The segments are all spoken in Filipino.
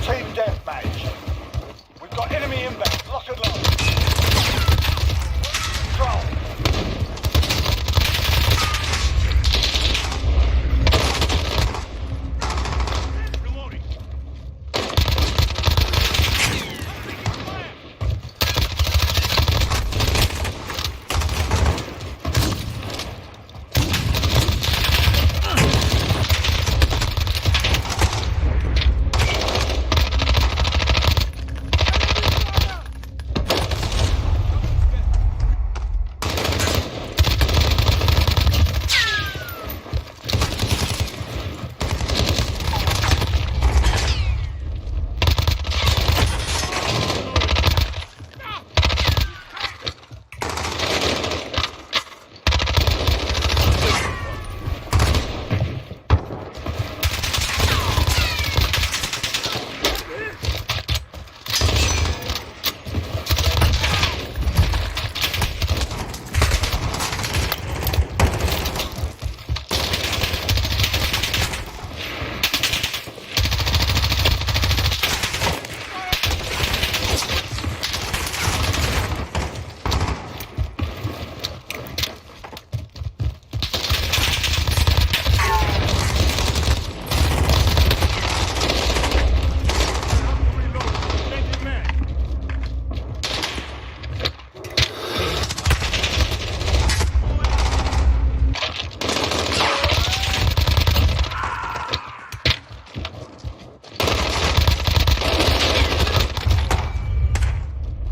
Team deathmatch. We've got enemy inbound. Lock and load. Control.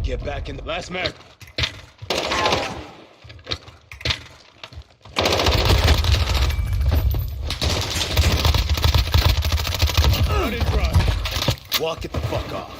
Get back in the last mag. Run and drive. Walk it the fuck off.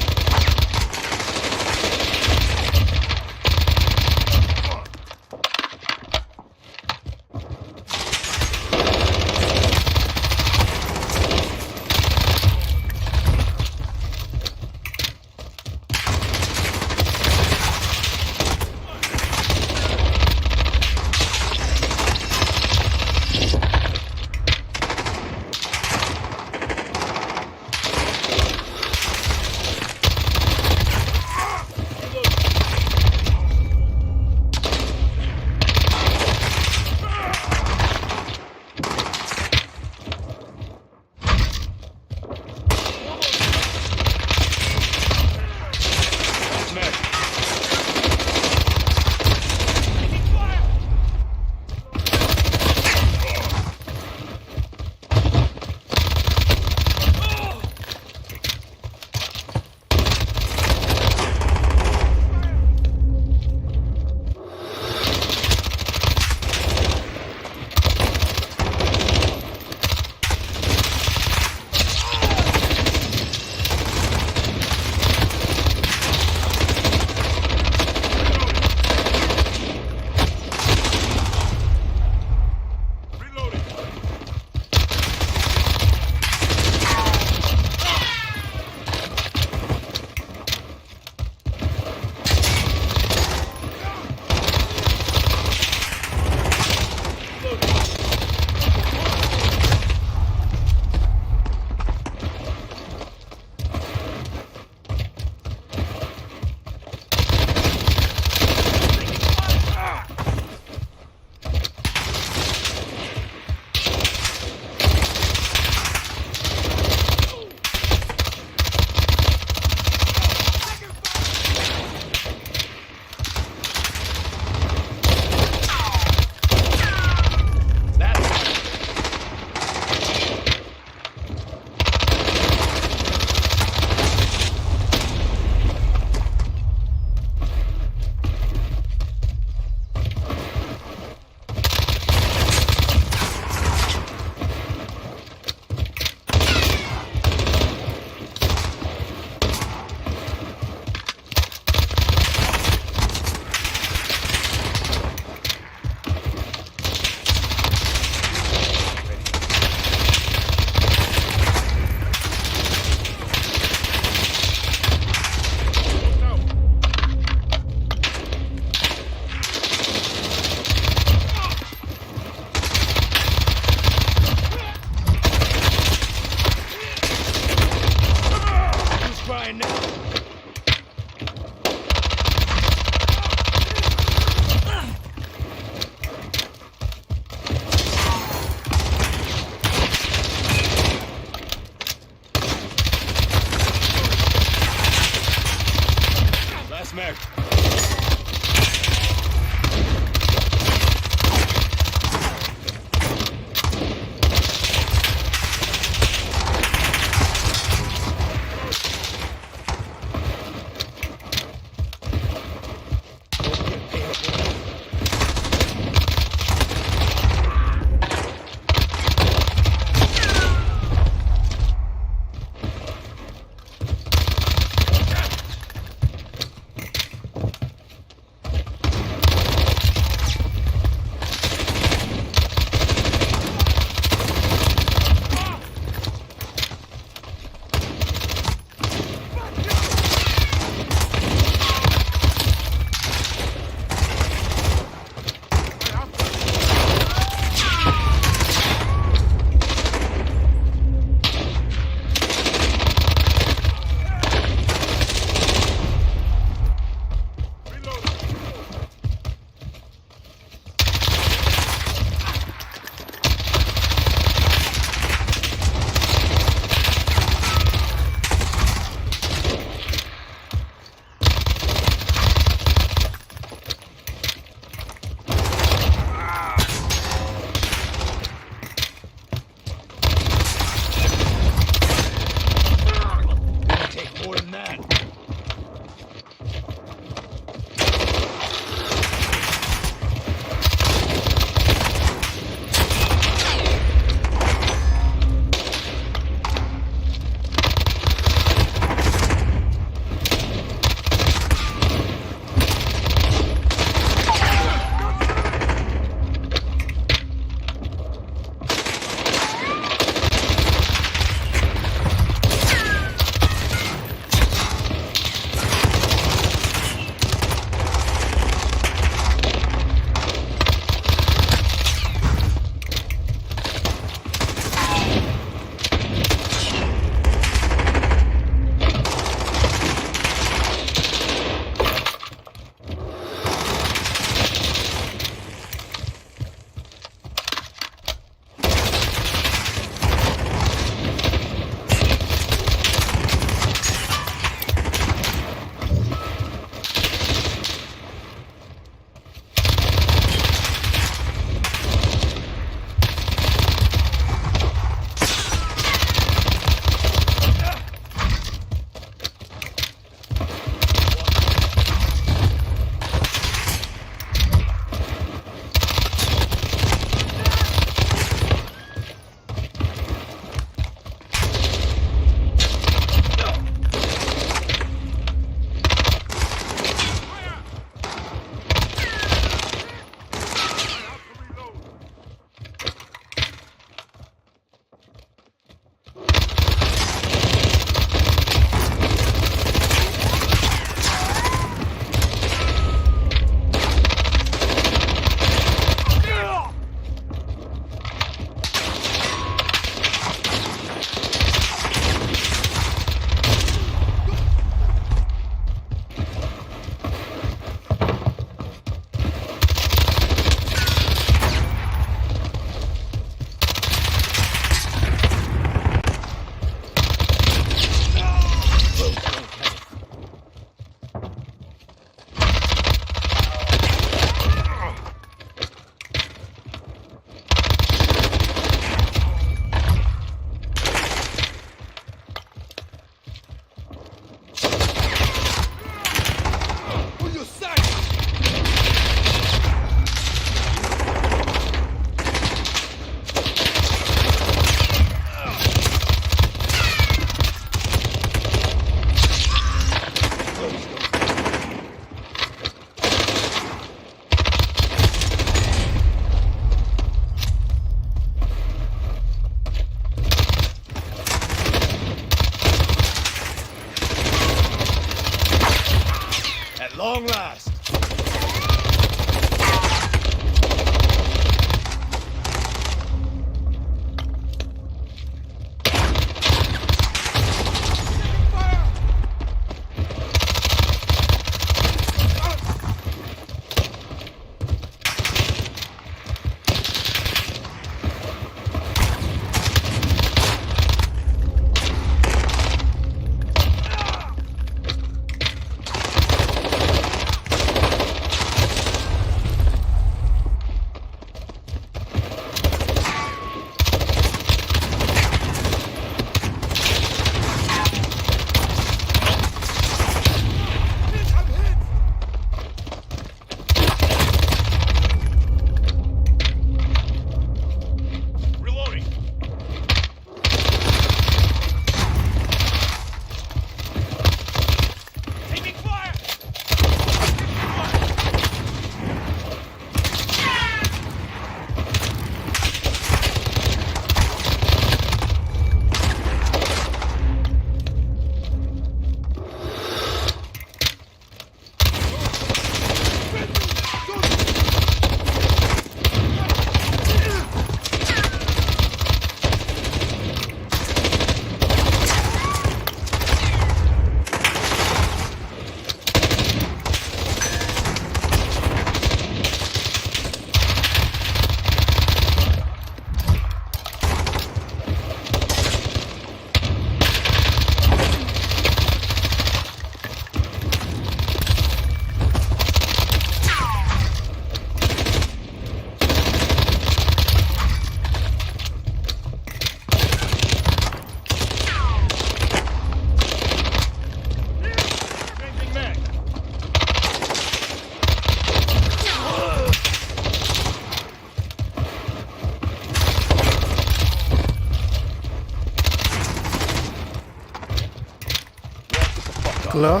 Hello?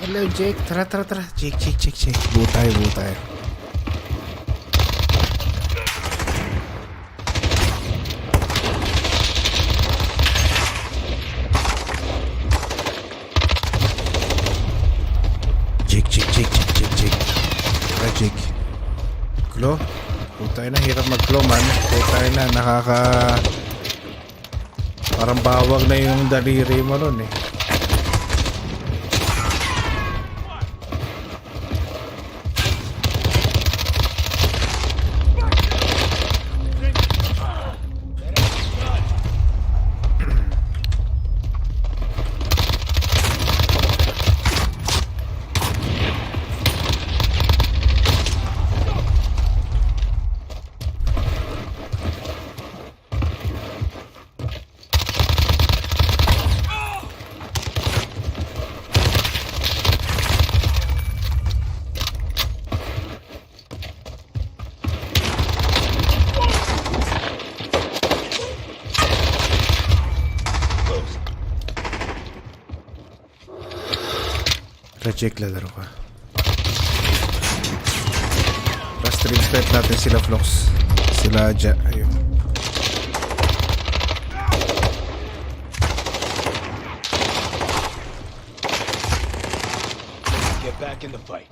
Hello, Jake. Tara. Jake. Butay. Jake. Tara, Jake. Klo? Butay na, hirap mag-klo, man. Butay na, parang bawag na yung daliri mo nun eh. Check lalaro ka. Last stream start natin sila Flox. Sila Aja. Ayun. Get back in the fight.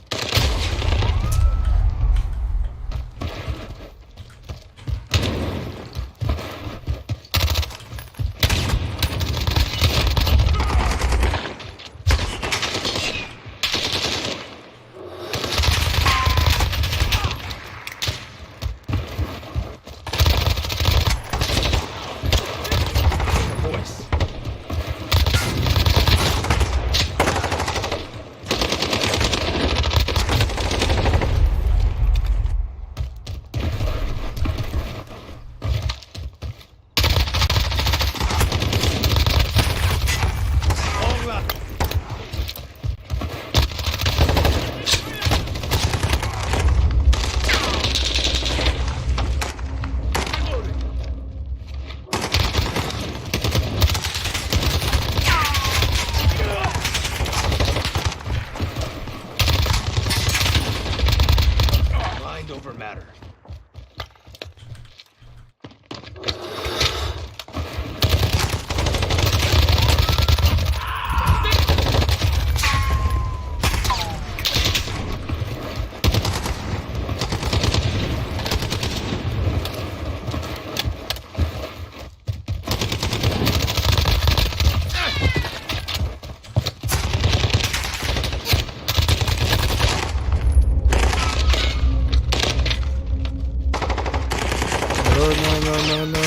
No.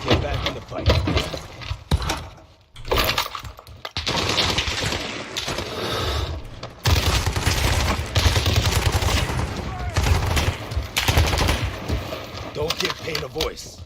Get back in the fight. Don't give pain a voice.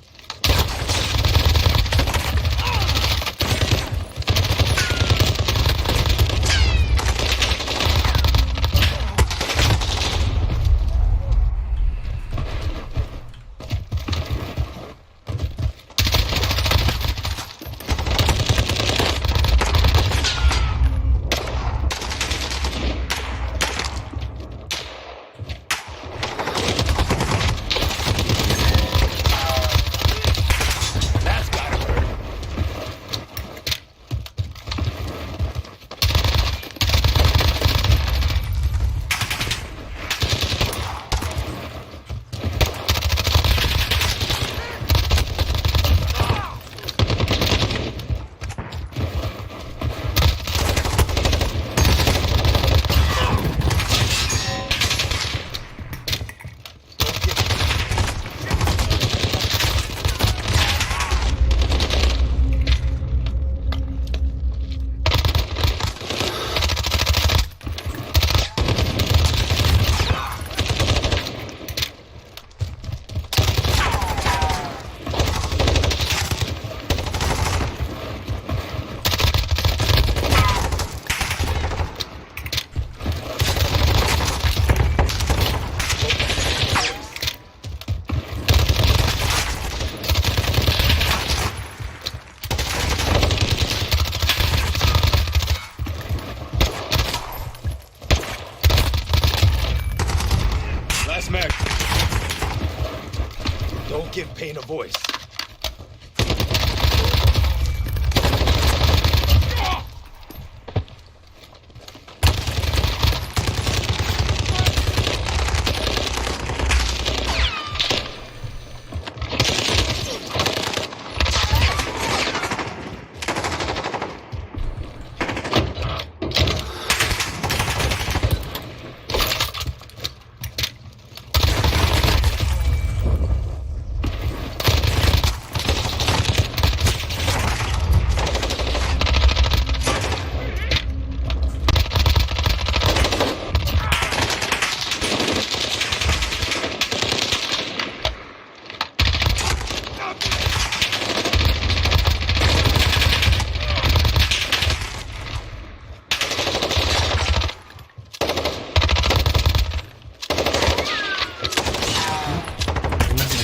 Don't give pain a voice.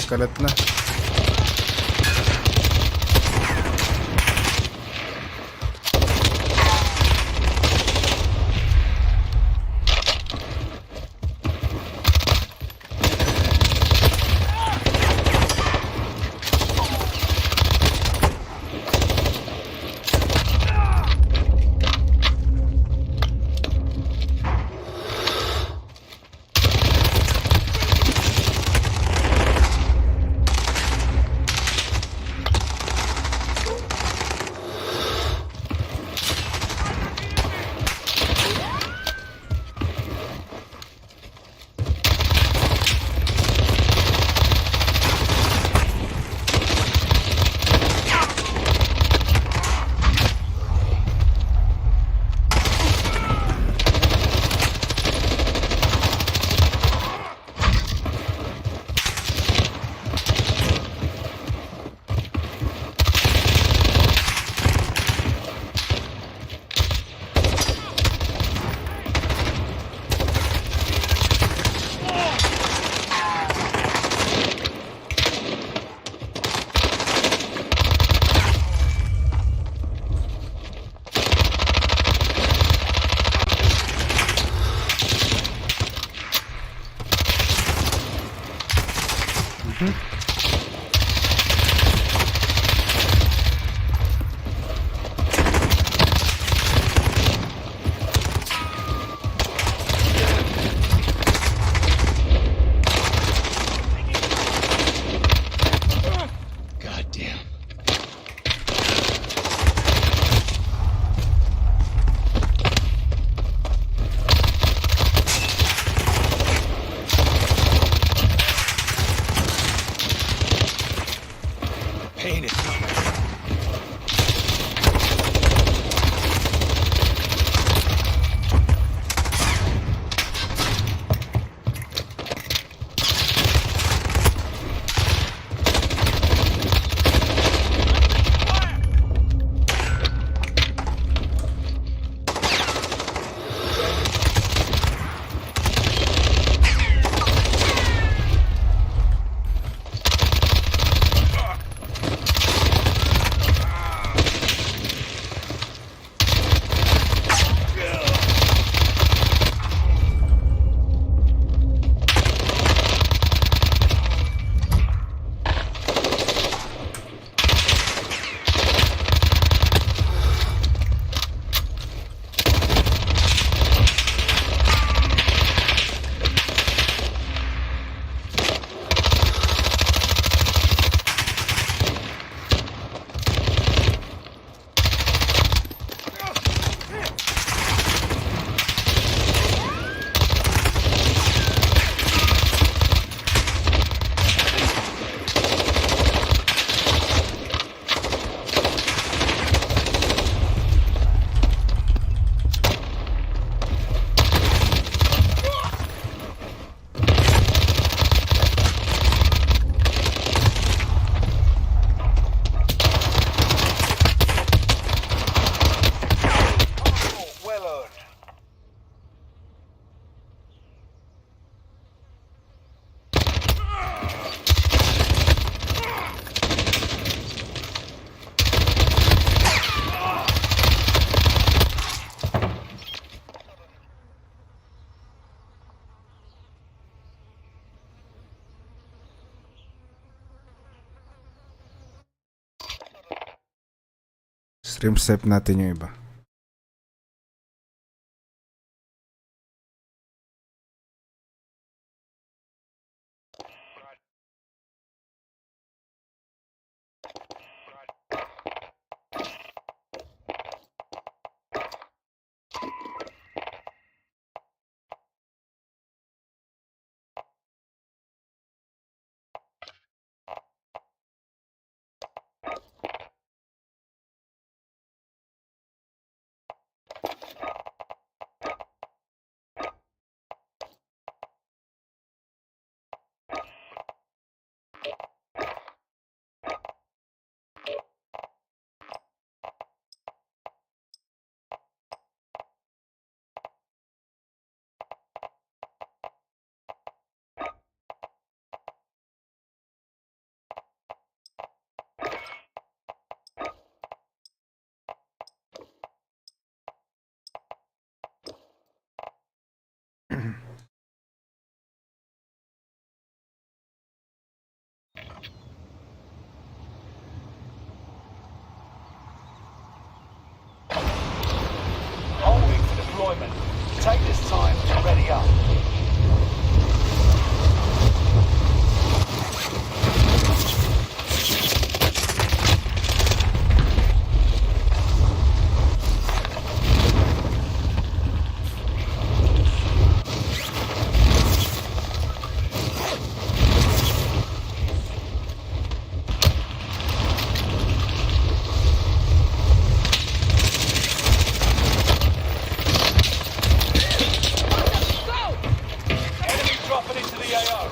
Kalat na. Goddamn. Pain is coming. Rim step natin yung iba. Holding for deployment. Take this time to ready up. Enemy dropping into the AO.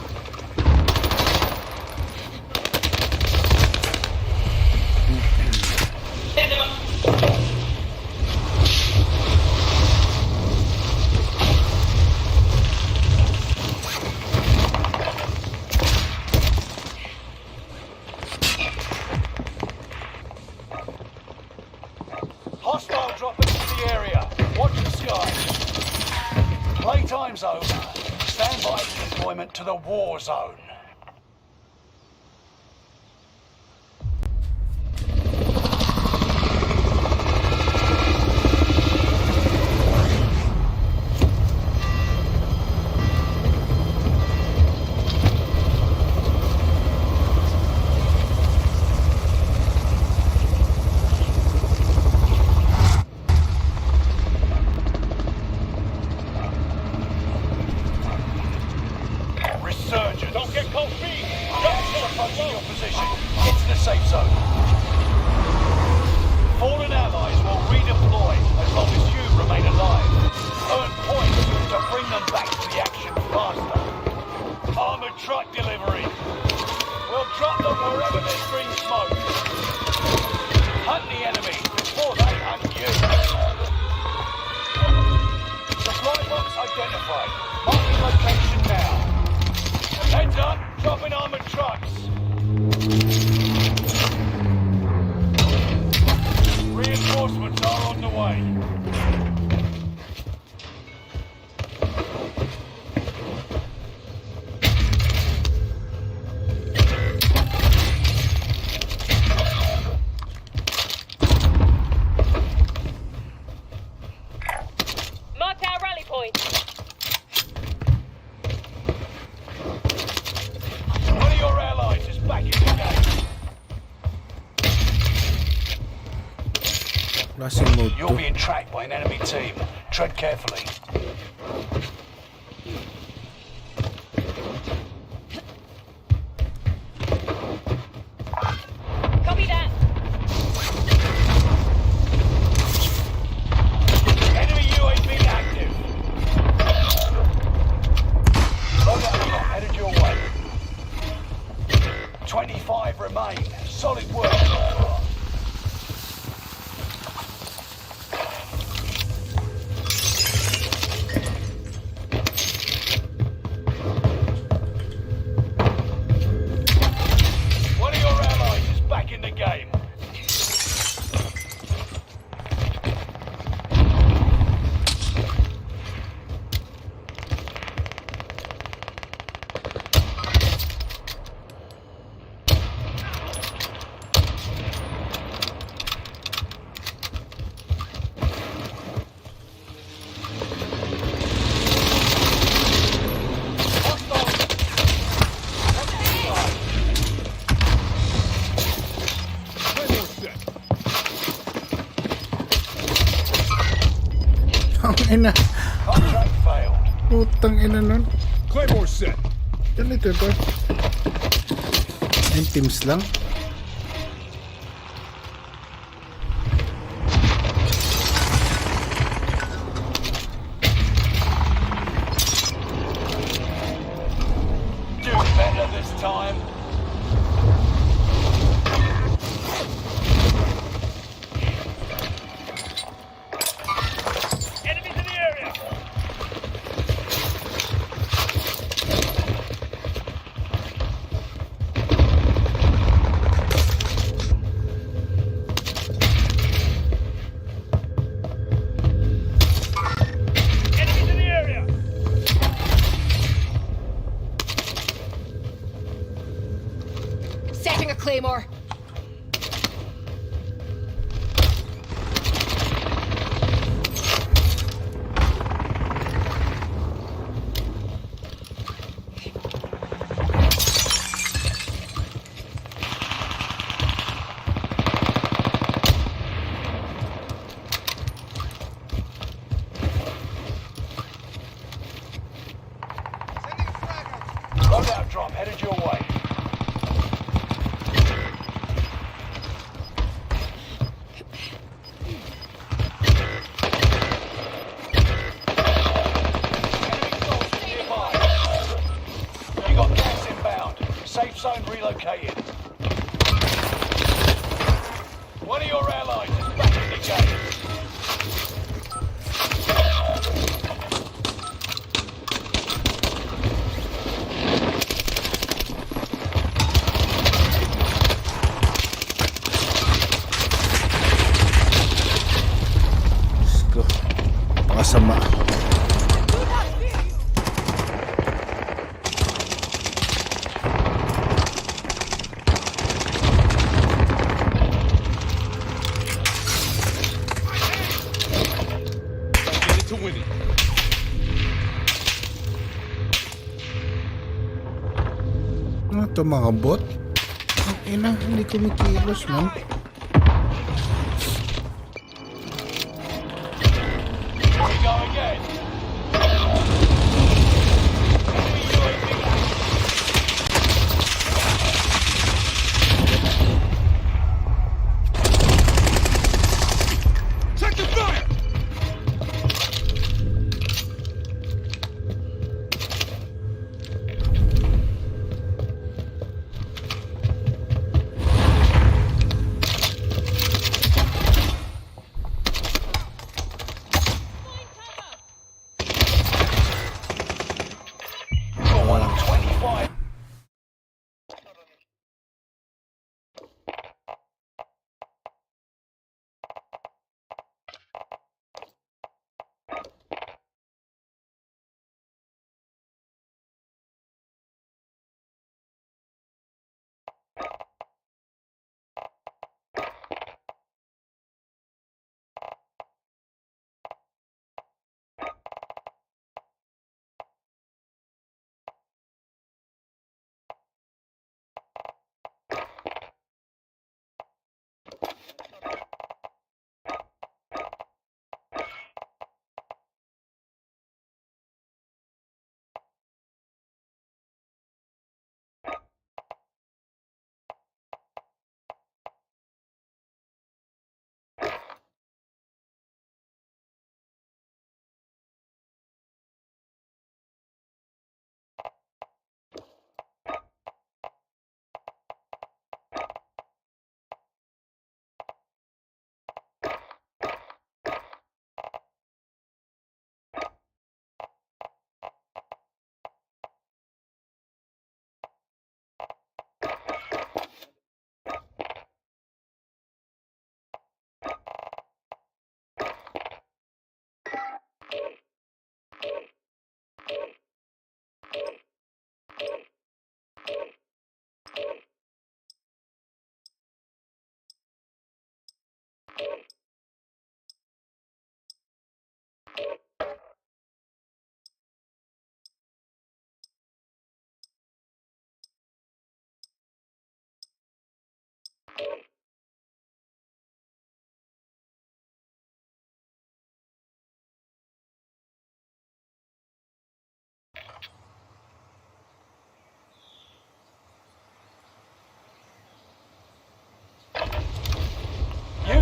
Hostile dropping into the area. Watch the sky. Playtime's over. Stand by for deployment to the war zone. Resurgence. Don't get cold feet. Gas approaching your position. Get to the safe zone. Fallen allies will redeploy as long as you remain alive. Earn points to bring them back to the action faster. Armored truck delivery. We'll drop them wherever there's green smoke. Hunt the enemy before they hunt you. Supply box identified. Marking location now. Heads up, dropping armored trucks. Reinforcements are on the way. Marked our rally point. One of your allies is back in the game. Klaseng mode You're to. being tracked by an enemy team. Tread carefully. Copy that. Enemy UAV active. Loadout headed your way. 25 remain. Solid work. One of your allies is back in the game. ina. Contract failed. Putang ina nun. Claymore set. Ganito to. Yung teams lang. Do better this time. Enemies in the area. Enemies in the area. Setting a claymore. Loadout drop headed your way. Enemy soldiers nearby. You got gas inbound. Safe zone relocated. One of your allies is back in the game. Let's go. Pakasama. Get it to win it. Ano to mga bot? Ang ina, hindi kumikilos man. We go again. Enemy UAV active. Check the fire.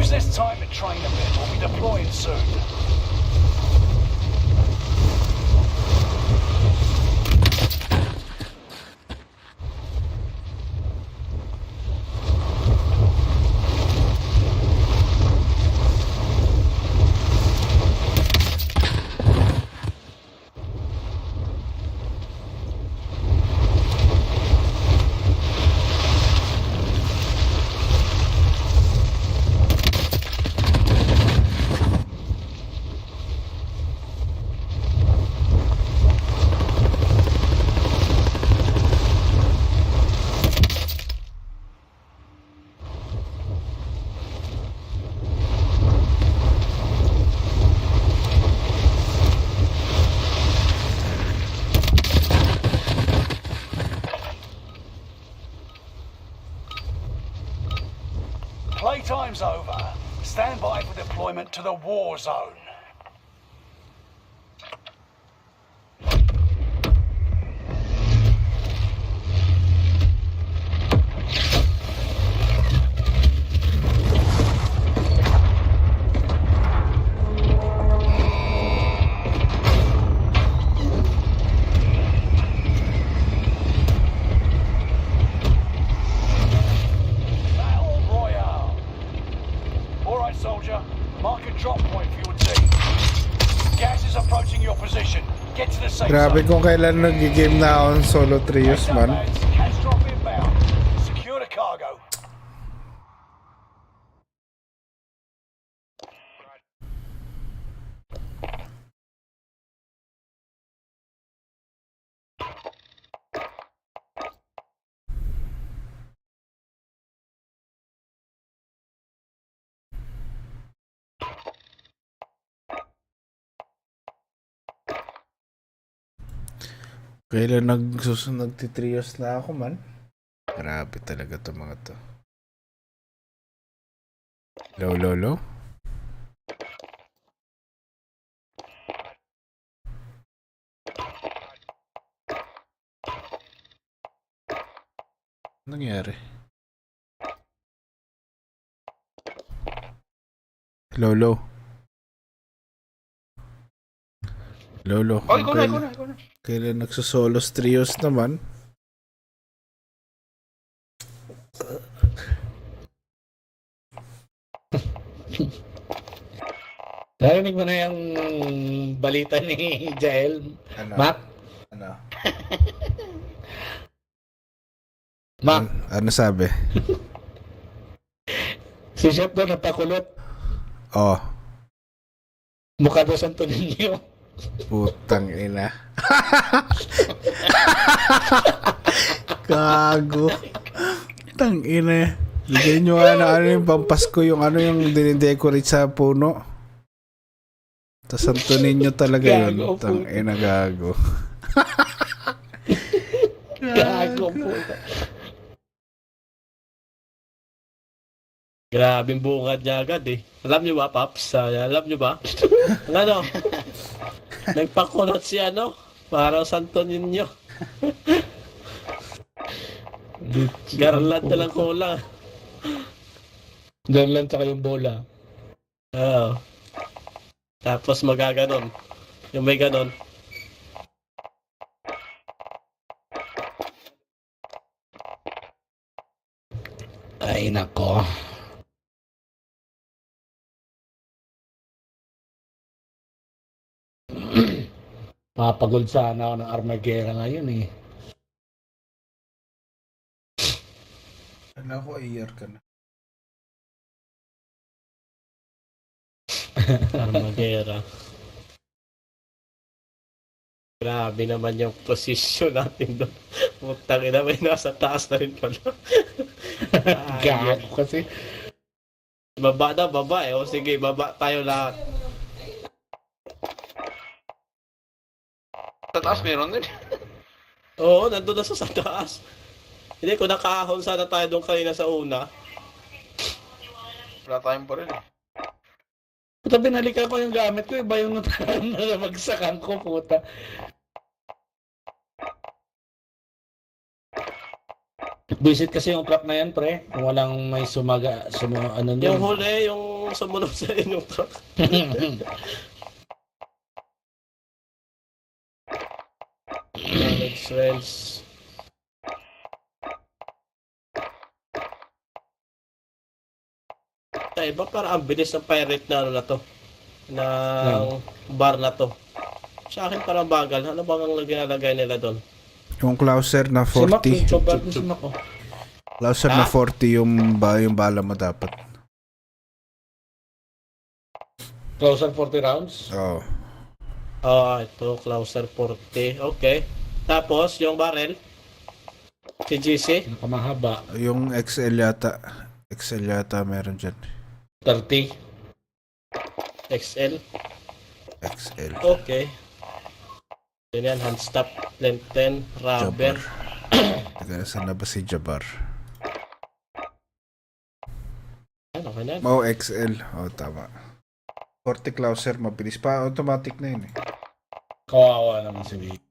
Use this time to train a bit. We'll be deploying soon. Playtime's over. Stand by for deployment to the war zone. Battle Royale. All right, soldier. Mark a drop point for your team. Gas is approaching your position. Get to the safe Grabe zone. kung kailan nag-game na ako ng solo trios, Heads up, man. lads. Cash drop inbound. Secure the cargo. Kailan nagtitrios na ako, man. Grabe talaga to mga to. Low. Nangyari? Lolo. Oh, ikaw na. Kailan nagsosolos trios naman? Narinig mo na yung balita ni Jael, Ano? Mac? Ano? Mac, Ano sabi? si Chef doon napakulot. Oh, Mukha doon Santo Niño. putang ina. Gago. Tang ina. Bigyan nyo ano yung pampasko yung dinidecorate sa puno. Ta Santo Niño talaga yun. Gago, Tang ina, gago. Gago po. Grabing bungad niya agad eh. Alam niyo ba, Paps? Alam niyo ba? Ano? Nagpakulot si parang Santo Niño. Garland na lang kulang. Garland sa kayong bola. Oo. Tapos magaganon. Yung may ganon. Ay, nako. Papagod sana ako ng Armageddon ngayon eh. Ano ko, year ka na. Armageddon. Grabe naman yung posisyon natin doon. Putang ina, may nasa taas na rin pala. Gago kasi. Baba na, baba eh. O sige, baba tayo lahat. Sa taas meron din. Oo, nandun na sa taas. Hindi, kung nakahon sana tayo doon kanina sa una. Wala tayong pa rin eh. Puta, binalikan ko yung gamit ko. Iba yung namagsakan ko, puta. Visit kasi yung truck na yan, pre. Kung walang may ano Yung huli, yung yung sumunod sa inyong truck. Knowledge Wells. Sa iba parang ang bilis ng pirate na ano na to. Na bar na to. Sa akin parang bagal. Ano bang ang ginalagay nila doon? Yung Clouser na Si Mac, 40. yung chobat mo si Mac, oh. Clouser na 40 yung bala mo dapat. Closer 40 rounds. Oo. Ito, Clouser 40. Okay. Tapos, yung barrel. Si GC. Nakamahaba. Yung XL yata. XL yata meron dyan. 30. XL. XL. Okay. Yan, hand stop. Length 10. Rubber. Teka, saan na ba si Jabbar? Ano ka na? Oh, XL. Oh, tama. 40 Clouser, mabilis pa. Automatic na yun eh. Kawawa naman si Vic.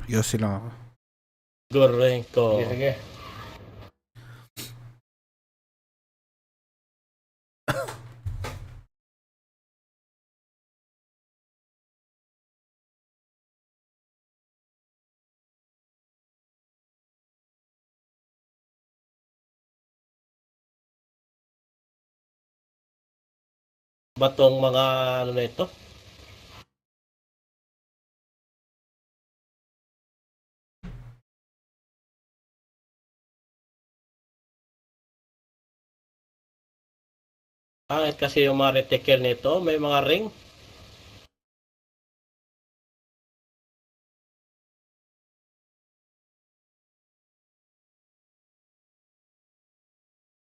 Yosi lang ako. Gorenko. Sige, sige. Batong mga ano na ito? Kasi yung mga reticle nito, may mga ring.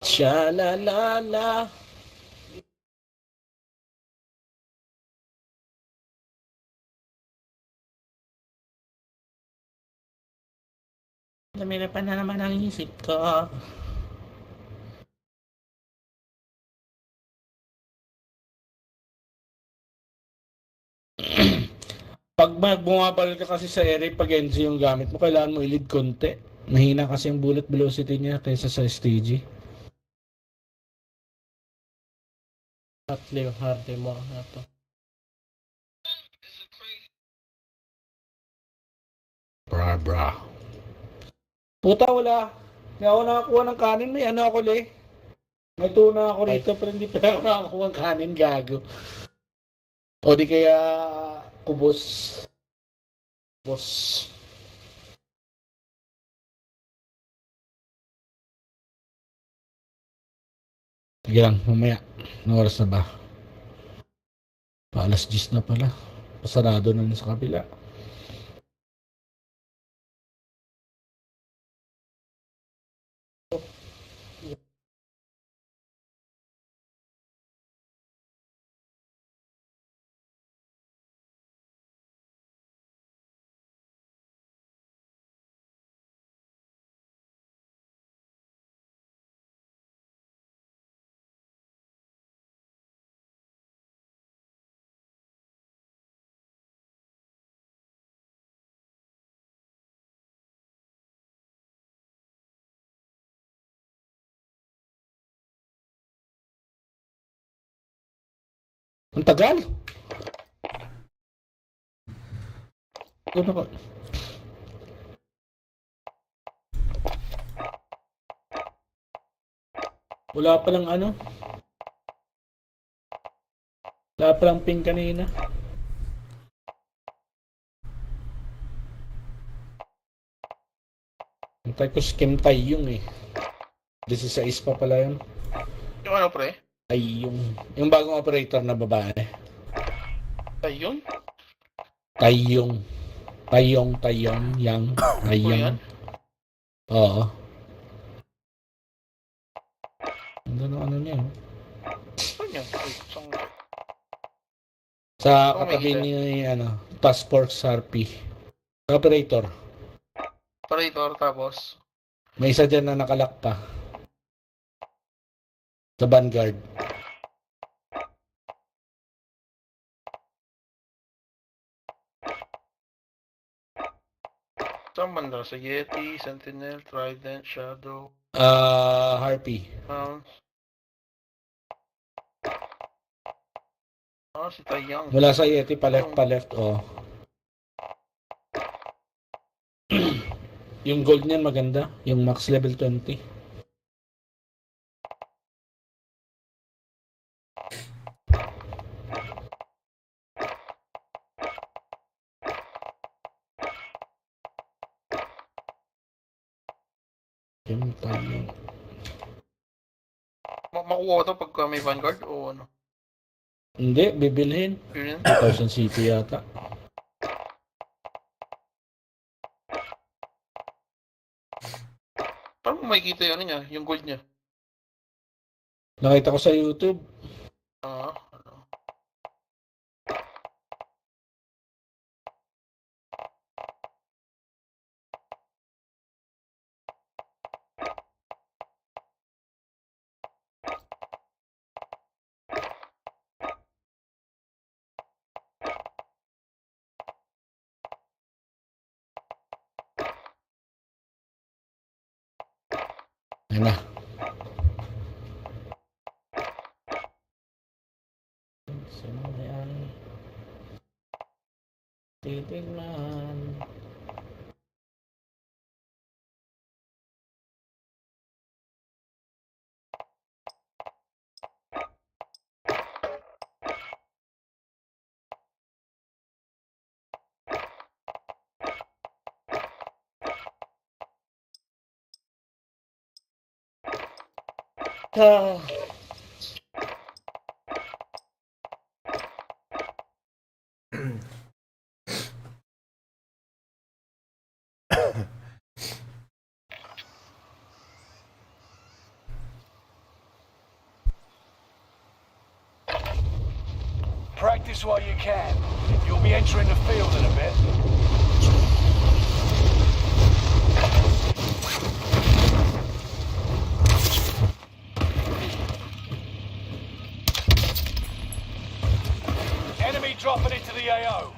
Sha la la la. Namili pa na naman ang isip ko. Pag bumabal ka kasi sa area, pag NG yung gamit mo, kailangan mo i-lead konti. Mahina kasi yung bullet velocity niya kaysa sa STG. At yung hard mo na to. Bra. Puta, wala. Hindi ako nakakuha ng kanin. May ano ako, le. May tuna ako rito, pero hindi pa ako nakakuha ng kanin, gago. O di kaya kubos. Kubos. Sige lang, mamaya. Anong oras na ba? Paalas 10 na pala. Pasarado na sa kabila. Ang tagal! Ano ko? Wala pa lang ano? Wala pa lang ping kanina. Antay ko skim Taeyong eh. 16 pa pala yun. Yung ano pre? Yung bagong operator na babae. Ayun? Taeyong. Yang. Taeyong. Oo. Ang gano'n ano niya. Ano yun? Sa Oh, katabi may ni Task Force RP. Operator. Operator tapos May isa dyan na nakalak pa. Sa Vanguard. Saan banda? Sa Yeti, Sentinel, Trident, Shadow, Harpy. Pounce. Ah, si Taiyang. Mula sa Yeti pa left, oh. Yung gold niyan maganda. Yung max level 20. Yung Taiyang. Makuha ko to pagka may Vanguard o ano? Hindi, bibilhin. Yun yan. 1,000 CP yata. Paano mo makikita yung ano niya? Yung gold niya? Nakita ko sa YouTube. Ah, Ayun na. Sinayan. Titignan. Ah. Practice while you can. You'll be entering the field in a bit. Enemy dropping into the AO.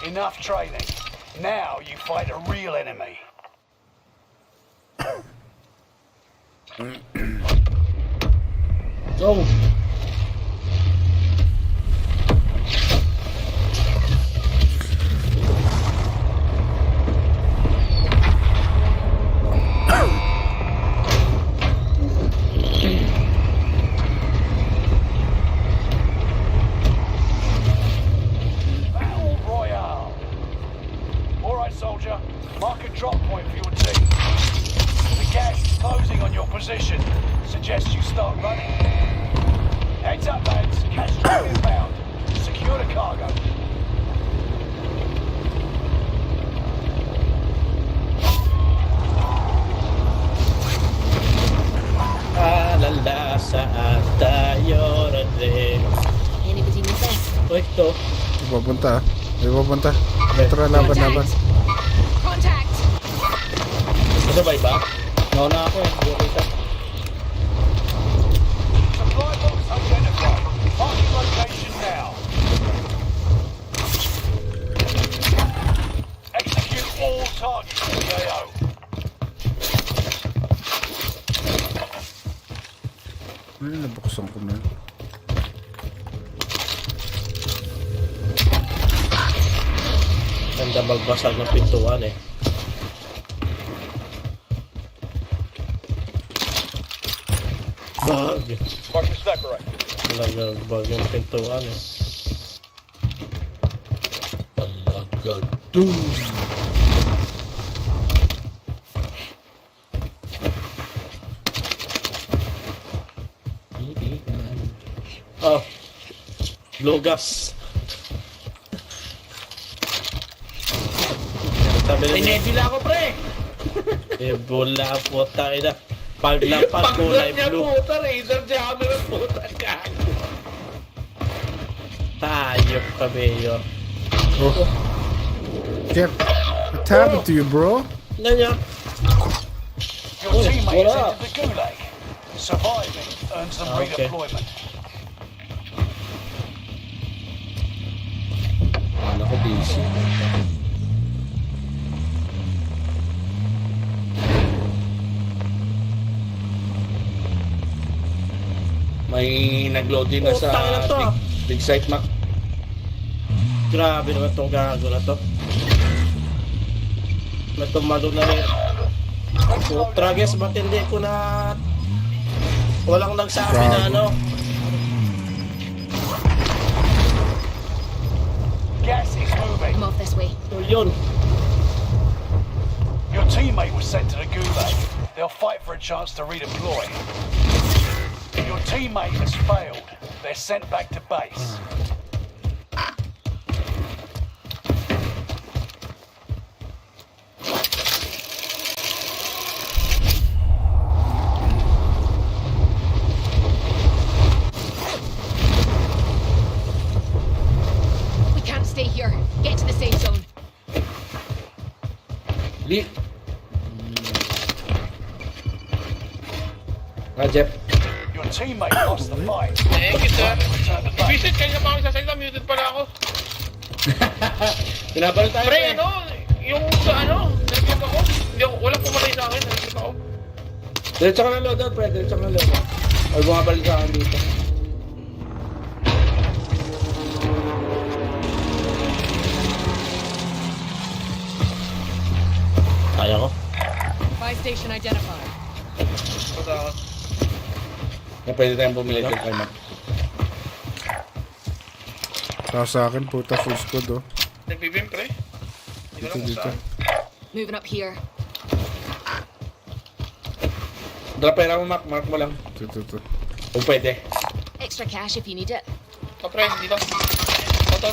Enough training. Now you fight a real enemy. Go! Battle Royale. Alright, soldier. Mark a drop point for your team. The gas is closing on your position. Suggest you start running. Heads up, lads. Cash drop inbound. Secure the cargo. Alala saan tayo rin. Anybody need this? O ito. Ipapunta. Ipapunta. Tara, laban. Contact! Masabay ba? Nauna ako eh. Hindi ko kita. Supply box identified. Marking location now. Execute all targets in the AO. Ano nabuksan ko na? Ganda magbasag ng pintuan eh. Bag. Mark the sniper rifle. Bag yung pintuan eh. Oh. Lugas. Sabi Ay, na nebula ako, pre! Ebola po tayo na. Paglapag kulay Pag-vlog niya blue. puta, Razor Jammer ang puta ka. Tayo kabeyo. Oh. Jeff, what happened to you, bro? Ganyan. Your teammate has wala. entered the gulag. Surviving earns them Okay. redeployment. Wala ko busy. May nag-load din na sa Putang ina to. big site map. Grabe naman tong gago na to. Natumalo na rin. Putra guys, matindi ko na walang nagsabi na ano. Gas is moving. I'm off this way. So yun. Your teammate was sent to the gulag. They'll fight for a chance to redeploy. Your teammate has failed. They're sent back to base. We can't stay here. Get to the safe zone. Li. Jeff. Your teammate lost the fight. Thank you, sir. Return to base. Visit, kanina pa ako sasalita, muted pala ako. Pinabalik tayo. Pre, ano? Yung sa ano, nag-click ako. Hindi ako, walang pumatay sa akin, nag-click ako. Diretso ka ng loadout, pre. Diretso ka ng loadout. Ay, bumabalik sa akin dito. Kaya ko. Buy station identified. Punta ako. Kaya pwede tayong bumili dyan kay Mac. Tapos sa akin, puta, full squad, oh. Nagbibim, pre. Hindi ko Dito, lang kung dito. saan. Moving up here. Drop pera mo, Mac. Mark mo lang. Ito. Kung pwede. Extra cash if you need it. Oh, pre, dito. Ito.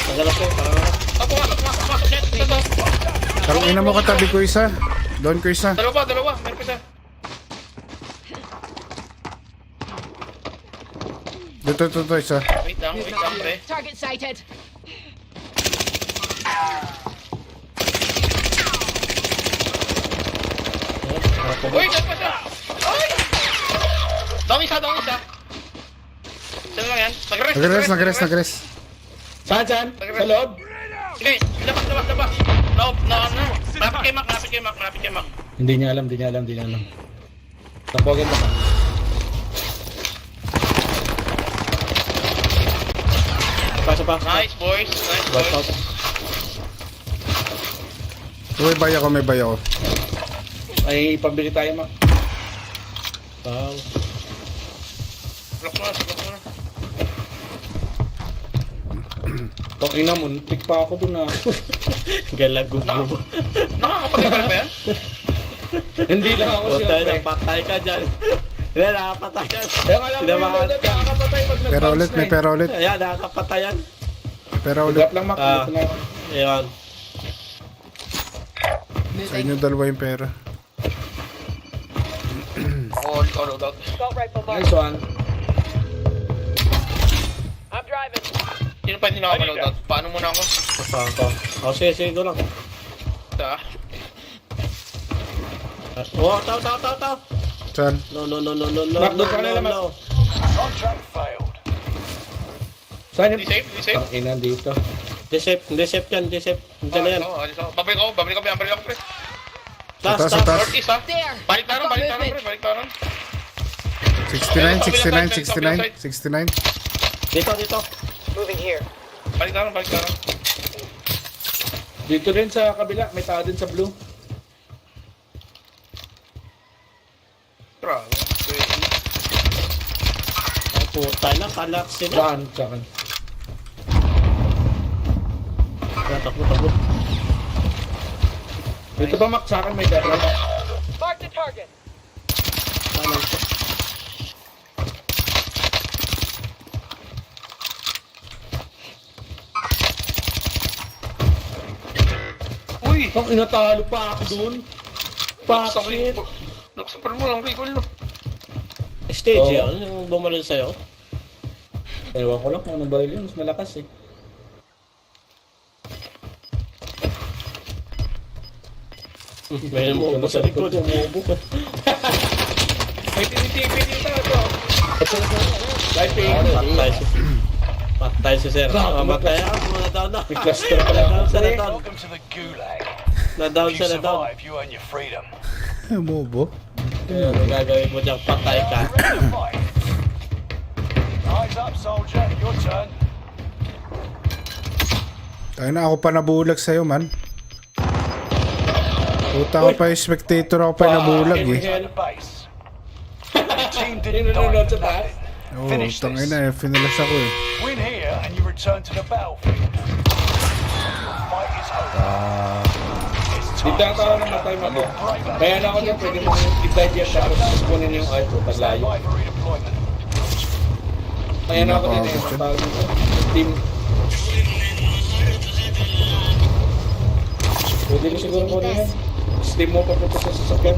Tagalog ko, parang Pumasok, net. Ito. Tarong ina mo katabi ko isa. Doon ko isa. Dalawa. Meron pa isa. Dito, isa. Wait lang, Moving up pre. here. Target sighted. Uy, dyan pa siya! Ay! Down isa. Saan lang yan? Nag-rest. Saan? Sa loob? Sige, labas. Loob, ano? Malapit kay Mac. Hindi niya alam. Tapogan mo. Pasa pa. Nice, boys. Watch out. May bay ako. Ay, pambili tayo, Mac. Wow. Block mo na. Tokay na, muntik pa ako dun, Galagubo. Nakakapagay ka na ba yan? Hindi lang ako Puta, siyempre. napatay ka dyan. Hindi, nakapatay yan. Kaya nga lang mo yung Tinamahan loadout, ka. nakakapatay pag Pero nag-bounce ulit, na may eh. pera ulit. Ayan, nakapatay yan. Pera ulit. Drop lang, Mac. Ah. Dito na ako. Ayan. Sa inyo dalawa yung pera. Ako, loadout. Nice one. Sino pa hindi nakapaloadout? Paano muna ako? Pasahan ko. O, sige, go lang. Ito. Oh, tao. Saan? No. Mark, doon ka nila, Mark. Contract failed. Saan Hindi yung... safe? Ang ina dito. Hindi safe yan. Diyan na yan. Babalik ako, pre. Sa taas. Northeast, ha? There. Balik taron, Movement. pre. Balik taron. 69. Dito. Balik taron. Dito rin sa kabila. May tao din sa blue. Grabe. Ay, puta na, kalak sila. Saan? Saan? Takbo. Dito ba, Mac? Sa akin may dara. Mark the target. Kanan ko. Uy! Ang inatalo pa ako dun. Bakit? Nakasapal mo lang recall, no? Stage Oo. yun, yung bumalon sa'yo. Ewan ko lang kung anong baril yun. Mas malakas eh. May mo sa likod. Umubo. May tinitipid dito ito. Lighting. Patay si Sir. Grabe, Matay ako, na-down na. May cluster pala ako. Na-down, na-down. Welcome to the gulag. Na-down If siya, you na-down. survive, you earn your freedom. Mobo. Ano gagawin mo dyan? Patay ka. Ready to fight? Eyes up, soldier. Your turn. Tayo na ako pa nabulag sa'yo, man. Puta ko pa yung spectator ako pa yung nabulag eh. Return to base. Your team didn't Nanonood die sa for taas? nothing. Oo, Finish tangay this. na, finilas ako eh. Win here and you return to the battlefield. Fight is over. It's Dito time ang to tao na matay mo. you're braver. Kaya na ako dyan, pwede mo i-dive yan tapos kunin yung art ko Stand paglayo. by for redeployment. Kaya na ako dyan eh. Nakakabot Tawag dito. Team. Pwede mo siguro kunin yan. Steam mo papunta sa sasakyan.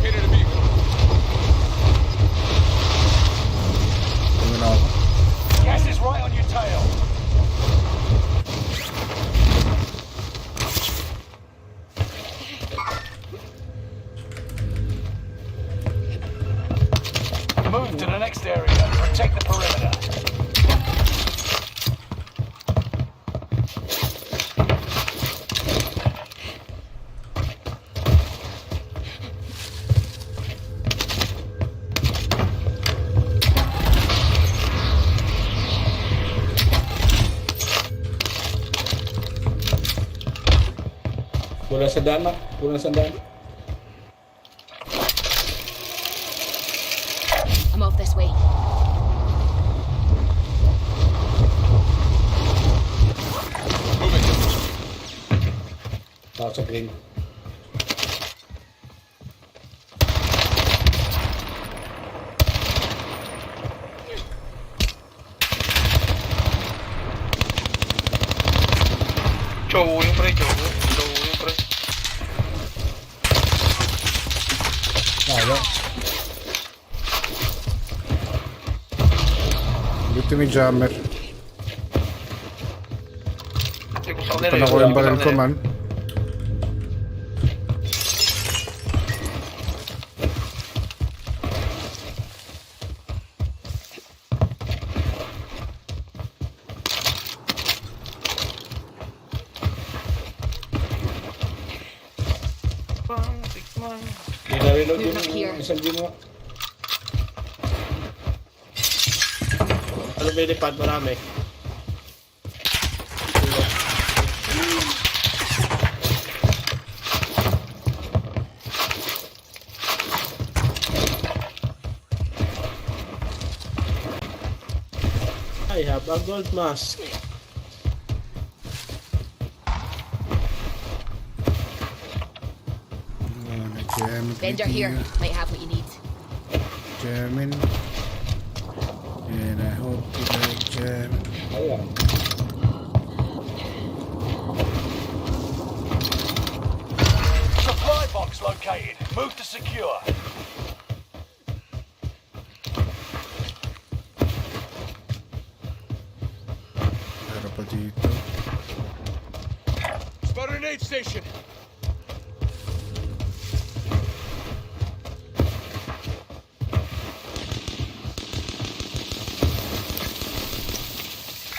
Tingnan ako. Gas is right on your tail. Move to the next area. Protect the perimeter. Kulang sa dama. Kulang sa dama. I'm off this way. Tao sa green. Chow yung pre, chow yung pre. Kaya. Dito may jammer. Hindi ko sa kanila. Pala ko yung baril ko, man. Tikman. Nilareload Moving up here. yung isang gym mo. Ano may lipad? Marami. I have a gold mask. Jam. Vendor here. Might have what you need. Jamming. And I hope you like jam. Ayan. Supply box located. Move to secure. Pero pa dito. Spotted an aid station.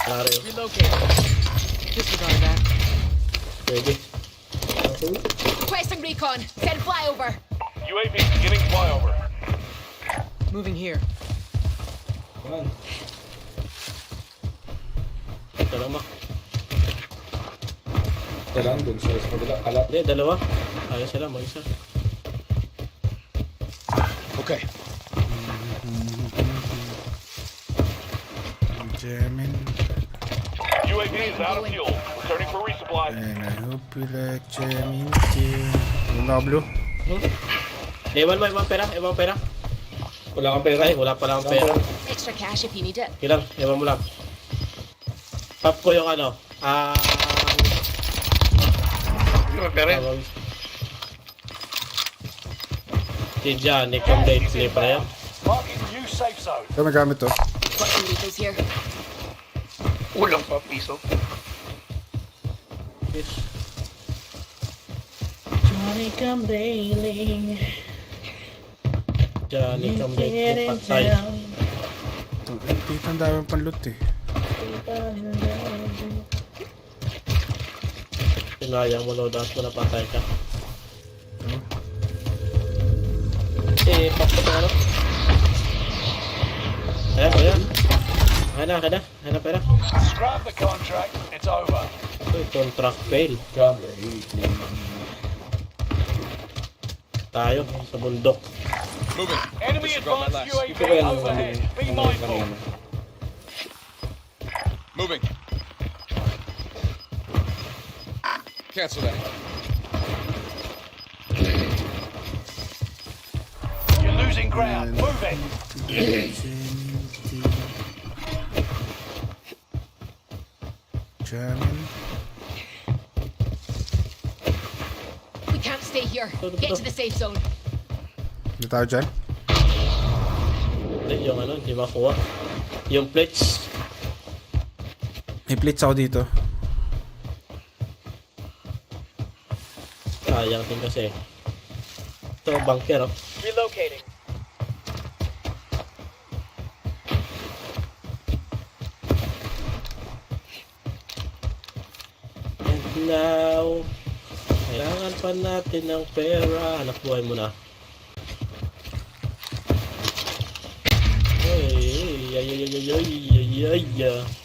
Pare, Relocate. Disregard that. pwede. Requesting recon. Send flyover. UAV beginning flyover. Moving here. Ayan. Ito lang, Mac. Ito lang, dun sa kabila. Alat. Hindi, dalawa. Ayos sila, mag-isa. Okay. Jamming. UAV is out of fuel. Returning for resupply. And I hope you like jamming too. Yung naka-blue? Ewan mo, ewan pera. Wala kang pera eh, wala pala akong pera. Extra cash if you need it. Ilang, ewan mo lang. Pop ko yung ano, si Johnny, complete sleeper yan. Marking new safe zone. Ito may gamit to. Got some refills here. Ulang pa, piso. Johnny come daily. Johnny come daily. Patay. Dito ang daming panloot eh. Sinayang mo loadout mo na patay ka. Eh, pakto na ano? Ayan. Ayan na pera. Scrap the contract. It's over. Uy, contract fail. Tayo sa bundok. Moving. Enemy Disregard my advanced last. UAV overhead. Be mindful. Moving. Cancel that. You're losing ground. Move it. Jamming. We can't stay here. Get to the safe zone. May tao dyan? Hindi, yung ano, hindi makuha. Yung plates. May plates ako dito. Sayang din kasi. Ito, bunker, oh. Relocating. And now, kailangan pa natin ng pera. Anak buhay mo na. Ay.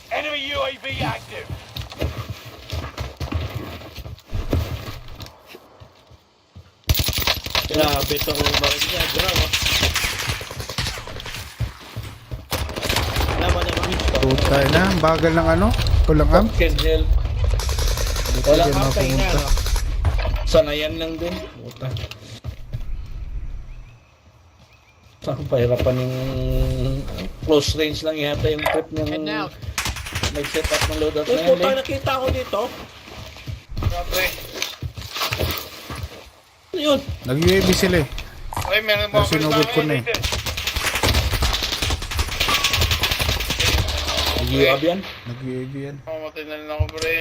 Enemy UAV active. Grabe itong baril niya. Grabe. Naman. Puta na, ang bagal ng ano? Kulang am? Kendall. Dito Wala dyan kang pahinga, mapumunta. no? Sanayan lang din. Puta. Saan pahirapan yung close range lang yata yung trip niyang And now, nag-set up ng loadout Uy, na yan puta, eh. nakita ko dito. Grabe. Ano yun? Nag-UAV sila eh. Ay, meron Pero mga sinugod ko na eh. Nag-UAB yan. Nag-UAV yan. Mamatay na rin ako, pre.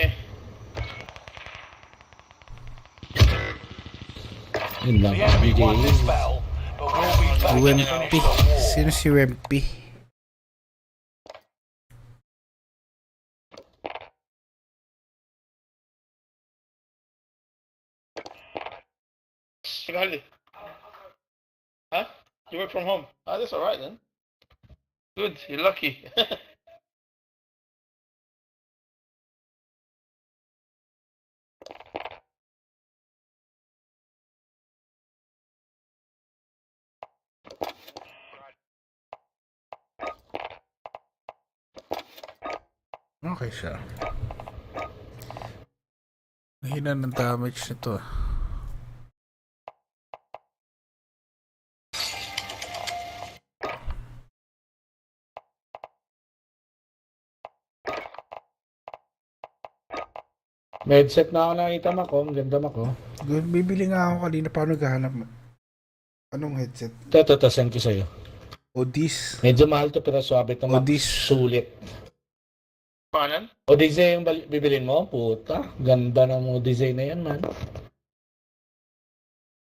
Yun lang. The enemy BJ. won this battle, but we'll be back to Wempy. finish the war. Sino si Wempy? Tagali. Huh? You work from home? Ah, that's alright then. Good, you're lucky. Okay siya. Mahina ng damage nito ah. Medset na ako nakita Mako. Ang ganda Mako. Bibili nga ako kanina. Paano naghahanap mo? Anong headset? Ito, send ko sa'yo. Odis. Medyo mahal to pero swabe ito Mako. Odis. Sulit. Paano? Odyssey yung bibilin mo? Puta. Ganda ng Odyssey na yan, man.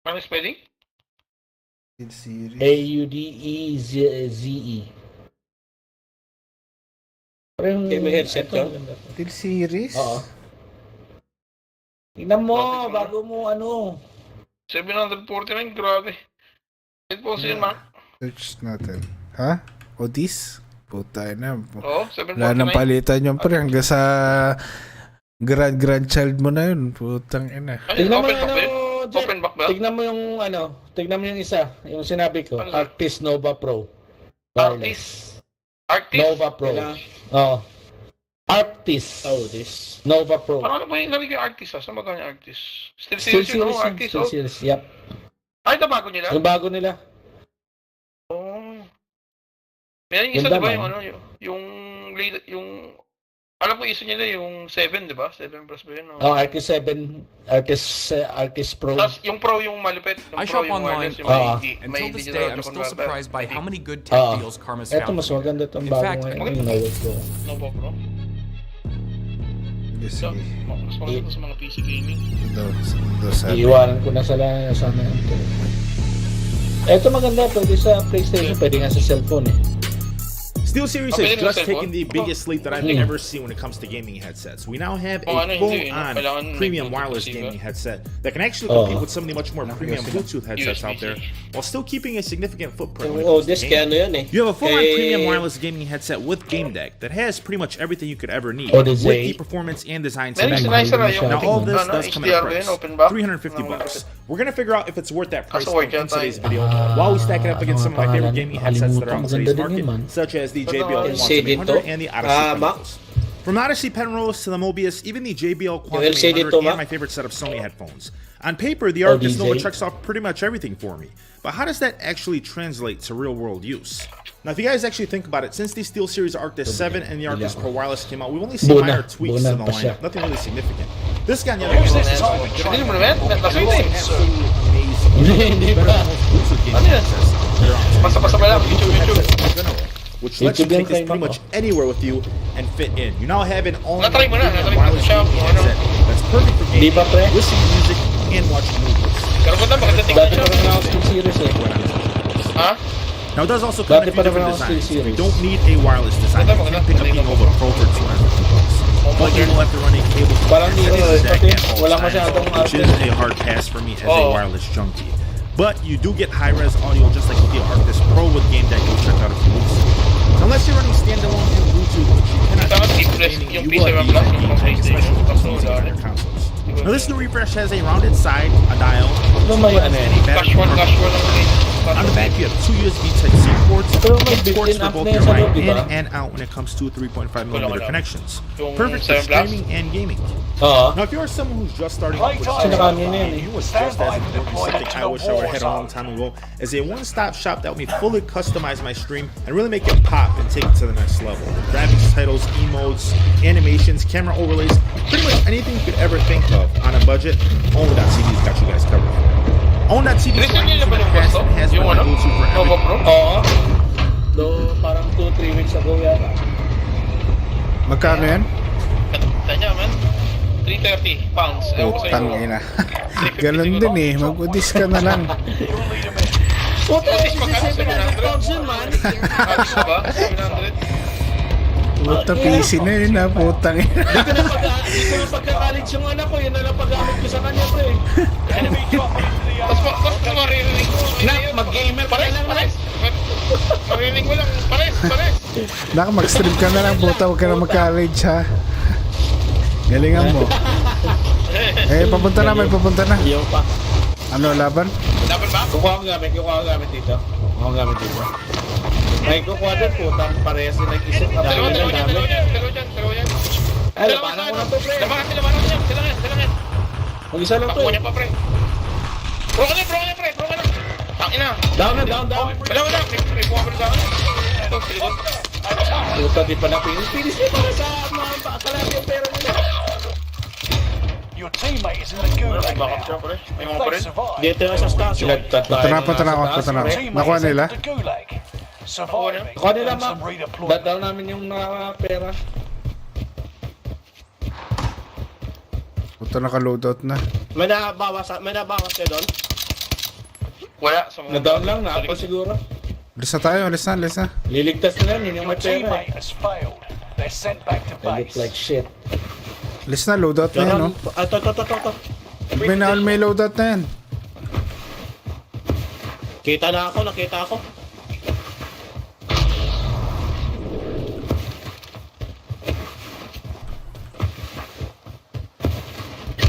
Paano spelling? Kill series. A-U-D-E-Z-E. Parang Okay, may headset ka? Kill series? Oo. Tingnan mo, bago mo ano. 749, grabe. Headphones yun, ma. Search natin. Ha? Odis? Puta na. Oo, Wala nang 749. palitan yung pre. Hanggang sa grandchild mo na yun. Putang ina. Ay, Tingnan mo open yung back ano, ba? Jet. Open back ba? Tignan mo yung ano, tignan mo yung isa, yung sinabi ko, Ano? Artist Nova Pro. Artist. Arctis? Nova Pro. Oo. Arctis. Oh, this. Nova Pro. Parang ano ba yung nalagay Arctis Saan ba yung Arctis? Still Still series yun, no? series yun. Arctis, Still oh. series. Yep. Ay, ito bago nila? Yung bago nila. Oh. Meron yung isa, Ganda di ba? man. Yung ano, yung alam ko isa nila yung 7, di ba? 7 Plus ba yun? No? Oh, Arctis 7. Arctis Pro. Tapos yung Pro yung malupit. Yung I Pro shop yung online. wireless, yung may Until this digital day, I'm audio still converter. surprised by how many good tech deals Karma's Eto found. mas maganda itong In bago fact, ngayon. Yung Nova Pro. Nova Pro? Sige. Mas maganda sa mga PC gaming. Do sa Iiwanan ko na sana ito. Eto maganda. Pwede sa PlayStation. Pwede nga sa cellphone eh. SteelSeries Okay, has just cellphone. taken the biggest leap that I've ever seen when it comes to gaming headsets. We now have Oh, a ano, hindi, full-on kailangan premium may wireless Bluetooth, gaming diba? headset that can actually compete with some of the much more premium Bluetooth headsets out there, USB-C. while still keeping a significant footprint when it Oh, comes to this kaya gaming. ano yun eh. You have a full-on Eh, premium wireless gaming headset with Game Deck that has pretty much everything you could ever need Oh, with this the is- performance and design Meron spec. yung slicer yung Now all this ano, does come at a HDR price, din, open back. $350. We're gonna figure out if it's worth that price Kaso point worth in yata today's yun. video while we stack it up against some of my favorite pangalan? gaming headsets that are on Kalimutan. today's Ganda din market, yun, man. such as the Pero JBL LCD Quantum to? 800 and the Odyssey Ah, Pen Mac? Rolls. From the Odyssey Pen Rolls to the Mobius, even the JBL Quantum LCD 800 to, and Mac? my favorite set of Sony headphones. On paper, the Arctis DJ. Nova checks off pretty much everything for me, but how does that actually translate to real-world use? Now, if you guys actually think about it, since the SteelSeries Arctis 7 and the Arctis Pro Wireless came out, we've only seen minor tweaks to the Bunang pa siya. lineup, nothing really significant. This guy, on the other hand, Use this is time and Hindi try mo naman? Nasa Use yun eh. it soon. Hindi pa. Ano yan? Basta-basta ba lang? YouTube. Which lets you YouTube take this yung pretty much anywhere with you and fit in. You now have an all-in-one Natry mo na, premium natry mo na wireless siya, gaming ano. headset that's perfect for Di gaming, pa, pre? listening to music, and watching movies. Pero punta, maganda tingnan Dati siya. pa rin ako Steel Series eh. Ha? Now it does also come in a Dati few pa rin different ako Steel designs. You Series. don't need a wireless design. You can pick up the Nova Pro for $250. But you will have to run a cable to Parang the hindi headset pati, at all walang times, masyadong which is a hard pass for me as a Oh. wireless junkie. But you do get high-res audio just like with the Arctis Pro with Game Deck you checked out a few weeks ago. So unless you're running standalone and Bluetooth, which you cannot Dapat do i-press gaming, yung you will have PC to use Plus a ng Game Deck, especially with PlayStation. those on their consoles. Now this new refresh has a rounded side, a dial, Ano may ano and eh. a battery Casual charger. lang. On the back, you have two USB Type-C ports, Pero may and ports built-in for amp both na your yun sa line loob, di in ba? and out when it comes to 3.5mm Wala. connections. Yung Perfect for 7 Plus? streaming and gaming. Oo. Now, if you are someone who's just starting off with Playtime Sinakanin Sony, na yun eh. you was Stand just by as for important, deployment something to I the wish I would have had a long Warzone. time ago, as a one-stop shop that let me fully customize my stream and really make it pop and take it to the next level. Graphics titles, emotes, animations, camera overlays, pretty much anything you could ever think of on a budget, Own.tv's got you guys covered. Own.tv's Recent line yun ba using yung fast gusto? and has been Yung my ano? go-to for Nova everything. Pro? Oo. Do parang 2-3 weeks ago yata. Magkano yan? Tanya man. 330 pounds. Ewan ko sa'yo. Tangina. Ganun din eh. Mag-udis ka na lang. Puta, Otis, magkano? 700,000 man. Abis na ba? 700? Puta PC na yun ha. Putang ina. Di ko na pagka-college yung anak ko, yun na lang pag-gamit ko sa kanya, pre. Tapos maririnig ko. Mag-gamer ka lang, Pares. Maririnig mo lang. Pares. Naka mag-stream ka na lang. Puta, huwag ka na mag-college ha. Galingan mo. Eh, papunta na. May papunta na. Iyo pa. Ano, laban? Dapat ba? Kukuha ko gamit dito. May kukuha doon putang parehas yung nag-isip. Dalawa Dami. dyan. Ay, labanan ko na to, pre. Labanan niya. Sila nga. Mag-isa lang to Takbo eh. niya pa, pre. Bro ka na. Tangina. Down. Wala. May buha pa rin sa akin. Ito, silikon. Puta, di pa napinis. Pinis niya para sa mga kalahati yung pera nila. Your teammate is in the gulag Backup siya, now. pre. May If mga pa they rin. survive, Dito na sa stats. Punta na ako. teammate Nakuha is in nila? the gulag. Surviving Kuha nila, and some ma. redeployment. Dadaw namin yung mga pera. Puta, naka-loadout na. May nabawas ka doon? Wala. Sa mga- Na-down lang, na-apple siguro. Alis na tayo. Alis na. Liligtas na lang, yun yung Your may pera. teammate has failed. They're sent back to They look base. like shit. Alis na. Loadout na yan, no? Ito. May loadout na yan. Nakita ako.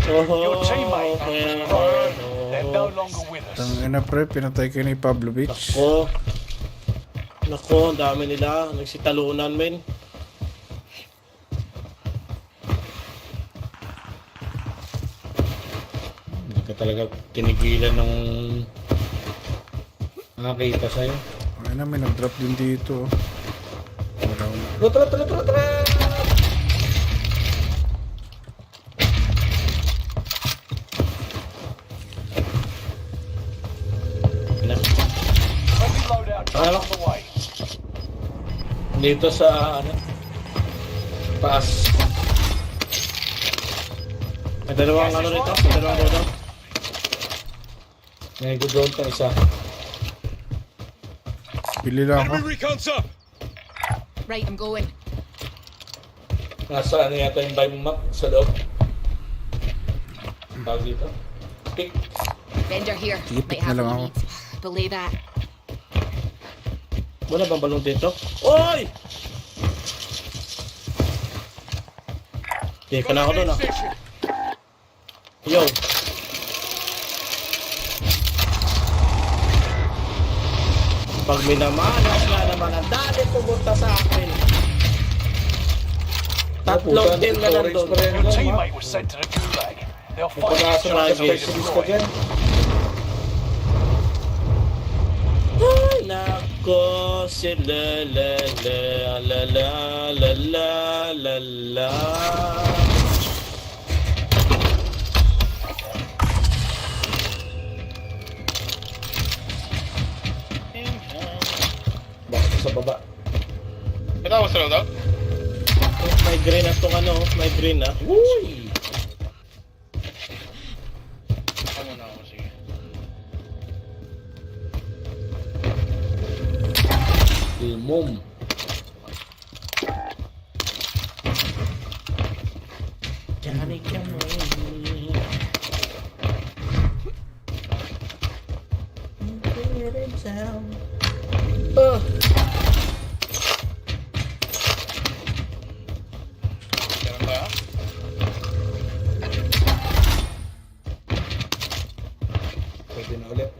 Your teammate has broken. They're no longer with us. Tangina pre, pinatay ko ni Pablo Beach. Oh, Nako, ang dami nila. Nagsitalunan, men. Hindi ka talaga tinigilan ng nakakita sa'yo. Ay na, may nag-drop din dito. Wala na. Tara! Heavy loadout Ano? on the way. Dito sa ano? Taas. May dalawang ano rito. May dalawang dodo. May good road pa isa. Pili lang ako. Right, I'm going. Nasa ano yata yung buy map sa loob. Tawag dito. Pick. Vendor here. Tipik Might have na lang what ako. you need. Belay that. Wala bang balong dito? Oy! Okay, ka na ako doon ah. Yo! Pag minamanas na naman ang dali pumunta sa akin. Tatlong team na nandun. Your teammate was sent to the gulag. They'll find you Pagkaso na trying to specialist ka destroy. dyan. Ay, nako, si la la la la la la la la la. Bakit sa baba? Ito was the loadout. May green na tong ano, may green na. Uy! Ano na ako, sige. Ilmom. Johnny come away. Get him down. Meron tayo. Pwede na ulit.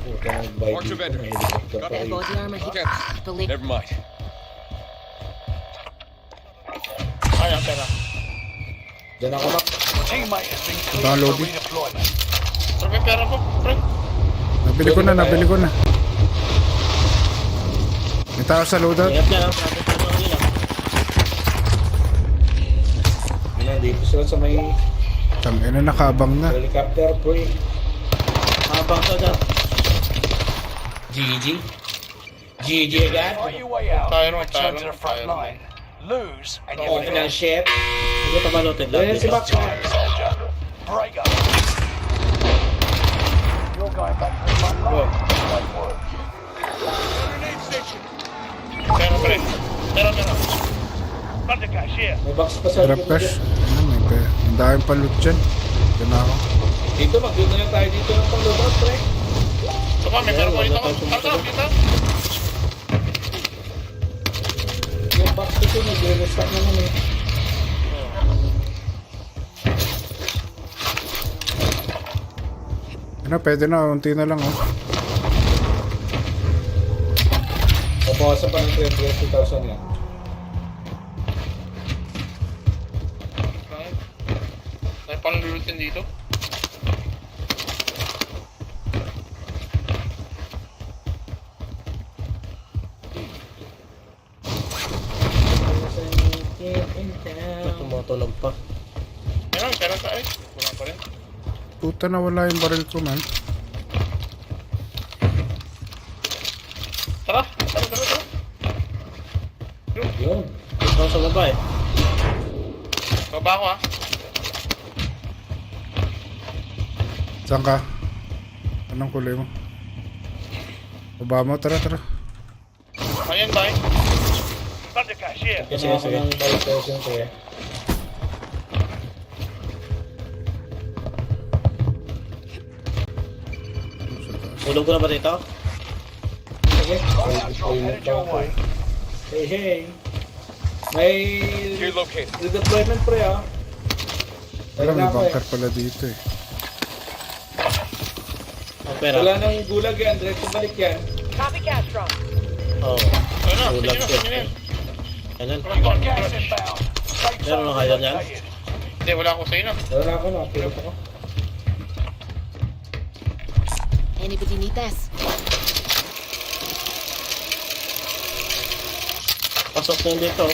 Puta, nag-buy dito. May helicopter pa Bit of rin. body armor here. Belay. Never mind. Ay, ang pera. Diyan ako, Mac. Teammate has been cleared for Downloading. redeployment. Pero may pera po, pre. Nabili ko na. May tao sa loadout. Ingat na lang, traffic na lang nila. Yun na, dito sila sa may Tangina, nakabang na. helicopter, pre. Habang sa dyan. GG. GG agad. Fight your way out Tayo and naman, return tayo to the naman, front tayo line. Lose and you Okay ng finish. shit. Hindi pa balutin lang Ayan si dito. Mac. Soldier. Break up. You're going back to the front line. Great work. Pera, pre. Pera. Front of cash, here. May box pa sa Drop likod cash. dyan. Ano, may pe. Ang daming pa loot dyan. Diyan na ako. Dito, mag-build na lang tayo dito ng pang-loadout, pre. Tama, may pera pa dito. Wala tayong Tara, kita. Yung box ko dito, nag-restock naman eh. Ano, pwede na. Unti na lang, oh. Pabawasan pa ng 20,000 yan. Tayo pang lulutin dito. Tumutulog pa. Meron, pera tayo. Wala pa rin. Puta na, wala yung baril ko, man. Tara. Yun. Ito sa baba eh. Baba ako, ha. Saan ka? Anong kulay mo? Baba mo, tara. Ayan, bye. Front of cash, here. Kasi ako ng 5,000 kaya. Tulog ko na ba dito? Sige. Loadout drop headed your way. Hey. May Gear located. redeployment, pre, ah. Wala, may Wala pa eh. bunker pala dito, eh. pera. Wala nang gulag yan, diretso balik yan. Copy cash drop. Oo. Ayun na, Ulag sige na, din. sige na. Ganun. You've got gas inbound. Safe Meron zone na kayo niyan? relocated. Hindi, wala ako sa'yo na. Wala na ako na, pilot ako. Anybody need this? Pasok na dito.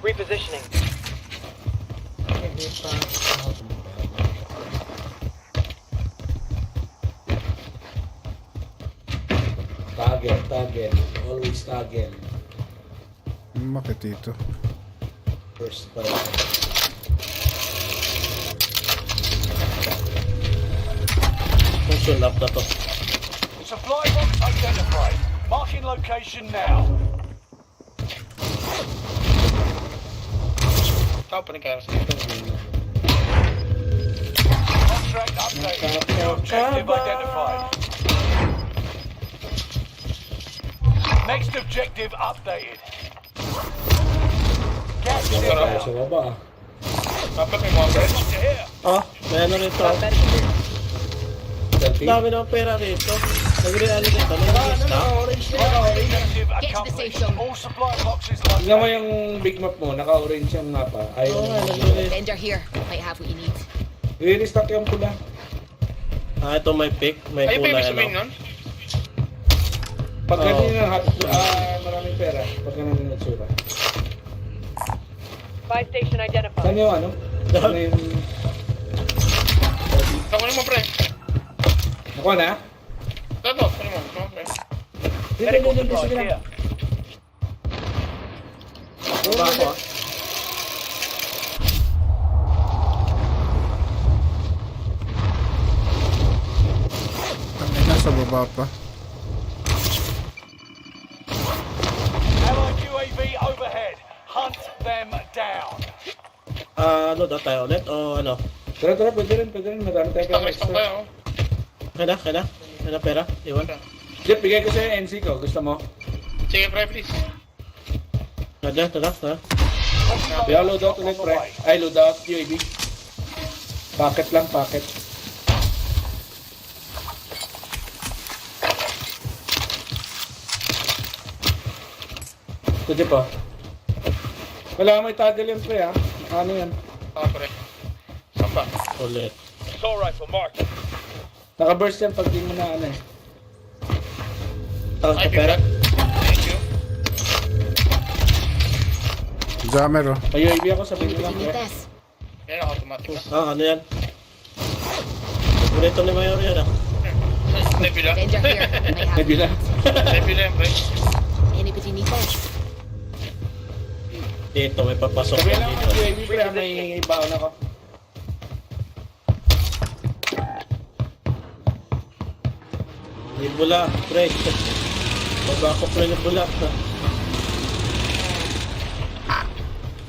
Repositioning. Target. Always target. Bakit dito? First person. Function up na to. Supply box identified. Marking location now. Tao pa rin kaya sa Contract updated. New objective identified. Next objective updated. Gas is Sa inbound. baba. Dapat may mga friends. To here. Ah, may ano rito. Selfie. Dami ng pera rito. Nagre-ano dito. Nag-list na. Naka-orange na, naka-orange. Objective Get to the accomplished. station. All supply boxes Tingnan mo located. yung big map mo, naka-orange yung mapa. Ayaw Oo nga, mo. nag-list. Vendor here. Might have what you need. I-restock yung pula. Ah, ito may pick. May Ay, ba kulay ibig sabihin ano. nun? Pag Oo. ganyan yung maraming pera. Pag ganyan yung natsura. Buy station identified. Saan yung ano? Ano yung... Ako naman, pre. Nakuha na? Tato, ano mo? Ano, pre? Dito, sige na. Here. Baba ako ah. Tangin na sa baba pa. Allied UAV overhead. Hunt them down. Ah, ano daw tayo ulit? O ano? Tara, pwede rin. Madami tayo pera May stock extra. tayo. Kaya na pera? Iwan. Jeff, bigay ko sa'yo yung NC ko. Gusto mo? Sige, pre, please. Tara. Kaya loadout ulit, pre. Ay, loadout UAV. Packet lang, packet. Ito, Jeff, oh. Wala may toggle yan, pre, ha? Ano yan? Ah, pre. Saan ba? Ulit. Assault rifle marked. Naka-burst yan pag di mo na ano eh. Tapos Ay, na pera? Thank you. Jammer oh. May UAV ako, sabihin nyo lang, Anybody need pre. this? Yan ako, automatic na. Ah, ano yan? Ulit ni Mayor yan ah. Nebula. Vendor here. Might have what you Nebula. need. Nebula yan, pre. Anybody need this? Dito, may papasok Sabihin yan lang dito. may UAV, pre, ha? May baon ako. May bula, pre. Baba ako pre ng bula.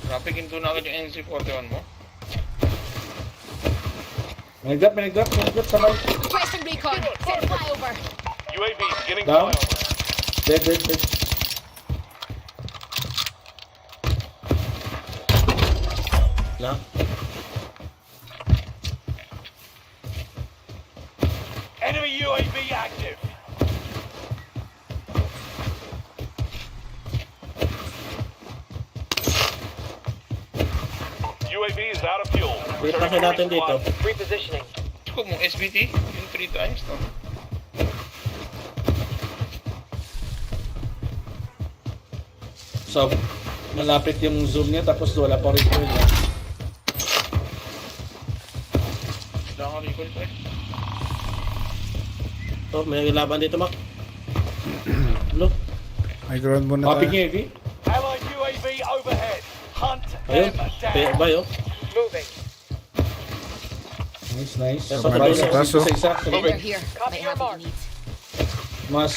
Grabe, ginto na agad yung NC-41 mo. May nag-drop, sabay. Requesting recon. Send flyover. UAV beginning Down. flyover. Dead. Na? Enemy UAV active. UAV is out of fuel. Pitakin natin dito. Repositioning. Kung mo, SBT, yung 3 times, no? So, malapit yung zoom niya tapos wala pa rin yun. Wala akong recall, pre. Oh, may laban dito, Mac. Look. May ground muna Copy tayo. niya, Evi. Allied UAV overhead. Hunt Ayun. them Kaya down. ba yun? Moving. Nice. Sa Sabay taas, sa oh. isa. Vendor here. Might have what you need. Mas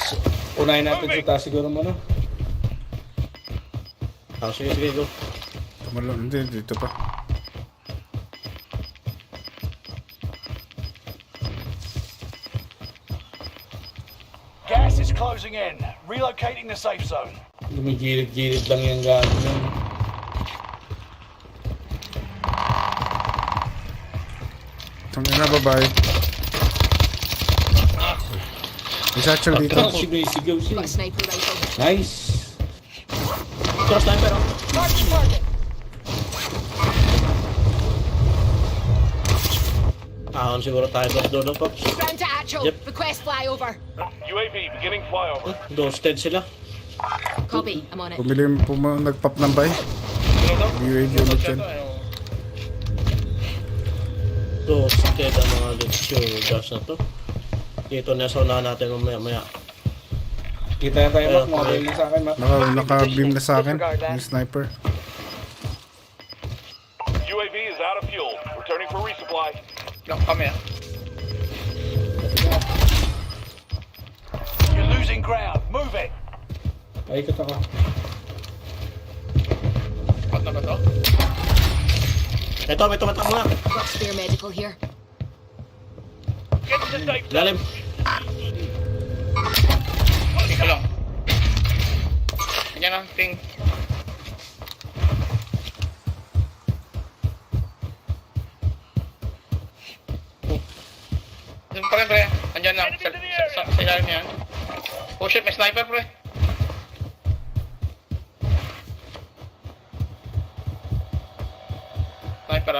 unahin natin sa taas siguro mo, no? Ah, sige, go. Tumalon. Hindi, dito pa. Gas is closing in. Relocating the safe zone. Lumigilid-gilid lang yung gano'n yun. Tangin na, babae. May satchel dito. Ito, sigaw siya. Got a sniper rifle. Nice. Cross sniper, oh. Marking target. Ahon siguro tayo doon, Pops. Ground to Atcho. Yep. Request flyover. UAV beginning flyover. Ghosted sila. Copy. I'm on it. Nagpop ng bay. UAV ulit yan. Ghosted ang mga lecture gas na to. Dito na sa unahan natin mamaya. Kita na tayo, Mac. Mga tayo sa akin, Mac. Naka-beam na sa akin. Yung sniper. UAV is out of fuel. Returning for resupply. Lang kami ah. You're losing ground. Move it. Ay, ikot ako. Hot na ba to? Ito, may tumatang mga. Got spare medical here. Get to the safe zone. Lalim. Ika lang. Ganyan ang ting. Doon pa rin, pre. Andyan lang. Sa ilalim yan. Oh shit, may sniper, pre.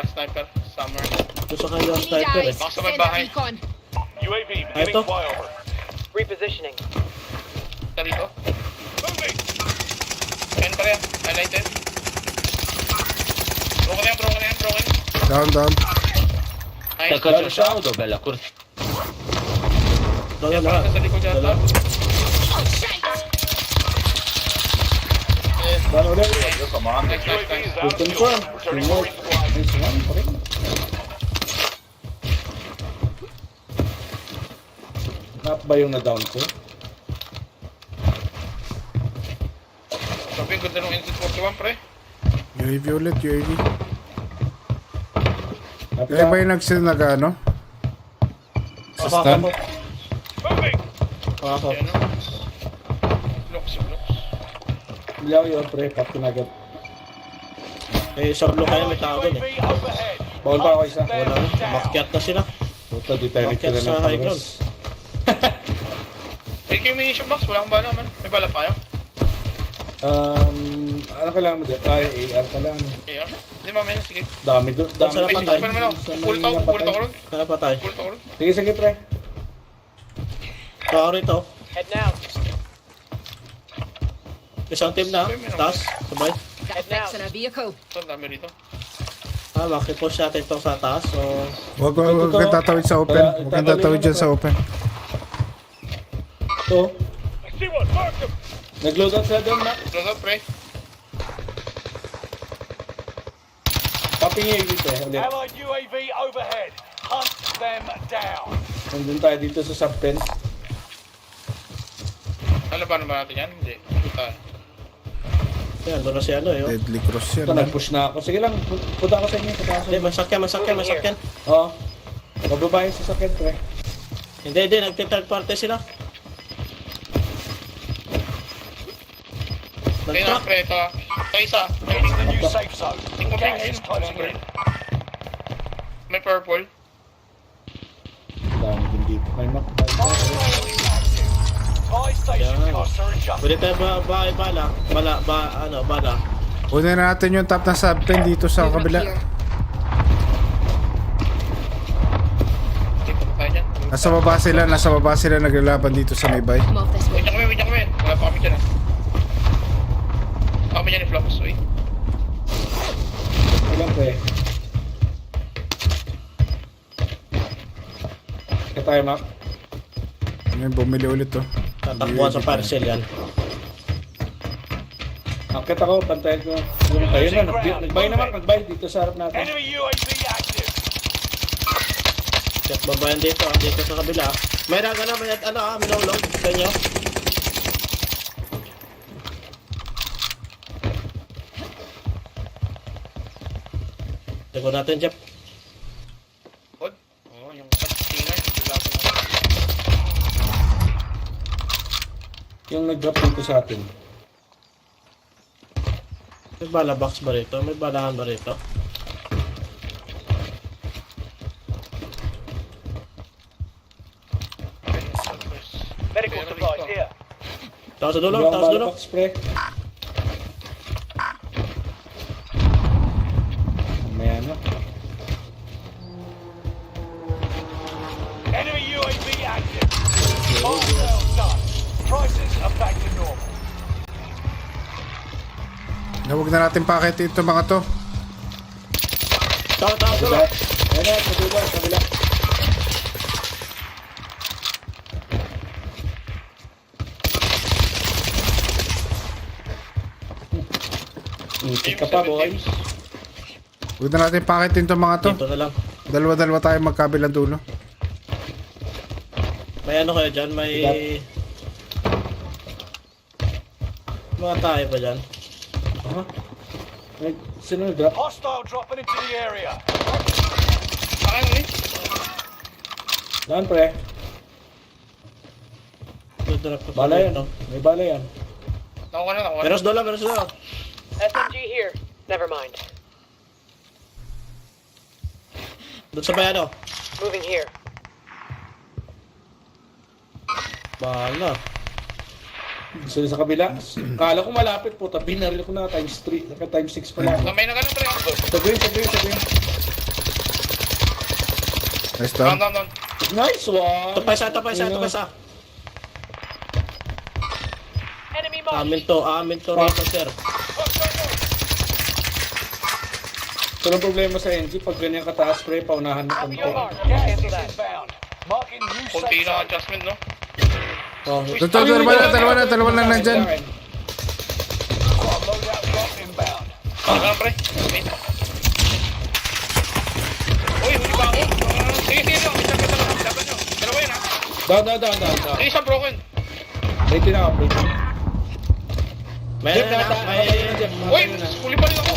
Sniper. Somewhere. Doon sa kayo ang Need sniper eh. eyes. Baka sa may Send a bahay. recon. UAV Ito. beginning flyover. Repositioning. Sa dito. Moving. Ayan pa rin. Highlighted. Broken yan. Down. Nice. Down siya. Doon yan lahat. Sa likod yata. Dalawa. Oh, shite! Down ulit. UAV is out of fuel. Confirm. Returning for resupply. Nice one, pa rin. Nap ba yung na-down ko? Sabi, ganda nung Insit 41, pre. UAV ulit, UAV. Nap Kaya ba yung nag-ano? Sa stand? Moving. Ako. Ayan, no? Blocks. Ilaw yun, pre. Pap kinagat. Eh, sa blue kayo may tao doon UAV eh. overhead. Bawal pa ako isa. Wala na. Makyat na sila. Puta, di tayo Makyat nagtira sa ng high ground. pangres. AK munition box, wala akong bala man. May bala pa yun. Ano kailangan mo dyan? Ay, AR ka lang. Yeah. Hindi mamaya, sige. Dami doon. Saan Dami. pa May tayo? pa naman ako. Full to ron. Kaya pa tayo. Full to ron. Sige, pre. Tao rito. Head now. Isang team na. Taas. Sabay. Got effects on a vehicle. Ito, ang dami rito. Makipush natin ito sa taas. So, Huwag kang tatawid sa open. Huwag kang tatawid dyan sa open. Ito. I see one. Mark him. Nag-load out sila doon, Mac. Close up, pre. Papingay dito. Ulit. Allied UAV overhead. Hunt them down. Nandun tayo dito sa sub-pen. Ano ba naman natin yan? Hindi. Puta. yan. Doon na si ano eh. Oh. Deadly cross yan. Ito, nag-push na ako. Sige lang. Punta ako sa inyo. Punta ako sa Hindi, inyo. masakyan. Oo. Mababa yung sasakyan, pre. Hindi. Nagti-third party sila. Kaya na, Nag-truck. pre. Ito. Ito isa. Getting the new safe zone. Tingnan mo, Gas pre. is closing in. May purple. Dami din dito. May Mac. Buy station Yeah. costs are adjusted. Pwede tayo bala. Una natin yung top na sub-pen dito sa Movement kabila. here. Dito pa tayo dyan. Nasa baba sila naglalaban dito sa may bay. I'm off this way. Wait niya kami. Wala pa kami dyan ah. Kami dyan ni Flux. Wait. Ilang, pre. Kaya tayo, Mac. Ngayon, bumili ulit to. Tatakbuhan sa parcel yan. Akit ako, pantayan ko. Yung tayo na, nagbay na, Mac. Nagbay dito sa harap natin. Enemy UAV active. Check babayan dito. Dito sa kabila. May raga na. May minulog sa inyo. Teko natin, Jeff. God. Oo, yung stinger. Yung nag-drop dito sa atin. May bala box ba rito? May balahan ba rito? Medical supplies here. Tao sa dulo, Yung tao sa dulo. balapak spray. May ano? Enemy UAV active. All sales done. Prices are back to normal. Huwag na natin pakitin ito mga to. Tao sa dulo. Ayun na, sa dulo, sa kabila. Itik ka pa, boys. Huwag na natin pakitin ito mga to. Dito na lang. Dalawa-dalawa tayo magkabilang dulo. May ano kayo dyan? May... Mga tayo pa dyan. Aha. Sino nag-drop? Hostile dropping into the area. Akin ulit. Daan, pre. Dudurap ko Bala yan. May bala yan. Nakuha na, nakuha na. Meron sa dulo, meron sa dulo. SMG here. Never mind. Doon sa may ano. Moving here. Bala. Gusto sa kabila. Kala ko malapit po. Binaril ko na times 3. Saka times 6 pala. May na ganun, pre. Sa green, sa green, sa green. Nice Down, down. down, down. Nice one! Ito pa isa, ito pa isa, ito pa isa. Enemy mark. Amin to rito, sir. Ito lang problema sa NG. Pag ganyan kataas, pre, paunahan mo konti. Gas is inbound. Marking new Kunti safe na zone. adjustment, no? Oh, Dalawa lang nandyan. Got a loadout drop inbound. Ano, pre? Wait. Uy, huli ba ako? Sige, sige, no. Laban nyo. Dalawa yan, ha? Down. Sige, isang broken. Rating na ako, rating. may Jeep, ano na, nata- may... Uy, huli pa rin ako.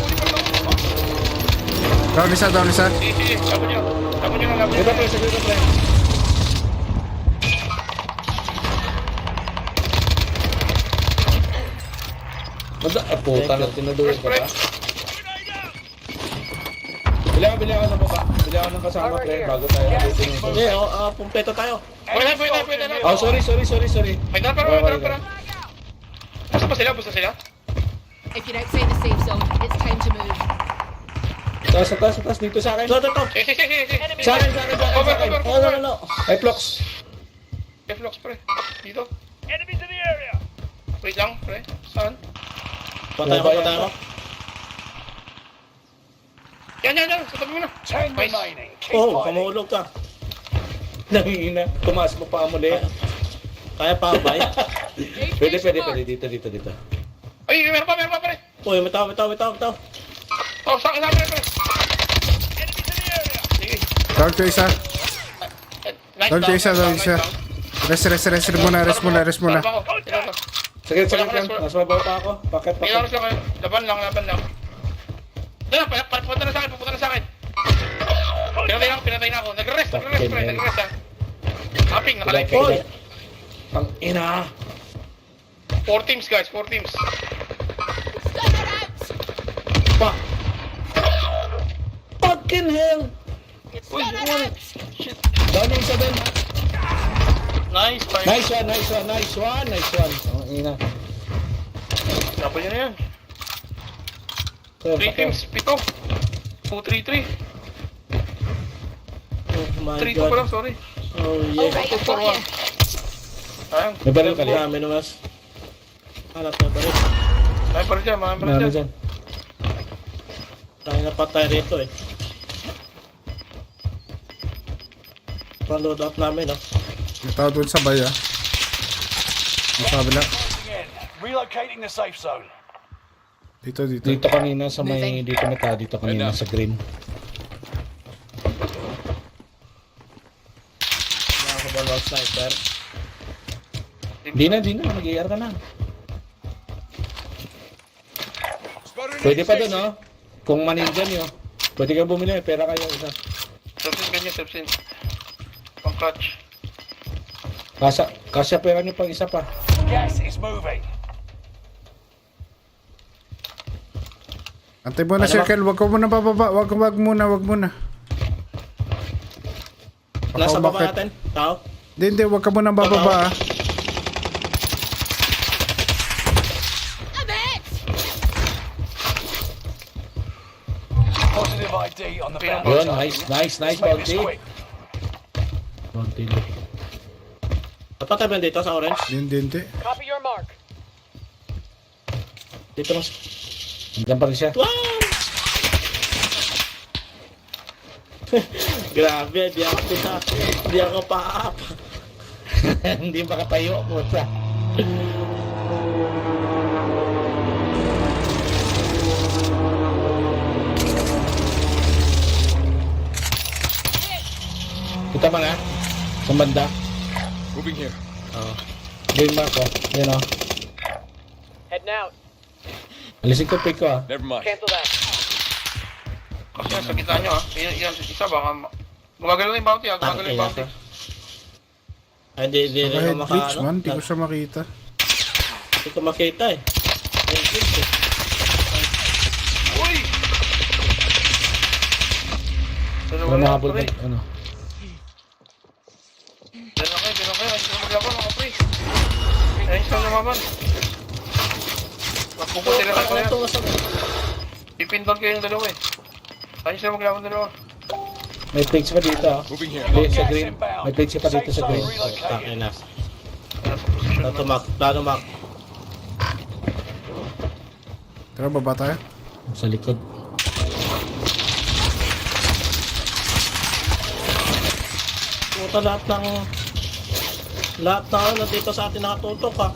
Down isa. Sige, sige. Laban nyo. Laban nyo. Ito, pre, sa green, pre. Puta na, tinuduin ko pa. Bili ako ng baba. Bili ako ng kasama, pre, bago tayo rating. Hindi, pumpleto tayo. Pwede na. Oh, sorry. May dala, pero. Basta ba sila? If you're outside the safe zone, it's time to move. Taas, dito sa akin. Ito. Sige. Sa akin. Cover. No. Ay, Flox. Flux, pre. Dito. Enemies in the area. Wait lang, pre. Saan? Patay ako. Yan. Sa tabi mo na. 10 Nice. remaining. Keep Oh, fighting. kamahulog ka. Nangingina. Tumaas mo pa muli. Kaya pa ba? Pwede. Dito. Ay, meron pa, pre. Uy, may tao. Oh, sa akin, pre. Enemies in the area. Sige. Down to isa. Nice Down to isa. nice down. Rest muna. Sarap ako. Sige lang. Mas mabaw pa ako. Bakit? Ilaros lang kayo. Laban lang. Dala, punta na sa akin. Pinatay na ako. Nag-rest, pre. Ha. Tapping, nakalive. Uy! Ang ina. 4 teams, guys. 4 teams. Pa! Fucking hell! Uy, shit. Down yung isa doon. Nice, fine. Nice one. Ang ina. Laban nyo na yan. 3 teams, 7. 2-3-3. Oh my 3-2 God. pa lang, sorry. Oh, All yeah. right, I've got you. Ayun. May baril ka Marami namas. Hanap na ba rin? May pa rin dyan, marami pa rin dyan. dyan. Tayo na patay rito eh. Pang-load out namin, no? May tao doon sa baya. Sa kabila. Again, relocating the safe zone. Dito. Dito kanina sa may... Moving. Dito na tayo. Dito kanina sa green. Wala ako ba loud sniper? Di na. Mag-AR ka na. Pwede pa doon, oh. Kung maninjan nyo, pwede kang bumili. Pera kayo isa. Subsin. Pang clutch. Kasya pera nyo pang isa pa. Gas is moving. Antay mo na, Circle. Wag muna bababa. Wag muna. Nasa baba Bakit? natin? Tao? Hindi. Wag ka muna bababa. inbound Yun, target. nice Let's make this bounty. quick. Bounty. Patay ba dito sa orange? Hindi. Copy your mark. Dito mas... Nandiyan pa rin siya. Wow! Grabe, di ako pa-up. Hindi makatayo po siya. Kita mo na? Sa banda? Moving here. Game mark ko. Yan o. Heading out. Alisin ko pick ko ah. Never mind. Cancel that. Kasi sa gitna nyo ah. Yan, isa baka gumagalaw na yung bounty ah. Gumagalaw yung bounty. Ay, di rin Kahit ako glitch maka... man, di ko siya makita. Hindi ko makita eh. Ay, glitch eh. Uy! Ano mahabol na? Ano? Diyan lang kayo. Ayos na maglaban mga pre. Ayos na lumaban. Magpupunti na kayo yan. Pipindon kayo yung dalawa eh. Ayos na maglaban dalawa. May plates pa dito ah. Moving here. May sa Gas green. inbound. May plates pa dito sa Safe green. zone relocated. Takin na. Nasa position na. Plano Mac. Tara, baba tayo. Sa likod. Puta lahat ng nandito sa atin nakatutok ha.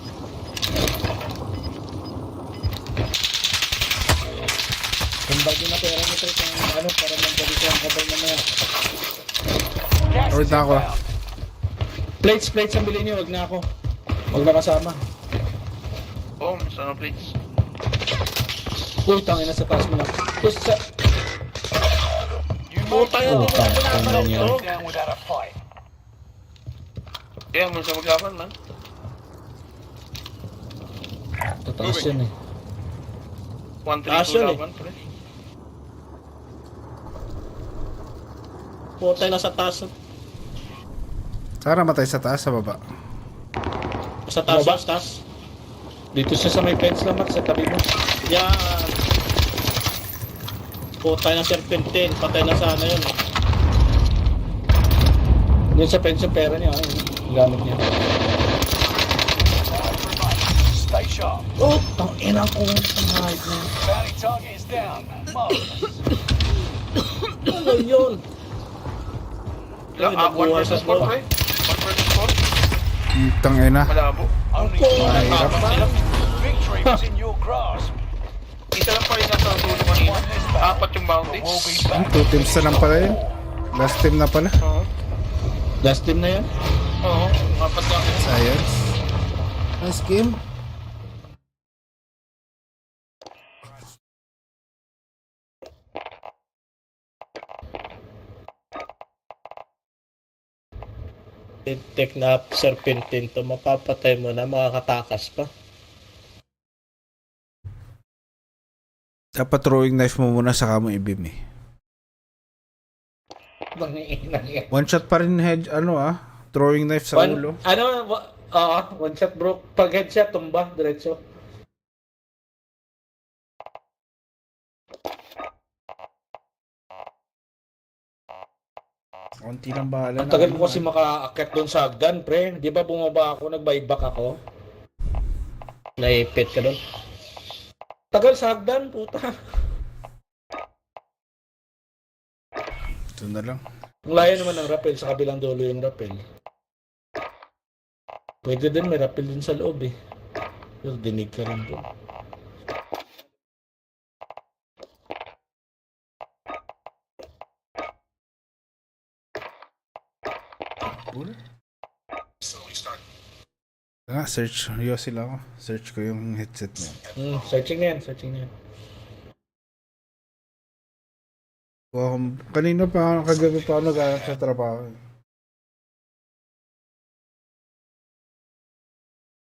Kumbag yung na pera mo trip ng ano para magdali ko ang kabal na mga. Gas Or is na ako. inbound. Plates ang bilhin niyo. Wag na ako. Wag na kasama. Boom, sana plates. Uy, tangin na sa taas mo na. Tapos sa... You Puta made yan, it. hindi na tangin pinapanood niya. ko. Down without a fight. Kaya mo sa maglaban man. Tataas yan eh. 1-3-2 Action eh. laban pre. Puta na sa taas. Tara, matay sa taas, sa baba. Sa taas, Baba? sa taas. Dito siya sa may fence lang, Max, sa tabi mo. Yan. Puta na serpentine. Patay na sana yun. Yun sa fence yung pera niya. Ayun, gamit niya. Stay sharp. Oh, tangina ko. Ay, Bounty target is down. Marvelous. Ano yun? One nabuhay versus sa four baba. pre. 1 versus 4. Tangina. Malabo. Only Mahirap. victory was in your grasp. Isa lang pa rin nasa dulo kanina. 4 yung bounty. We'll be back. 2 teams na lang pala yun. Last team na pala. Oo. last team na yan. Oo. 4 lang yun. Science. Nice game. Tintek na serpentine to. Mapapatay mo na. Makakatakas pa. Dapat throwing knife mo muna saka mo i-beam eh. Tangina yan. One shot pa rin head, throwing knife sa ulo. One shot bro. Pag headshot, tumba, diretso. Konti lang bahala Ang tagal ko kasi makaakyat doon sa hagdan, pre. Di ba bumaba ako, nag-buyback ako? Naipit ka doon. Tagal sa hagdan, puta. Ito na lang. Ang layo naman ng rappel, sa kabilang dulo yung rappel. Pwede din, may rappel din sa loob eh. Pero dinig ka rin doon. Search. Sila ako. Search ko yung headset mo. Searching na yan, searching na yan. Kanina pa, kagabi pa ako nag-aarap sa trabaho.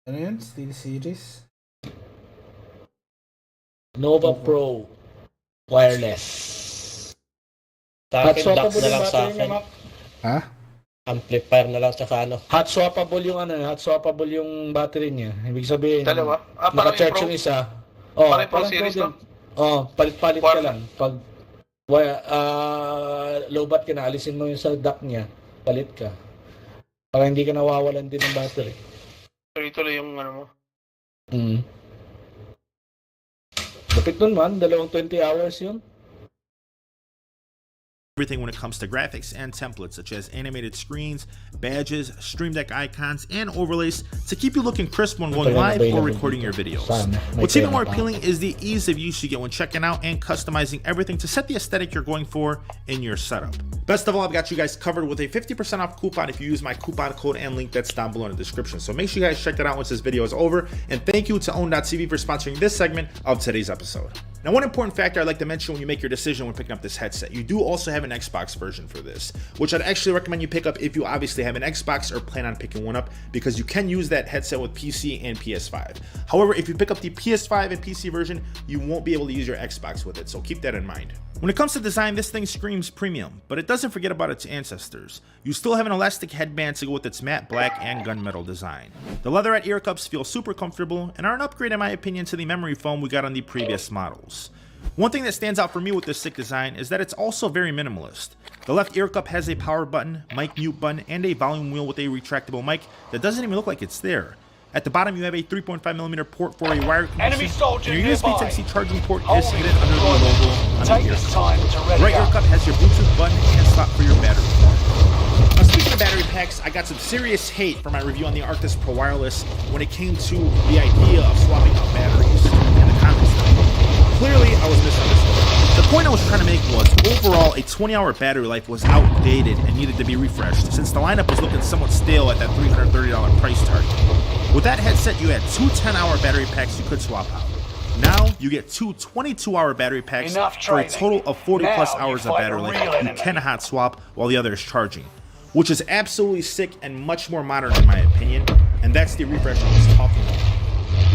Ano yan? Steel Series? Nova Pro Wireless. Sa Hot akin, swappable dock na yung lang sa battery niya, akin. Mac. Ha? Amplifier na lang sa ano. Hot swappable yung hot swappable yung battery niya. Ibig sabihin, Dalawa. Parang naka-charge yung yung Pro. isa. Oh, Parang Pro parang series din. to. Oh, palit-palit ka Quarter. lang. Pag Lobat ka na, alisin mo yung sa dock niya, palit ka. Para hindi ka nawawalan din ng battery. Tuloy-tuloy yung ano mo. Lapit nun man, 20 hours yun. Everything when it comes to graphics and templates such as animated screens, badges, stream deck icons, and overlays to keep you looking crisp when going live or recording your videos. What's even more appealing is the ease of use you get when checking out and customizing everything to set the aesthetic you're going for in your setup. Best of all, I've got you guys covered with a 50% off coupon if you use my coupon code and link that's down below in the description. So make sure you guys check that out once this video is over. And thank you to Own.tv for sponsoring this segment of today's episode. Now, one important factor I'd like to mention when you make your decision when picking up this headset, you do also have an Xbox version for this, which I'd actually recommend you pick up if you obviously have an Xbox or plan on picking one up, because you can use that headset with PC and PS5. However, if you pick up the PS5 and PC version, you won't be able to use your Xbox with it, so keep that in mind. When it comes to design, this thing screams premium, but it doesn't forget about its ancestors. You still have an elastic headband to go with its matte black and gunmetal design. The leatherette ear cups feel super comfortable and are an upgrade in my opinion to the memory foam we got on the previous models. One thing that stands out for me with this sick design is that it's also very minimalist. The left ear cup has a power button, mic mute button, and a volume wheel with a retractable mic that doesn't even look like it's there. At the bottom, you have a 3.5mm port for a wired connection. Your USB Type-C charging port is hidden under the logo on the ear cup. The right ear cup has your Bluetooth button and slot for your battery pack. Now, speaking of battery packs, I got some serious hate for my review on the Arctis Pro Wireless when it came to the idea of swapping out batteries in the comments. Clearly, I was misunderstood. The point I was trying to make was, overall, a 20-hour battery life was outdated and needed to be refreshed, since the lineup was looking somewhat stale at that $330 price target. With that headset, you had two 10-hour battery packs you could swap out. Now, you get two 22-hour battery packs for a total of 40-plus hours of battery life you can hot swap while the other is charging, which is absolutely sick and much more modern in my opinion, and that's the refresh I was talking about.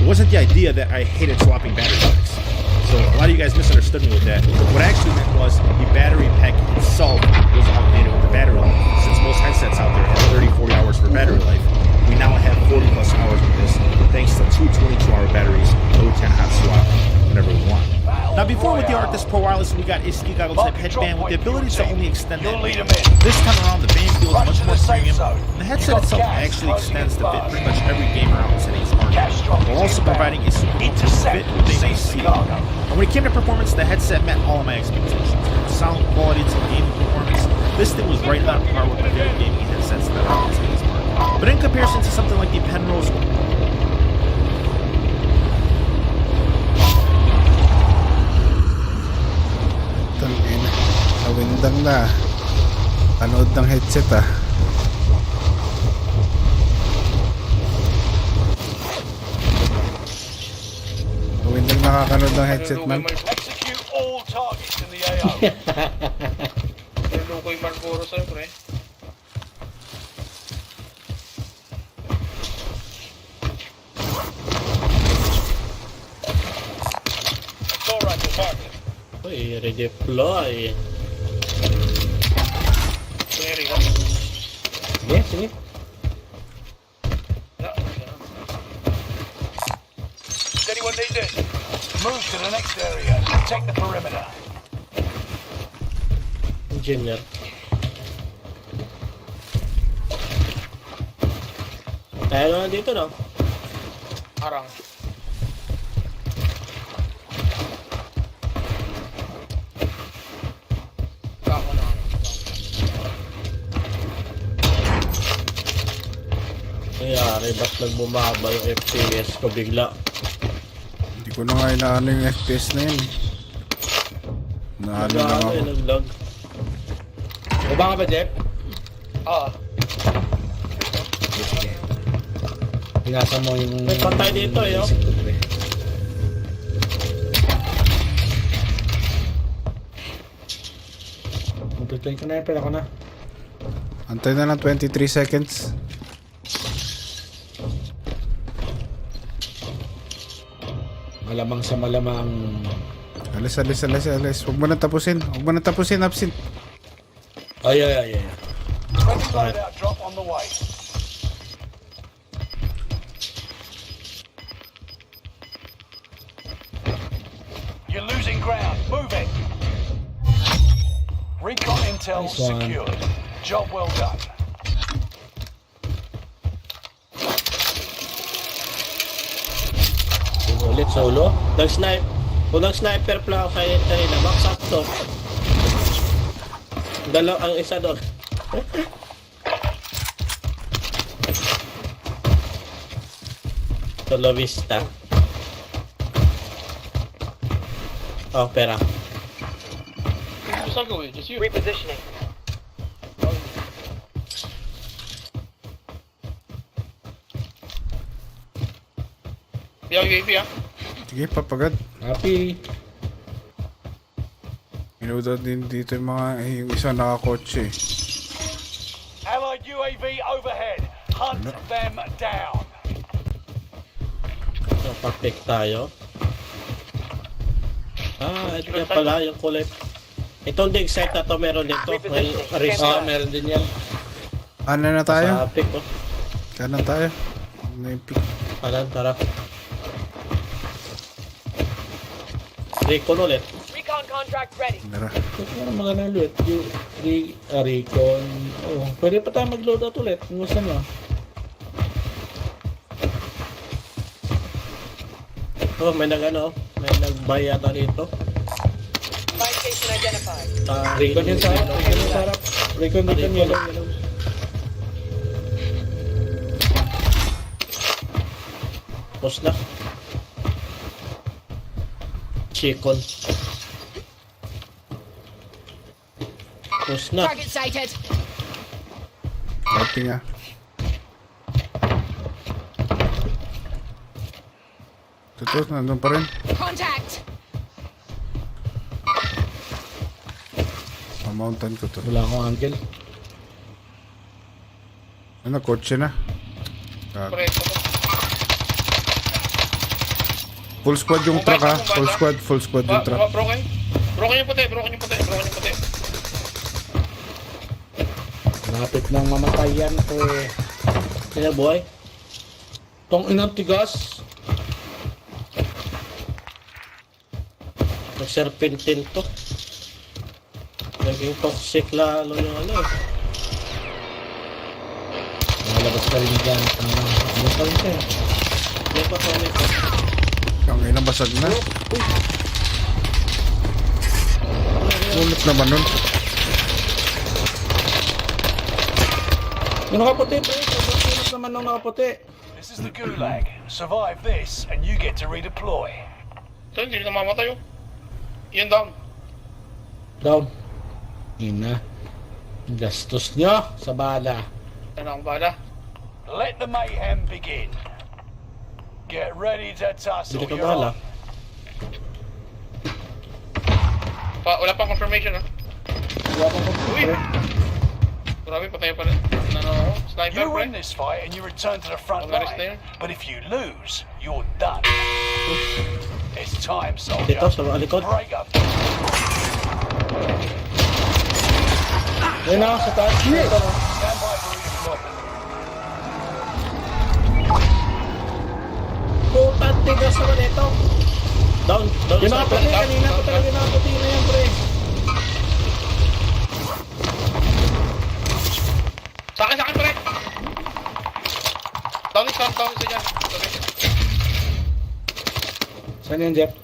It wasn't the idea that I hated swapping battery packs. So a lot of you guys misunderstood me with that. What I actually meant was the battery pack itself was outdated with the battery life. Since most headsets out there have 30-40 hours for battery life, we now have 40-plus hours with this, thanks to two 22-hour batteries that we can hot swap whenever we want. Now, before with the Arctis Pro Wireless, we got a ski goggle type headband with the ability to only extend that band. This time around, the band feels much more premium, and the headset itself actually extends to fit pretty much every gamer out in today's market, while also providing a super comfortable fit with a nice seat. And when it came to performance, the headset met all of my expectations. From sound quality to gaming performance, this thing was right on par with my favorite gaming headsets that are out in today's market. But in comparison to something like the Penrose Nawindang na. Panood ng headset ah. Nawindang nakakanood ng headset man. Execute all targets in the AO. Niloko yung Marlboro sa'yo, pre. It's alright to target. Uy, redeploy. Very go. Sige, sige. Does anyone need this? Move to the next area. Protect the perimeter. Engineer. Tayo na dito, no? Parang. Kako na. Nangyari, ba't nagbumaba yung FPS ko bigla? Hindi ko na nga inaano yung FPS na yun. Naano na ako. Nag-log. Baba ka ba, Jeff? Ah. Pinasa mo yung... May patay dito, yo. Magtutuloy ko na yun, pala ko na. Antay na lang 23 seconds. Malamang sa malamang... Alis. Huwag mo na tapusin. Absent. Ay. Friendly loadout drop on the way. You're losing ground. Move it. Recon intel Nice one. secured. Job well done. Ulit solo. Kung nag-sniper plan ako kanina, maksak to. Ang isa doon. Solo vista. Oh, pera. Just not go away, just you. Repositioning. Yeah, UAV, ah. Sige, papagad. Happy. Inuda din dito yung isa nakakotse. Allied UAV overhead. Hunt them down. So, perfect tayo. Ito na pala yung kulay. Itong dig site na to meron dito. May arista. Meron din yan. Ano na tayo? Sa pick ko. Kanan tayo. Ano yung pick? Kanan, tara. Recon ulit. Recon contract ready. Tara. Ano maganda ulit? Recon. Oh, pwede pa tayo mag-load out ulit. Kung gusto nyo. Oh, may nag-buy yata dito. Buy station identified. Recon yun sa harap. Recon yun sa harap. Recon dito yellow. Post na. Chikon. Post na. Target sighted. Dati nga. Totoo, nandun pa rin. Contact. Mamountain ko to. Wala akong angle. Ano, kotse na. Gago. Preso ko. Full squad yung truck ha. Full squad yung truck. Broken. Broken yung puti, broken yung puti, broken yung puti. Lapit nang mamatay yan eh. Kaya boy. Tong inang tigas. Nag-serpentine to. Naging toxic lalo yung ano. Malabas ka rin dyan. Ano pa rin siya? May pa to, may pa. Ang inang basag na. Ulit naman nun. Yung nakaputi pre. Sobrang sunod naman nung nakaputi. This is the Gulag. Survive this and you get to redeploy. Ito, hindi na mamatay oh. Yun down. Down. Ina. Gastos nyo sa bala. Yan akong bala. Let the mayhem begin. Get ready to tussle. Hindi ka You're bahala. on. Wala pang confirmation, ah. Wala kang Uy! pre. Grabe, patay pa rin. Sniper, You pre. win this fight and you return to the front Ang garis na line. yun. But if you lose, you're done. It's time, soldier. Dito, sa mga likod. Break up. Ayun na, sa taas. Ito na. Stand by for redeployment. Puta, tigas naman ito. Down Yung sa nakaputi, kanina pa talaga nakaputi na yan pre. Sa akin, pre! Down isa dyan. Sorry. Saan yan Jeff?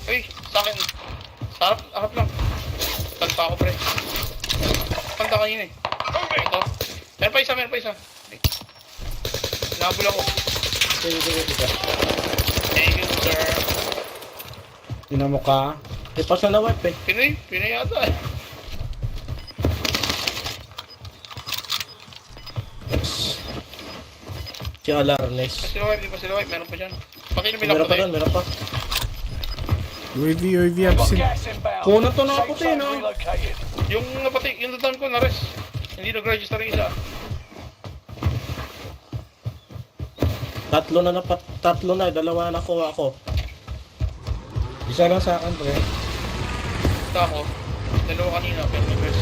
Uy, sa akin. Sa harap lang. Tagpa ako, pre. Panta kanina eh. Ito. Meron pa isa. Nabula ko. Sige. Thank you, sir. Ina mo ka. May pa sa lawat eh. Pinay yata eh. Si Alarnes. Di pa sila wipe, meron pa dyan. Pati may Meron pa nakapatay. doon, meron pa. UAV Got absent. gas inbound. Kunan to Safe nakaputi, zone no? relocated. Yung napatay, yung natan ko na-res. Hindi nag-register yung isa. Tatlo na, dalawa na nakuha ako. Isa lang sa akin pre. Ito ako. Dalawa kanina, pero nag-res.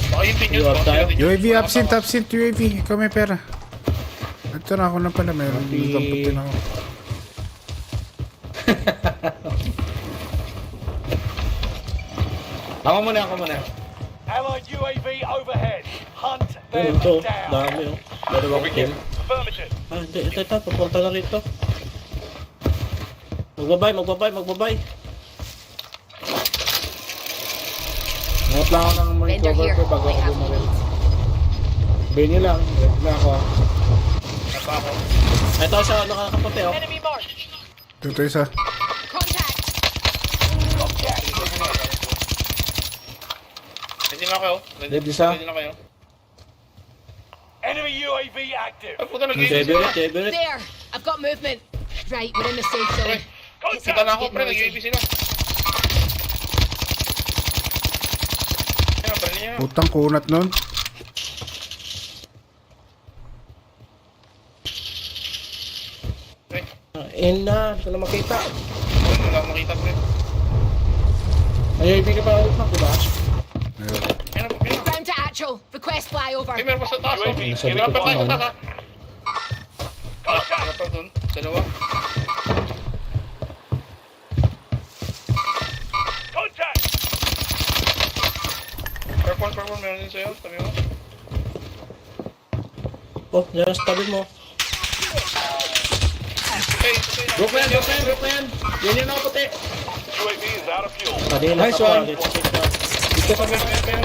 Baka yung pinyos You ko. have tayo? UAV absent UAV. Ikaw may pera. Ito na ako na pala. Meron din ako. Ako muna. Allied UAV overhead. Hunt them Ito, down. dami oh. Dalawang team. Affirmative. Ah, hindi, ito, papunta na rito. Magbabay. Ngot lang ako ng mga Vendor cover here. ko bago I ako have bumaril. leads. Benny lang. Red na ako. Napa ako. Ito sa nakakaputi oh. Enemy marked. Ito isa. Contact. Ready na kayo. Ready sa? Ready na kayo. Enemy UAV active. Ay, puta, nag-iibig Favorite. There. I've got movement. Right, we're in the safe Pre, zone. It's kita na about ako, to pre. get Nag-iibig noisy. sila. Yan, pre niya. Putang kunat nun. Pre, Na, ito na makita. wala akong makita, pre. Ay, hindi ka pa ulit na, diba? Yan, yan. Round to actual. Request flyover. Ay, meron pa sa taas, oh. Nasa May likod rapper tayo ko, sa taas, ha. Rapper dun. Dalawa. Contact. Purple, meron din sa'yo. Sabi mo. Oh, yan sa tabi mo. Okay. Broke na yan. Yan yun ako puti. UAV is out of fuel. Kanina Nice ka pa. one. Dito pa meron isa.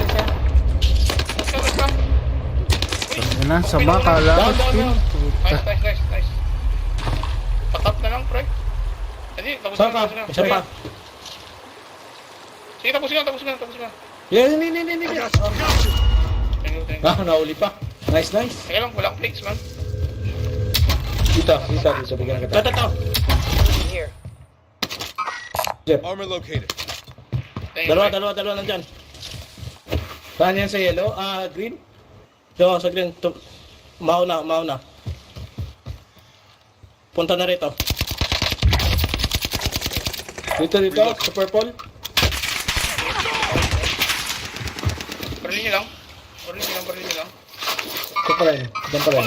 Let's go. Yan na, sama ka lang. Down. Nice. Patap na lang, pre. Hindi, tapos Saan ka? na. Isa pa. Sige, tapos na. Yan. Thank you. Ah, nauli pa. Nice. Teka lang, walang plates, man. Dito. Bigyan kita. Ito. Here. Jeff, Armor located. Thank you, pre. Dalawa nandyan. saan yan sa yellow? Ah, green? Ito, sa green. Mauna. Punta na rito. Dito, sa purple. Barili niyo lang. Ito pa rin. Diyan pa rin.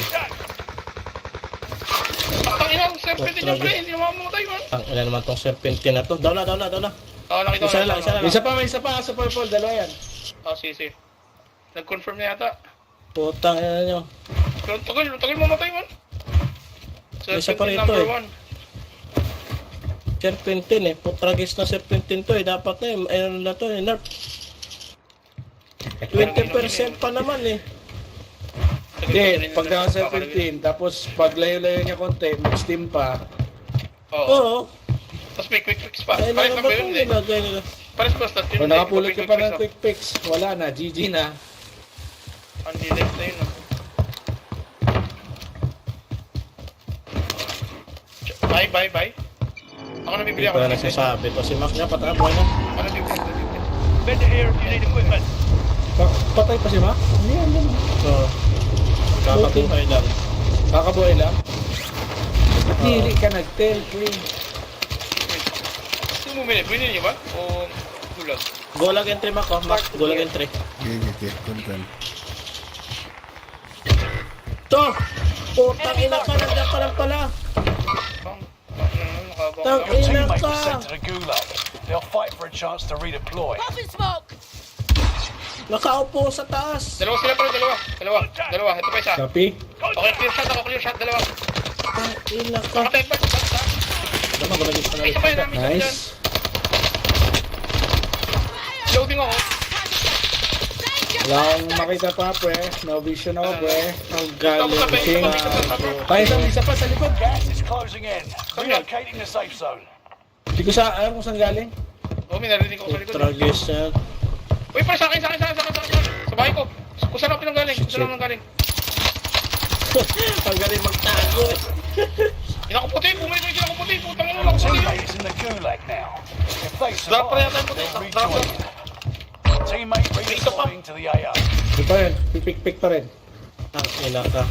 Ang inang, serpent niyo, pre. Hindi naman mamatay, man. Ang ina naman tong serpentine na to. Down na. Oo, nakita ko. Isa lang. May isa pa sa purple. Dalawa yan. Sige. Nag-confirm na yata. Putang ina nyo. Pero tagal mamatay, man. Isa pa Serpent rito, number eh. 1. Serpentine eh. Putragis na serpentine to eh. Dapat na eh. Ano na to eh. Nerf. 20% pa naman eh. Hindi, pag naka 17, tapos pag layo-layo niya konti, mag-steam pa. Oo. Oo. Tapos may quick fix pa. Ay, Pares ano na ba ba itong yun, eh? ginagay nila? Pares ba stat yun? Kung nakapulot ka pa ng oh. quick fix, wala na, GG na. Ang delay na yun, ah. Bye. Ako na bibili Hindi ako. pa nagsasabi to. Si Mac niya pataboy na. Ano bibili? Vendor here if you need equipment. Patay pa si Ma? Hindi yan. So, kakabuhay lang. Kakabuhay lang. Hindi ka nag-tell, Queen. Sino bumili? Bumili niyo ba? O gulag? Golag entry Mac oh. Mac, golag entry. Okay. Content. To! Putang ina ka. Nandiyan ka lang pala. Nakabang. Tang Your ina teammates ka. are sent to the gulag. They'll fight for a chance to redeploy. Pop and smoke. Nakaupo sa taas. Dalawa sila pa rin, dalawa. Ito pa isa. Copy? Okay, clear shot, dalawa. Tang ina ka. Patay pa, isa. Dama golag entry na Isa pa yun, isa dyan. Nice. Loading ako. Wala akong makita pa, pre. No vision ako, pre. Ang Tapos galing. sa Tayo isa pa sa likod. Gas is closing in. Relocating the safe zone. Hindi ko alam kung saan galing. Oh, may narinig ako sa likod. Putragis yan. Uy, para sa akin. Sa bahay ko. Kung saan ako pinanggaling? Ang galing magtago eh. Kinakaputi, bumili ko yung puti. Putang ina lang, puti. Teammates in the gulag now. If they Drop pa survive, yata yung puti. they'll Drop. rejoin you. Teammate redeploying to the AO. Hindi pa rin. Pipik-pik pa rin. Ang ina ka.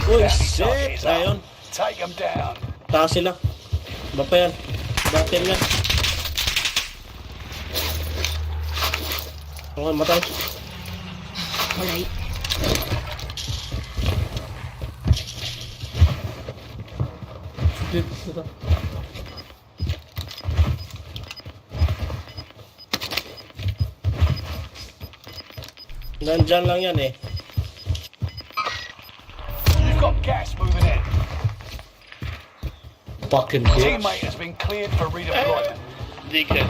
Uy, shit! Ayun. Take them down. Taas sila. Iba pa yan. Battle yan. Okay, matay. Alright. Nandyan lang yan eh. You've got gas moving in. Fucking bitch. Teammate has been cleared for redeployment. Digret.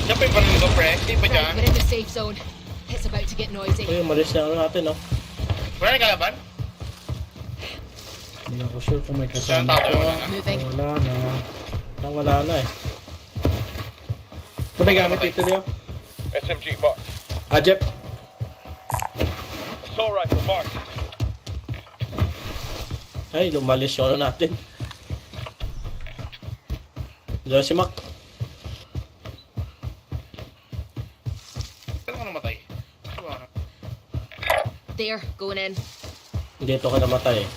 Diyan pa yung baril ko, pre. Di ba Right, dyan? we're in the safe zone. It's about to get noisy. Uy, malis na ano natin, no? Wala na kalaban? Hindi ako sure kung may Saan kasama. tao? Wala na. Moving. Wala na. Wala na eh. Ito may gamit dito niyo. SMG mark. Jeff. Assault rifle mark. Ay, lumalis yung ano natin. Diyan si Mac. Saan ka namatay? There, going in. Dito ka namatay eh.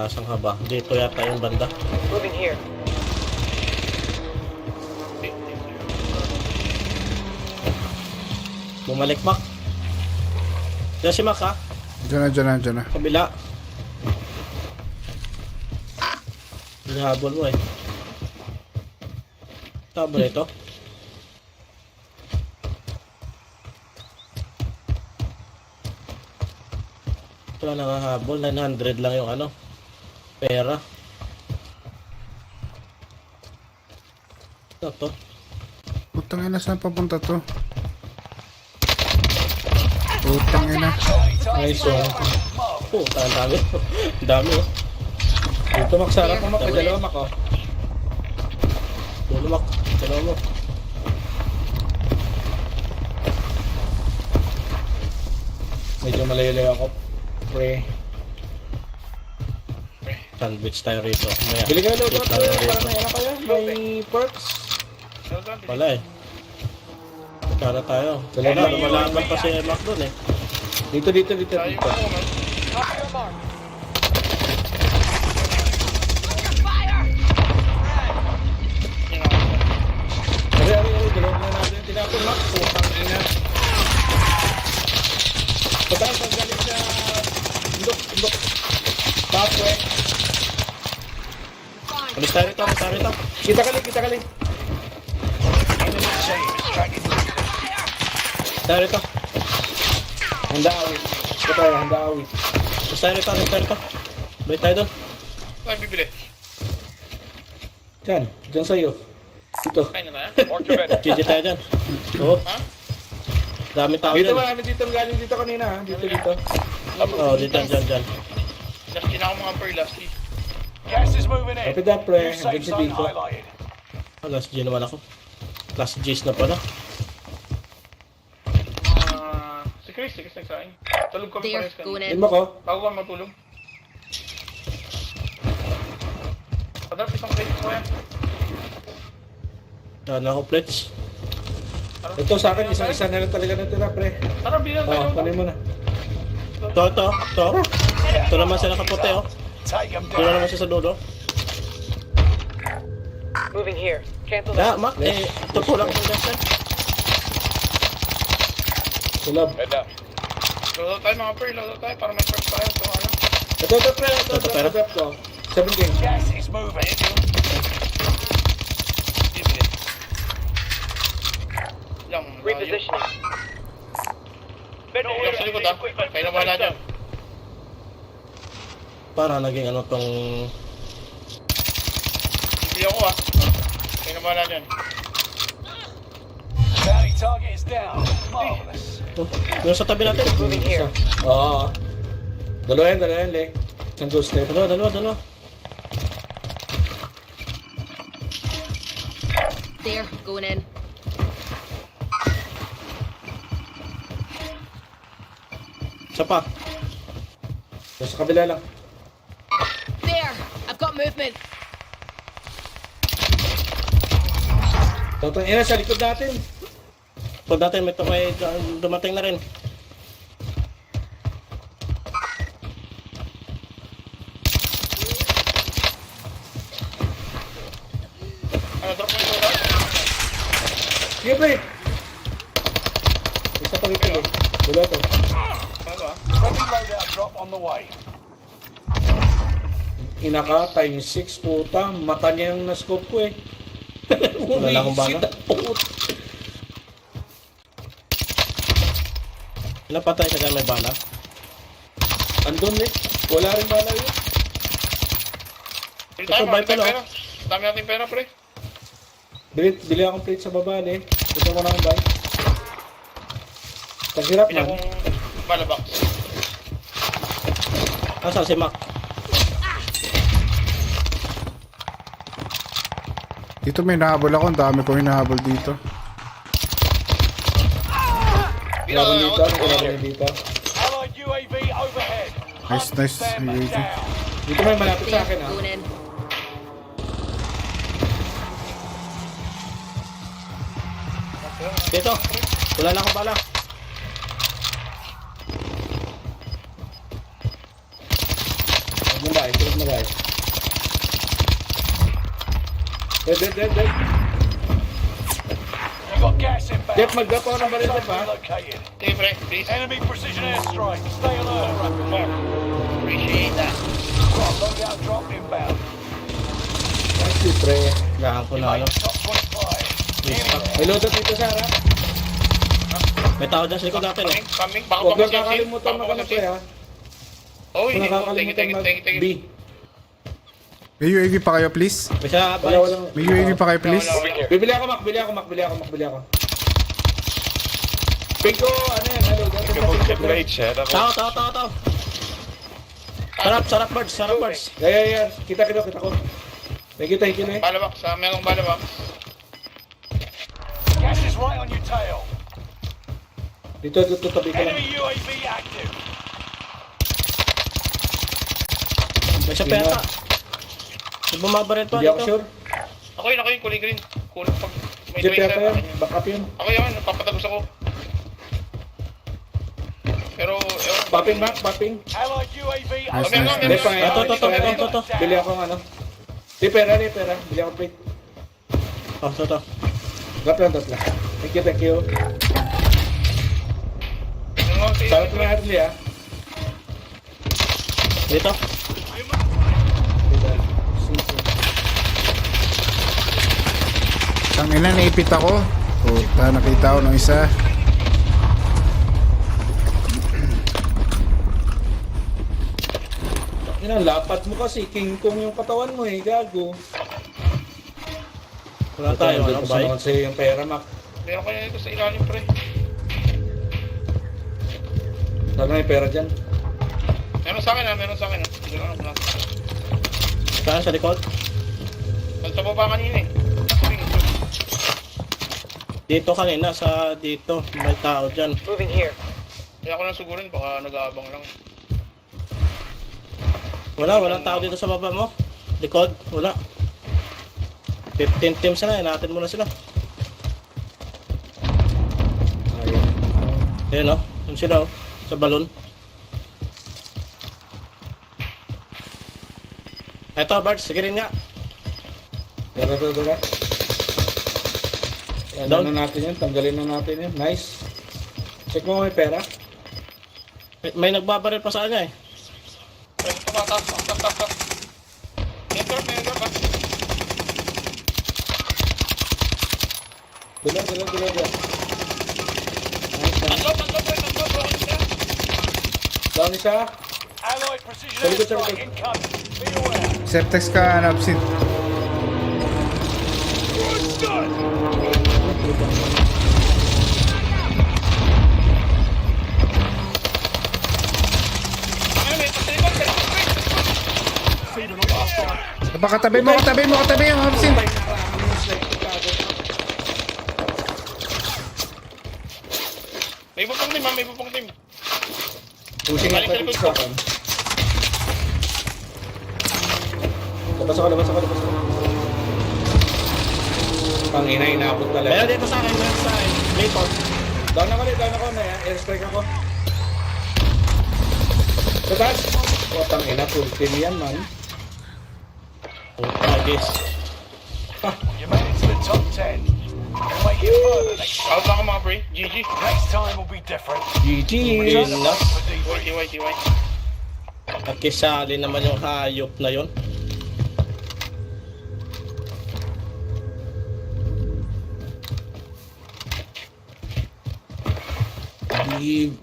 Saan ka ba? Dito yata yung banda. Moving here. Bumalik Mac. Diyan si Mac ha? Diyan na. Kabila. Hinahabol mo eh. Tama na ito. Ito lang nakahabol. 900 lang yung ano. Pera. Ito to. Putang ina, saan papunta to? Putang ina. Nice one. Oh, ang dami. Ang dami oh. Dito Mac, sarap mo Mac. May dalawa Mac oh. Dulo Mac. Dalawa mo. Medyo malayo-layo ako. Pre. Sandwich tayo rito. Maya. Bili kayo loadout Shoot pre. lang Para rito. may ano kayo. May perks. Wala eh. Para tayo. Dalawa Wala, na. lumalaban pa si Mac doon eh. Dito. Tayo ko, man. Mark your mark. Yun ako. Ari. Dalawang na natin yung tinapon Mac. Putang ina. Pataas ang galing sa bundok. Pathway. Alis tayo rito. Kita kali. Enemy team is tracking you. Tayo rito. Handa awit. Handa awit. Alis tayo rito. Balik tayo doon. Saan bibili? Diyan sa'yo. Dito. Kain na tayo? Mark your vendor. GG tayo dyan. Oo. Ha? Dami tao Dito dyan. marami dito. Galing dito kanina ha. Dito. Oo, dito dyan. Lasty na ako mga per lasty. Gas is moving in. Kapit na pre. New safe Hanggang si zone dito. highlighted. Last G naman ako. Last G's na pala. Si Chris nagsasain. Tulog kami There, pares going kanina. in. Din mo ko. Bago ka matulog. Padap isang plate ko yan. Daan ako plates. Ito sa akin, isang-isa na lang talaga natira pre. Tara, bilang tayo. Kunin mo na. Ito. Ito naman sila kapote oh. Take them Ito down. naman siya sa dulo. Moving here. Cancel Kaya, that. Mac, tutulak mo dyan sir. Sulab. Head down. Loadout tayo mga per. Loadout tayo para may first tayo. Ito ano. Ito pre. Ito pera. drop ko. 17. Gas is moving. Bibili. Lang. Repositioning. Yung sa likod ah. Kayo na bahala dyan. Para naging ano tong... Bibili ako ah. Kayo na bahala dyan. Bounty target is down. Marvelous. Yung sa tabi natin. Moving here. Oo. Dalawa yan, le. Isang ghost step. Dalawa. There, going in. Isa pa. Sa kabila lang. There, I've got movement. Totoo, ina sa likod natin. Pag natin may dumating na rin. Ano, drop mo yung loadout? Sige pre. Isa pa rito eh. Wala to. Ano ba? Friendly loadout drop on the way. Ina ka, times 6 puta. Mata niya yung na-scope ko eh. Wala na akong bala. Umisit ang puta. Napatay ka dyan, may bala. Andun eh. Wala rin bala yun. Bili tayo, Ito, marami tayong Viper, pera. Dami nating pera, pre. Bili akong plate sa baba eh. Gusto mo na akong buy. Paghirap Bili man. akong balabox. Asan si Mac? Dito may nahabol ako. Ang dami ko hinahabol dito. Wala rin dito. Wala rin dito. Allied UAV overhead. Nice, Hunt nice. them UAV. down. Dito may malapit sa akin ah. Going in. Dito. Wala na akong bala. Huwag mo guys. Huwag mo guys. Dead. You've got gas inbound. Jeff, mag-drop ako ng baril Safe Jeff ha. located. Okay, pre, please. Enemy precision airstrike. Stay alert. Appreciate that. Right, loadout drop inbound. Nice pre. Gahan ko You na ano. made top 25. May loadout dito sa harap. May tao dyan sa likod natin eh. Coming. Baka Huwag pa lang kakalimutan mo na pre ha. Oh, Huwag hindi lang ko. Thank you, kakalimutan mag thank you. B. May UAV pa kayo, please? May siya, Wala, boys. walang... May UAV pa kayo, please? Bibili ako. Pink ko, ano yan, hello. Tao. Sarap, birds. Yeah. Kita ko. May kita eh. Balabox, merong balabox. Gas is right on your tail. Dito, tabi ko lang. Enemy UAV active. May siya peta. May bumabaril pa Hindi ako dito. sure. Ako yun, kulay green. Kulay pag may Jeff, tracer. yata yan. Back up yun. Ako yun, napapatagos ako. Pero, ewan. Popping, Mac, popping. Allied UAV Nice, overhead. nice, Hindi pa Ito. Bili ako ng ano. Di pera. Bili ako plate. Oh, ito. Drop lang. Thank you. Sarap na Harley ah. Dito. Ang ina, naipit ako. Puta, nakita ko ng isa. Lapat mo kasi, King Kong yung katawan mo eh, gago. Wala tayo, ano, Gusto bye. naman sa'yo yung pera, Mac. Meron kaya dito sa ilalim, pre. Saan na yung pera dyan? Meron sa akin. Hindi ko alam. Saan sa likod? Sa baba kanina eh. Dito kanina, dito. May tao dyan. Moving here. Kaya ako lang sigurin, baka nag-aabang lang. Walang tao dito sa baba mo. Likod, wala. 15 teams na, natin muna sila. Ayun o, yun sila o, sa balon. Eto Bart, sige rin nga. Tara. Down. Ano na natin yun? Tanggalin na natin yun. Nice. Check mo may pera. May nagbabaril pa sa kanya eh. Taas. May drop ba? Dala. Tatlo. Down isa. Allied precision Sa likod. airstrike incoming. Be aware. Septex ka, Napsin. Katabi mo yung Napsin. May bupong team. Pushing Balik ako sa likod sa ko. akin. Labas ako. Pangina, inaabot Meron talaga. dito sa akin. Maple. Down ako na yan. Airstrike ako. Sa taas. Oh, tangina, full team yan, man. Guys. You made it to the top 10. You'll make it further next time. Out lang ako mga pre. GG. Next time will be different. GG. Return the Enough. fight for DV. TY. At kisali naman yung hayop na yon. Give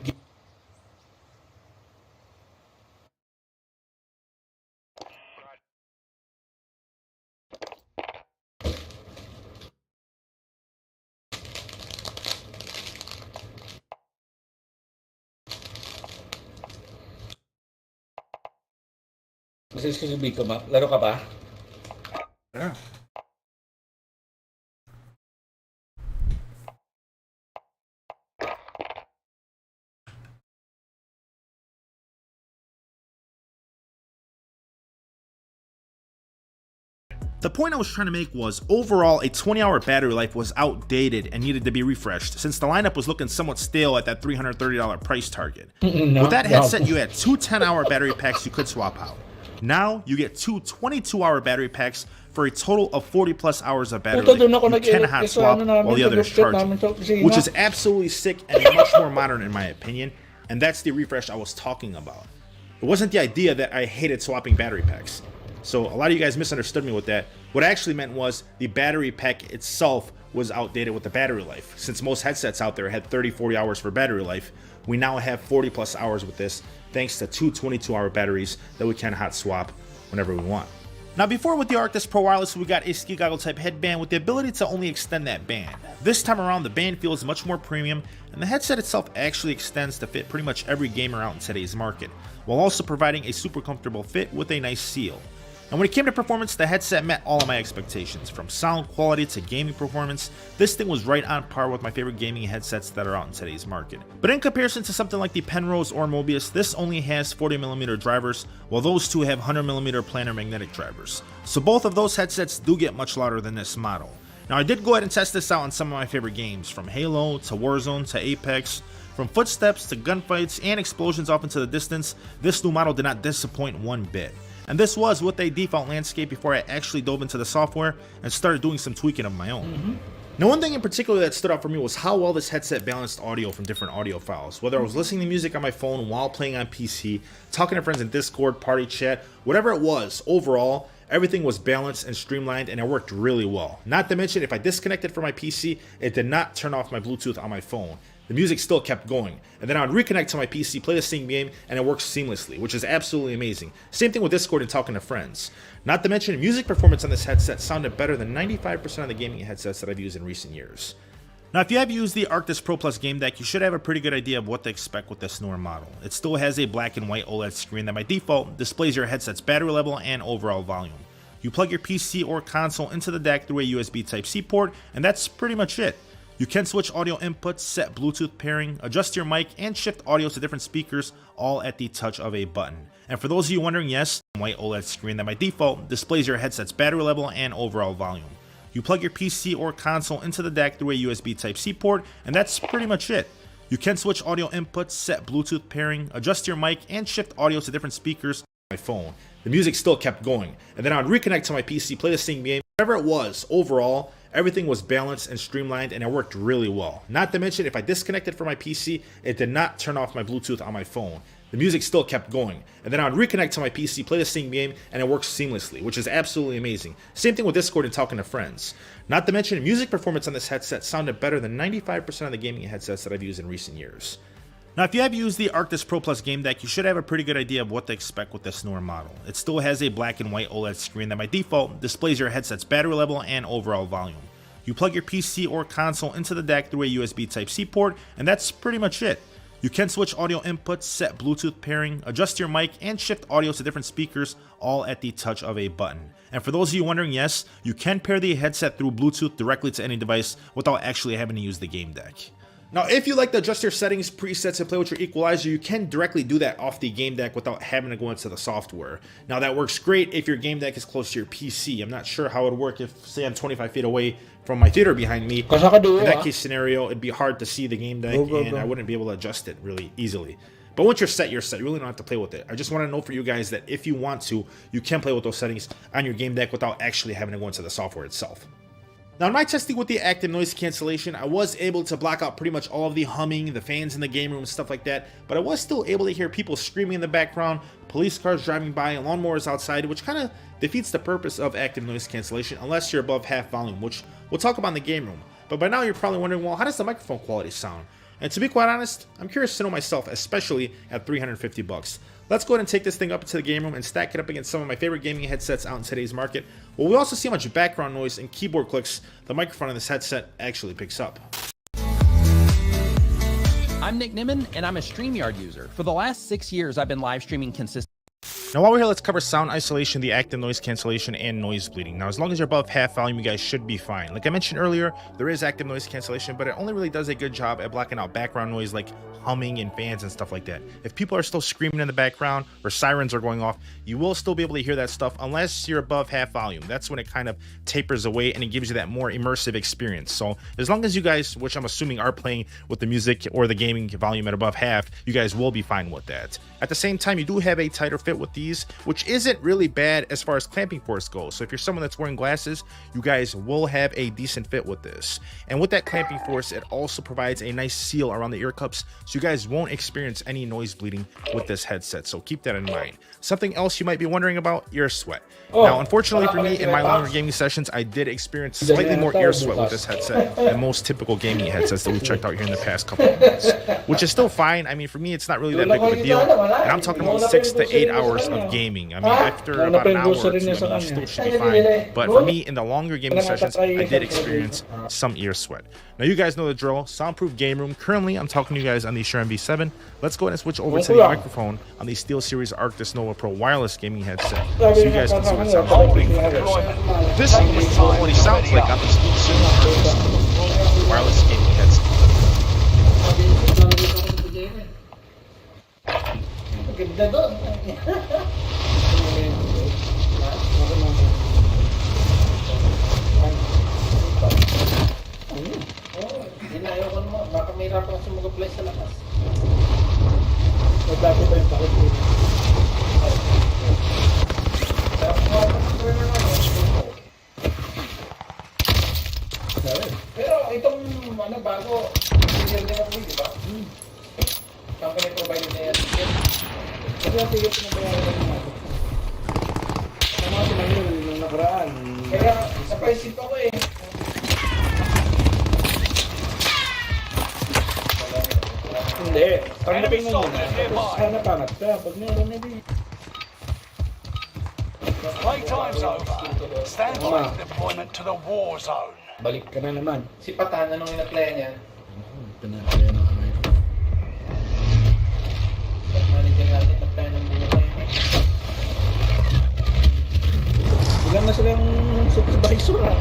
Kasi sasabihin ko, laro ka ba? Yeah. The point I was trying to make was, overall, a 20-hour battery life was outdated and needed to be refreshed, since the lineup was looking somewhat stale at that $330 price target. No, With that no. headset, you had two 10-hour battery packs you could swap out. Now, you get two 22-hour battery packs for a total of 40+ hours of battery Puta, doon ako life. You can nag-edit hot sa swap ano namin, while the sa other is group chat namin sa charging, opisina. which is absolutely sick and much more modern in my opinion, and that's the refresh I was talking about. It wasn't the idea that I hated swapping battery packs. So a lot of you guys misunderstood me with that. What I actually meant was the battery pack itself was outdated with the battery life. Since most headsets out there had 30-40 hours for battery life, we now have 40+ hours with this, thanks to two 22-hour batteries that we can hot swap whenever we want. Now, before with the Arctis Pro Wireless, we got a ski goggle type headband with the ability to only extend that band. This time around, the band feels much more premium, and the headset itself actually extends to fit pretty much every gamer out in today's market, while also providing a super comfortable fit with a nice seal. And when it came to performance, the headset met all of my expectations. From sound quality to gaming performance, this thing was right on par with my favorite gaming headsets that are out in today's market. But in comparison to something like the Penrose or Mobius, this only has 40mm drivers, while those two have 100mm planar magnetic drivers. So both of those headsets do get much louder than this model. Now, I did go ahead and test this out on some of my favorite games, from Halo to Warzone to Apex. From footsteps to gunfights and explosions off into the distance, this new model did not disappoint one bit. And this was with a default landscape before I actually dove into the software and started doing some tweaking of my own. Now, one thing in particular that stood out for me was how well this headset balanced audio from different audio files. Whether I was listening to music on my phone while playing on PC, talking to friends in Discord, party chat, whatever it was, overall, everything was balanced and streamlined and it worked really well. Not to mention, if I disconnected from my PC, it did not turn off my Bluetooth on my phone. The music still kept going, and then I would reconnect to my PC, play the same game, and it works seamlessly, which is absolutely amazing. Same thing with Discord and talking to friends. Not to mention, music performance on this headset sounded better than 95% of the gaming headsets that I've used in recent years. Now, if you have used the Arctis Pro Plus game deck, you should have a pretty good idea of what to expect with this newer model. It still has a black and white OLED screen that by default displays your headset's battery level and overall volume. You plug your PC or console into the deck through a USB Type-C port, and that's pretty much it. You can switch audio inputs, set Bluetooth pairing, adjust your mic, and shift audio to different speakers, all at the touch of a button. And for those of you wondering, yes, white OLED screen that by default displays your headset's battery level and overall volume. You plug your PC or console into the deck through a USB Type-C port, and that's pretty much it. You can switch audio inputs, set Bluetooth pairing, adjust your mic, and shift audio to different speakers on my phone. The music still kept going, and then I would reconnect to my PC, play the same game. Whatever it was, overall, everything was balanced and streamlined and it worked really well. Not to mention, if I disconnected from my PC, it did not turn off my Bluetooth on my phone. The music still kept going, and then I would reconnect to my PC, play the same game, and it works seamlessly, which is absolutely amazing. Same thing with Discord and talking to friends. Not to mention, music performance on this headset sounded better than 95% of the gaming headsets that I've used in recent years. Now, if you have used the Arctis Pro Plus game deck, you should have a pretty good idea of what to expect with this newer model. It still has a black and white OLED screen that by default displays your headset's battery level and overall volume. You plug your PC or console into the deck through a USB Type-C port, and that's pretty much it. You can switch audio inputs, set Bluetooth pairing, adjust your mic, and shift audio to different speakers, all at the touch of a button. And for those of you wondering, yes, you can pair the headset through Bluetooth directly to any device without actually having to use the game deck. Now, if you like to adjust your settings, presets, and play with your equalizer, you can directly do that off the game deck without having to go into the software. Now, that works great if your game deck is close to your PC. I'm not sure how it would work if, say, I'm 25 feet away from my theater behind me. In that case scenario, it'd be hard to see the game deck, and I wouldn't be able to adjust it really easily. But once you're set, you're set. You really don't have to play with it. I just want to know for you guys that if you want to, you can play with those settings on your game deck without actually having to go into the software itself. Now, in my testing with the active noise cancellation, I was able to block out pretty much all of the humming, the fans in the game room, stuff like that, but I was still able to hear people screaming in the background, police cars driving by, and lawnmowers outside, which kind of defeats the purpose of active noise cancellation unless you're above half volume, which we'll talk about in the game room. But by now you're probably wondering, well, how does the microphone quality sound? And to be quite honest, I'm curious to know myself, especially at $350. Let's go ahead and take this thing up into the game room and stack it up against some of my favorite gaming headsets out in today's market. Well, we also see how much background noise and keyboard clicks the microphone on this headset actually picks up. I'm Nick Nimmin, and I'm a StreamYard user. For the last 6 years, I've been live streaming consistently. Now while we're here, let's cover sound isolation, the active noise cancellation, and noise bleeding. Now as long as you're above half volume, you guys should be fine. Like I mentioned earlier, there is active noise cancellation, but it only really does a good job at blocking out background noise like humming and fans and stuff like that. If people are still screaming in the background or sirens are going off, you will still be able to hear that stuff unless you're above half volume. That's when it kind of tapers away and it gives you that more immersive experience. So as long as you guys, which I'm assuming are playing with the music or the gaming volume at above half, you guys will be fine with that. At the same time, you do have a tighter fit with these, which isn't really bad as far as clamping force goes. So if you're someone that's wearing glasses, you guys will have a decent fit with this. And with that clamping force, it also provides a nice seal around the ear cups, so you guys won't experience any noise bleeding with this headset. So keep that in mind. Something else you might be wondering about, ear sweat. Now, unfortunately for me, in my longer gaming sessions, I did experience slightly more ear sweat with this headset than most typical gaming headsets that we've checked out here in the past couple of months, which is still fine. I mean, for me, it's not really that big of a deal. And I'm talking about 6 to 8 hours of gaming. I mean, after about an hour or two, I mean, you still should be fine. But for me, in the longer gaming sessions, I did experience some ear sweat. Now, you guys know the drill. Soundproof game room. Currently, I'm talking to you guys on the Shure MV7. Let's go ahead and switch over to the microphone on the SteelSeries Arctis Nova Pro wireless gaming headset, so you guys can see what it sounds like. This is what it sounds like on the SteelSeries Arctis Nova Pro wireless gaming headset. Baka may hirap ako mag-apply sa labas. Magdati ba yung bakit mo? Pero itong bago, hindi na kami, di ba? Company provided na yan. Kasi ang tigas na bayaran natin natin. Tama sila yun, nung nakaraan. Kaya, napaisip ako eh. Hindi. Tanggapin mo muna. Tapos hanap-hanap ka. Pag meron na din. Playtime's over. Stand by for deployment to the war zone. Balik ka na naman. Si Patan, anong in-apply niya? Pinapaya na kami. Manager natin apply ng buhay. Ilan na silang supervisor ha?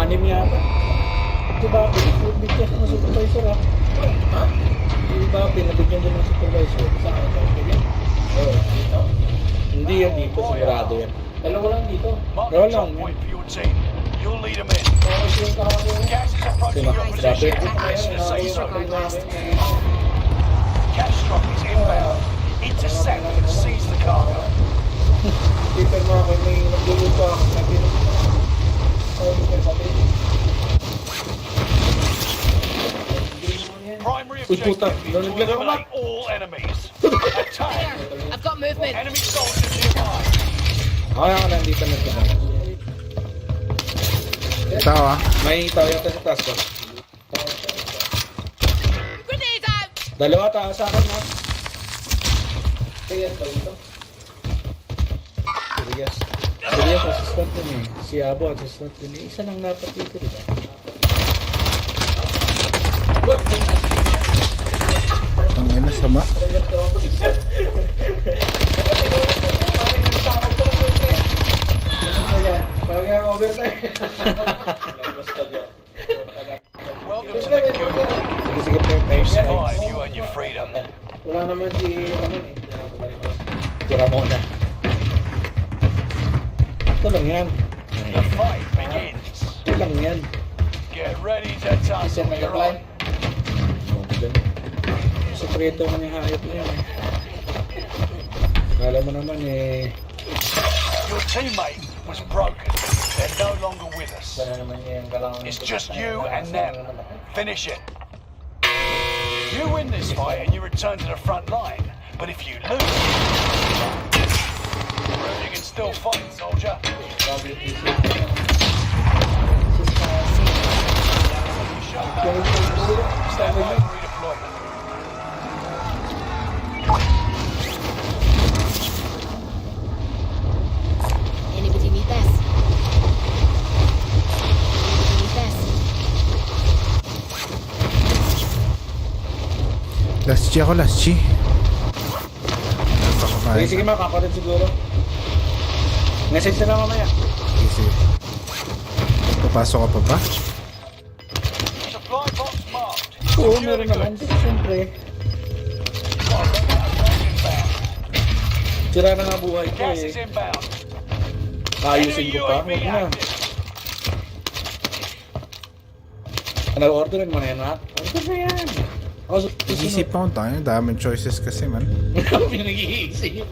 6 yata. Diba, bigyan ng supervisor ha? Ha? Diba, pinabigyan din ng supervisor. Saan ito? Oo, dito. Hindi yan dito, sigurado yan. Dalawa lang dito. Mark the drop point for your team. You'll lead them in. Gas is approaching your position. Position the safe zone. Gas truck is inbound. Intercept and seize the cargo. Dito mo ako, may nagluluto ako. Primary objective is to eliminate all enemies. Attack! I've got movement. Enemy soldiers nearby. Kaya ka nandito na ito. Tao ah. May tao yata sa taas ko. Grenade out! Dalawa tao sa akin ha. Serious ba ito? Serious. Serious, assistant din eh. Si Abo, assistant din eh. Isa lang dapat dito diba? Ang ina, sama. Parang overtime. Welcome to the Cuba. Sige, sige. Survive, you and your freedom. Wala naman si Tira mo na. Ito lang yan. The fight begins. Ito lang yan. Get ready to tussle. You're on. Sekreto mo yung hayop niya. Kala mo naman eh. Your teammate was broken. They're no longer with us. It's just you and them. Finish it. You win this fight and you return to the front line. But if you lose, you can still fight, soldier. Stand by for redeployment. Anybody need this? Anybody need this? Last G ako, last G. Sige, makapalit siguro. Message na lang mamaya. Sige. Papasok ka pa ba? Supply box marked. Oo, Secure meron the naman. goods. Siyempre. Inbound. Sira na nga buhay ko Gas is eh. inbound. Ayusin ko pa. Enemy Huwag UAV na. active. Nag-orderin mo na yan, Matt? Ano ba yan? Isip pa kung tayo. Daming choices kasi man. Pinag-iisip.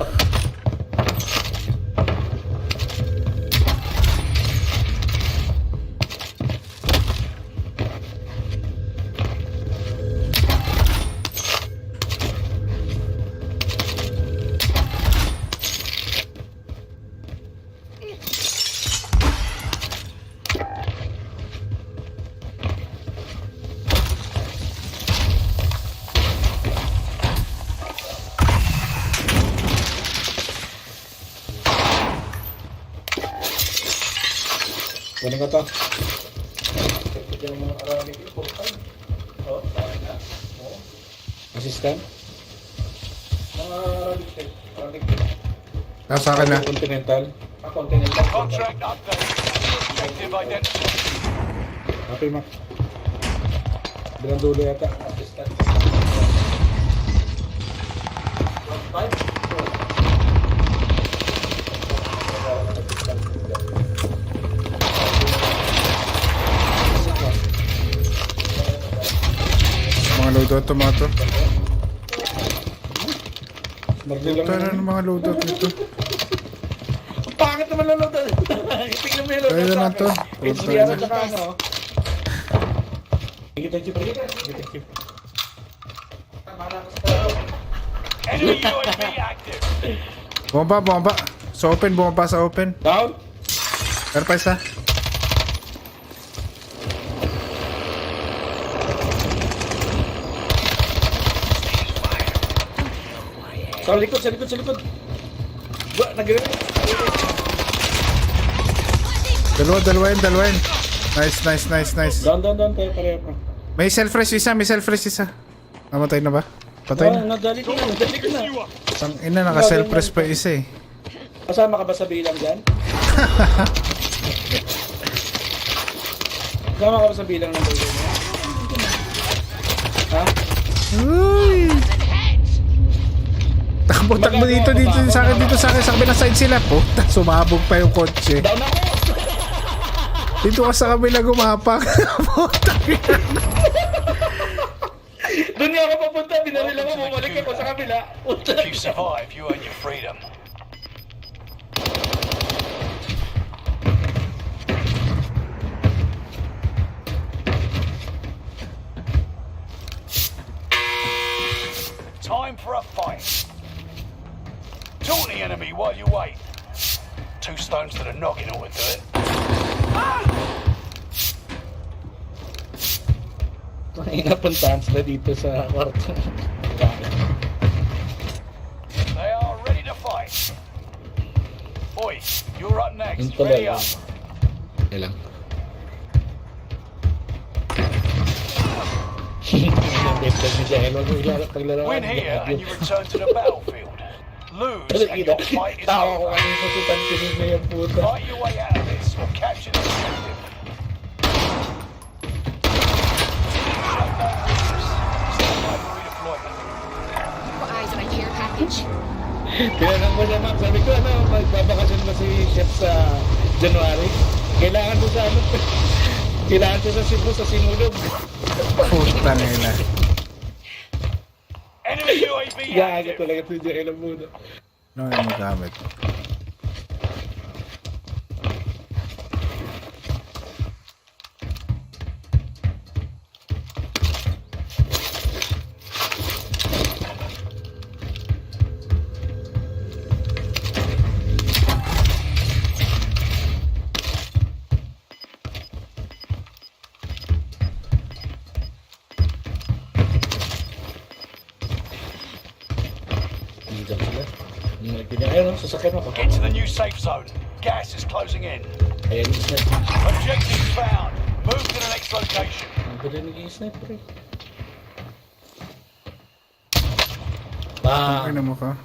Kunin ko to. Assistant? Nasa akin na. Continental. Contract update. Objective identified. Happy, Mac. Bilang dulo yata. Assistant. Mga loadout to mga to. Marli lang Ito na ng mga loadout nito. Pangit naman lolo to. Tingnan mo yung lolo Kaya sa na akin. to. It's Puta Rihanna na. tsaka ano. Kita chip. Enemy UAV active. Bumaba. Sa open, bumaba sa open. Down? Pero pa isa. Sa likod. Ba, nag-re. Dalawa yan. Nice. Down. Tayo pareho pa. May self-res isa. Namatay na ba? Patay na. Nadali ko na. Tang ina, naka-self-res pa isa eh. Kasama ka ba sa bilang dyan? Kasama ka ba sa bilang ng bilang niya? Ha? Uy! Takbo dito sa akin, sa kabilang side sila. Puta, sumabog pa yung kotse. Down ako! Dito ka sa kabila gumapak. Puta. Doon nga ako papunta, binali lang ako, bumalik ako sa kabila. If you survive, you earn your freedom. Time for a fight. Taunt the enemy while you wait. 2 stones to the noggin ought to do it. Napuntahan sila dito sa kwarto. They are ready to fight. Oi, you're up next. Ito Ready lang. up. Ilang. Win here and you return to the battlefield. Lose and your fight is Tawa ko over. kanina sa tutan na yung puta. Fight your way out of this or capture the objective. Stand by for redeployment. Got eyes on a care package. Tinanong ko siya, ma'am. Sabi ko, magbabakasyon ba si Chef sa January? Kailangan doon sa ano? Kailangan siya sa Cebu, sa Sinulog. Puta nila. Enemy UAV Gaga active. talaga si Jael ang muna. Ano yung magamit? Diyan sila. Ayun, sasakyan ako. Get to the new safe zone. Gas is closing in. Ayan, isnap. Objective found. Move to the next location. Ang ganda nag-i-sniper eh. Bang! Ano mo ka?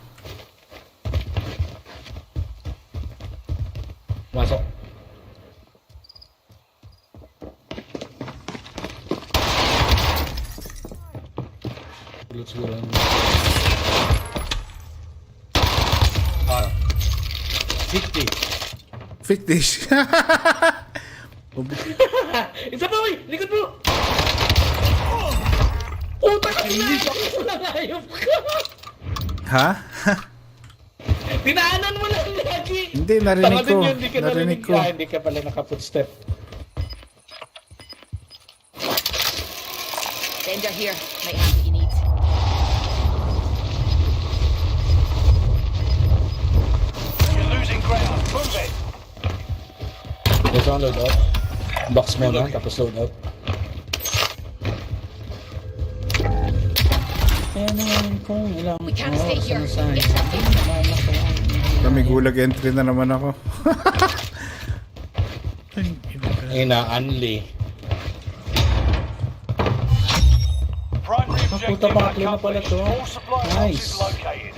Masok. Ulit siguro. 50. Fictish. Isa pa, uy! Likod mo! Utak ka na! Ayop ka! Ha? Tinaanan mo lang lagi! Hindi, narinig Tama din ko. yun, di ka Narinig ko. Ah, hindi ka pala naka-footstep. Vendor here. Might have what you need. You're losing ground. Move it. Ito ang loadout. Box muna, tapos loadout. We can't stay here. Get to the May gulag entry na naman ako. Ina-unli. Primary Puta, objective pangatlo na pala accomplished. to. All supply Nice. boxes located.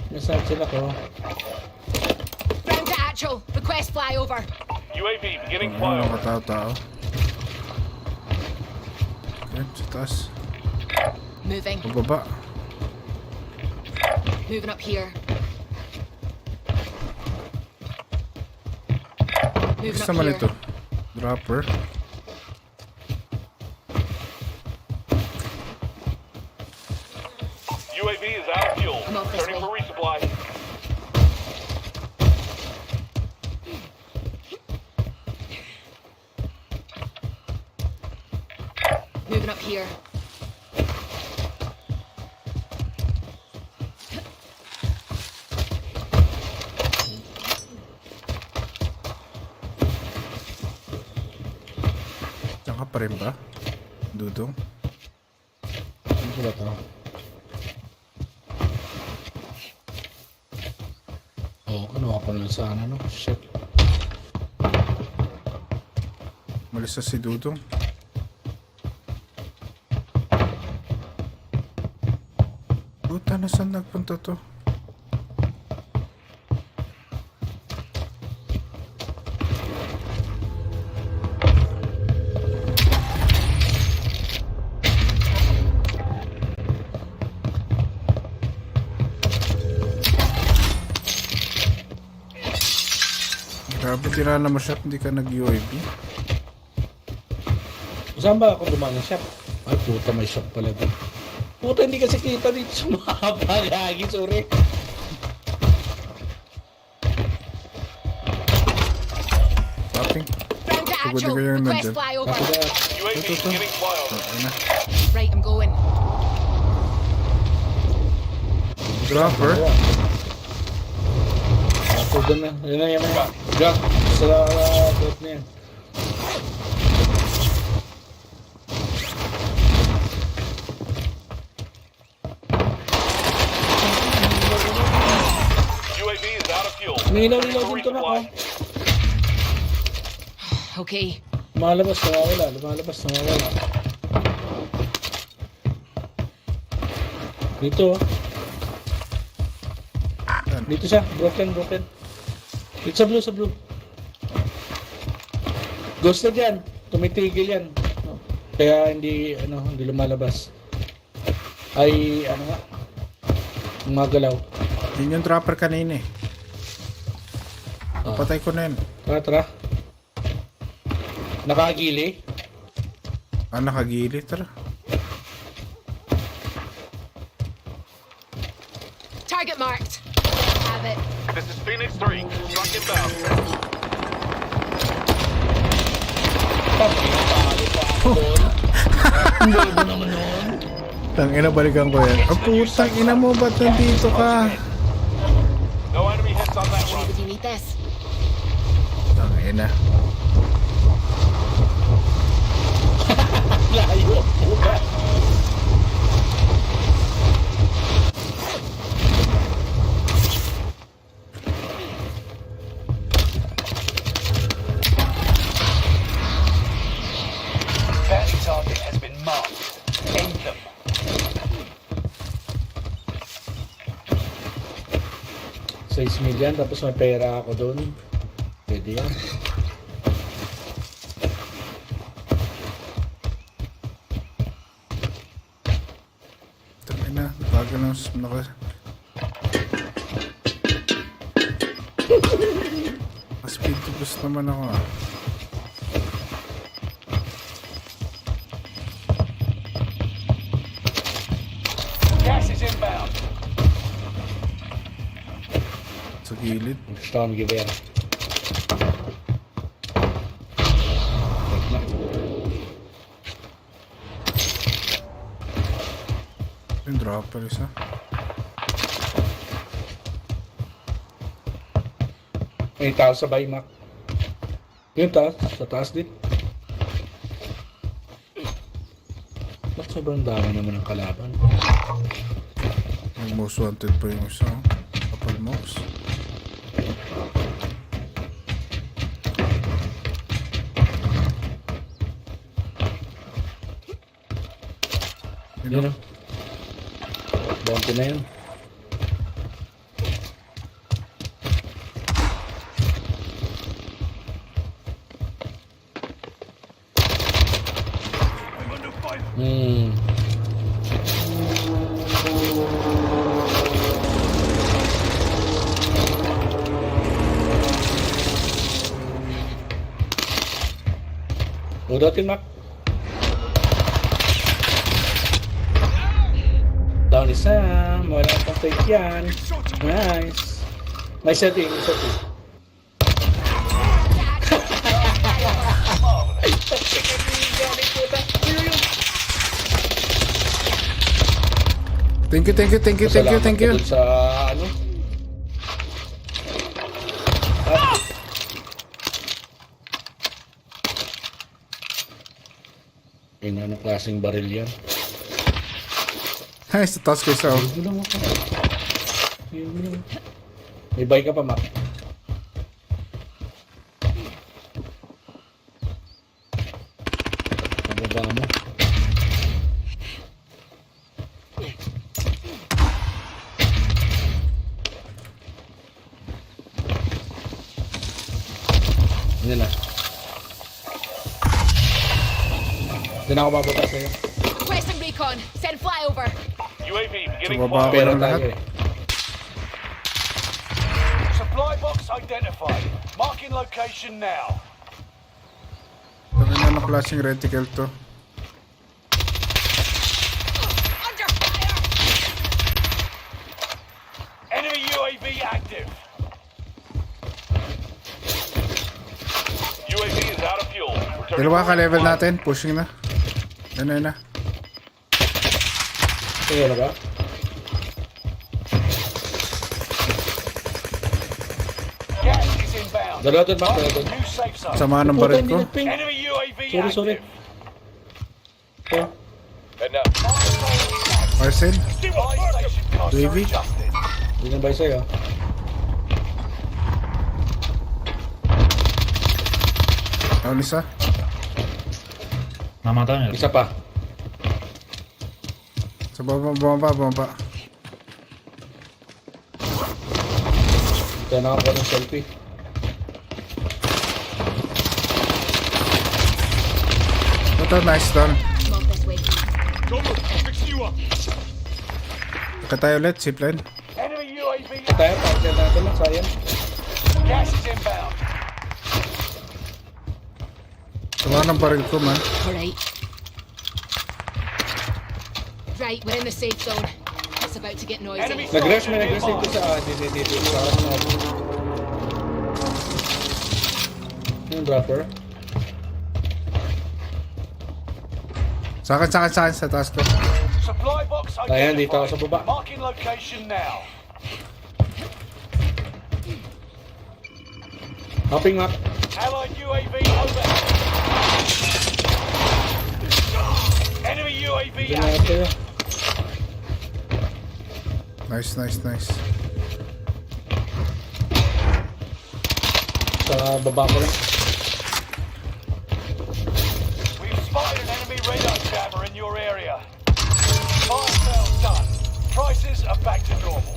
Nasaan sila ko? Ground to actual. Request flyover. UAV beginning Ano flyover. katao-tao? Okay, sa taas. Moving. Pababa. Moving up here. Moving Gusto up naman here. ito. Dropper. UAV is out of fuel. I'm off this Turning way. for resupply. Moving up here. Diyan ka pa rin ba? Dudong. Ano ba ito? Oh, ano ako lang sana, no? Shit. Malis na si Dudong. Puta, nasaan nagpunta to? Grabe, tinala mo shot, hindi ka nag-UAV. Saan ba ako dumaan ng shop? Ay, puta, may shop pala doon. Puta, hindi kasi kita dito sa mapa. Lagi, sorry. Popping. Ground to Pagod actual. na kayo Request nandyan. flyover. Copy that. UAV beginning flyover. Ayun na. Right, I'm going. Dropper. Ako doon na. Yan na, yan na. Jack, sa boat na yan. UAV is out of fuel. Nilaw Turning for din to na ako. resupply. Okay. Lumalabas, nawawala. Lumalabas, nawawala. Dito, oh. Dito siya. Broken, broken. Dito sa blue, sa blue. Ghost na dyan. Tumitigil yan. Kaya hindi, ano, hindi lumalabas. Ay, ano nga. Magalaw. Yun yung dropper kanina eh. Patay ko na yun. Tara, tara. Nakagili. Ah, nakagili. Tara. Target marked. Have it. This is Phoenix 3. Strike inbound. Tangina, balikan ko yan. Oh, putang ina mo, ba't nandito ka? No enemy hits on that run. Anybody need this? Tangina. Layo. Puta. Bounty target has been marked. End them. $6 million, tapos may pera ako doon. Pwede yan. Tangin na, bago lang naka... Speed to boost naman ako ah. Gas is inbound. Sa gilid. Stone giver. Yung dropper isa. May tao sa Baymac. Yung taas, sa taas din. Ba't sobrang dami naman ng kalaban? Yung most wanted pa yung isa. Oh. Kapal mouse. Yun o. Bounty na yun. Udatin, Mac. Down isa. Wala pang fake yan. Nice. May setting, may setting. Thank you, thank you, thank you, thank you, thank you. Salamat ka dun sa ano. Anong klaseng baril yan? Ay, sa taas ko isa oh. May buy ka pa, Mac. Pababa mo. Hindi na. Hindi na ako bababa sa'yo. Requesting recon. Send flyover. UAV beginning Sa baba fire. Pero ng lahat. tayo eh. Supply box identified. Marking location now. Tangin na ng klaseng reticle to. Under fire. Enemy UAV active. UAV is out of fuel. Returning Dalawa to ka level resupply. natin. Pushing na. Yan na. Kaya na ba? Gas is inbound. Dalawa doon, Mac. Dalawa doon. New safe zone. Sama ng baril ko. Enemy UAV Sorry, sorry. active. Kaya. And now, Parcel. buy station costs are UAV. adjusted. Hindi na buy sa'yo. Down isa. Isa pa. Sa bumaba. Kaya nakakuha ng selfie. Ito, nice down. Come on this way. Saka tayo ulit, zipline. Enemy UAV Tayo, parcel natin lang. Sayang. gas is inbound. Sama ng baril ko, man. All right. Right, we're in the safe zone. It's about to get noisy. Enemy Nag-rush, may soldier nag-rush dito nearby. sa dito sa yung dropper. Sa akin, sa taas ko. Supply box Ayan, dito ako sa identified. baba. Marking location now. Hopping map. Allied UAV overhead. Enemy UAV Hindi na active. tayo. Nice. Sa baba ko lang. We've spotted an enemy radar jammer in your area. Fire sale done. Prices are back to normal.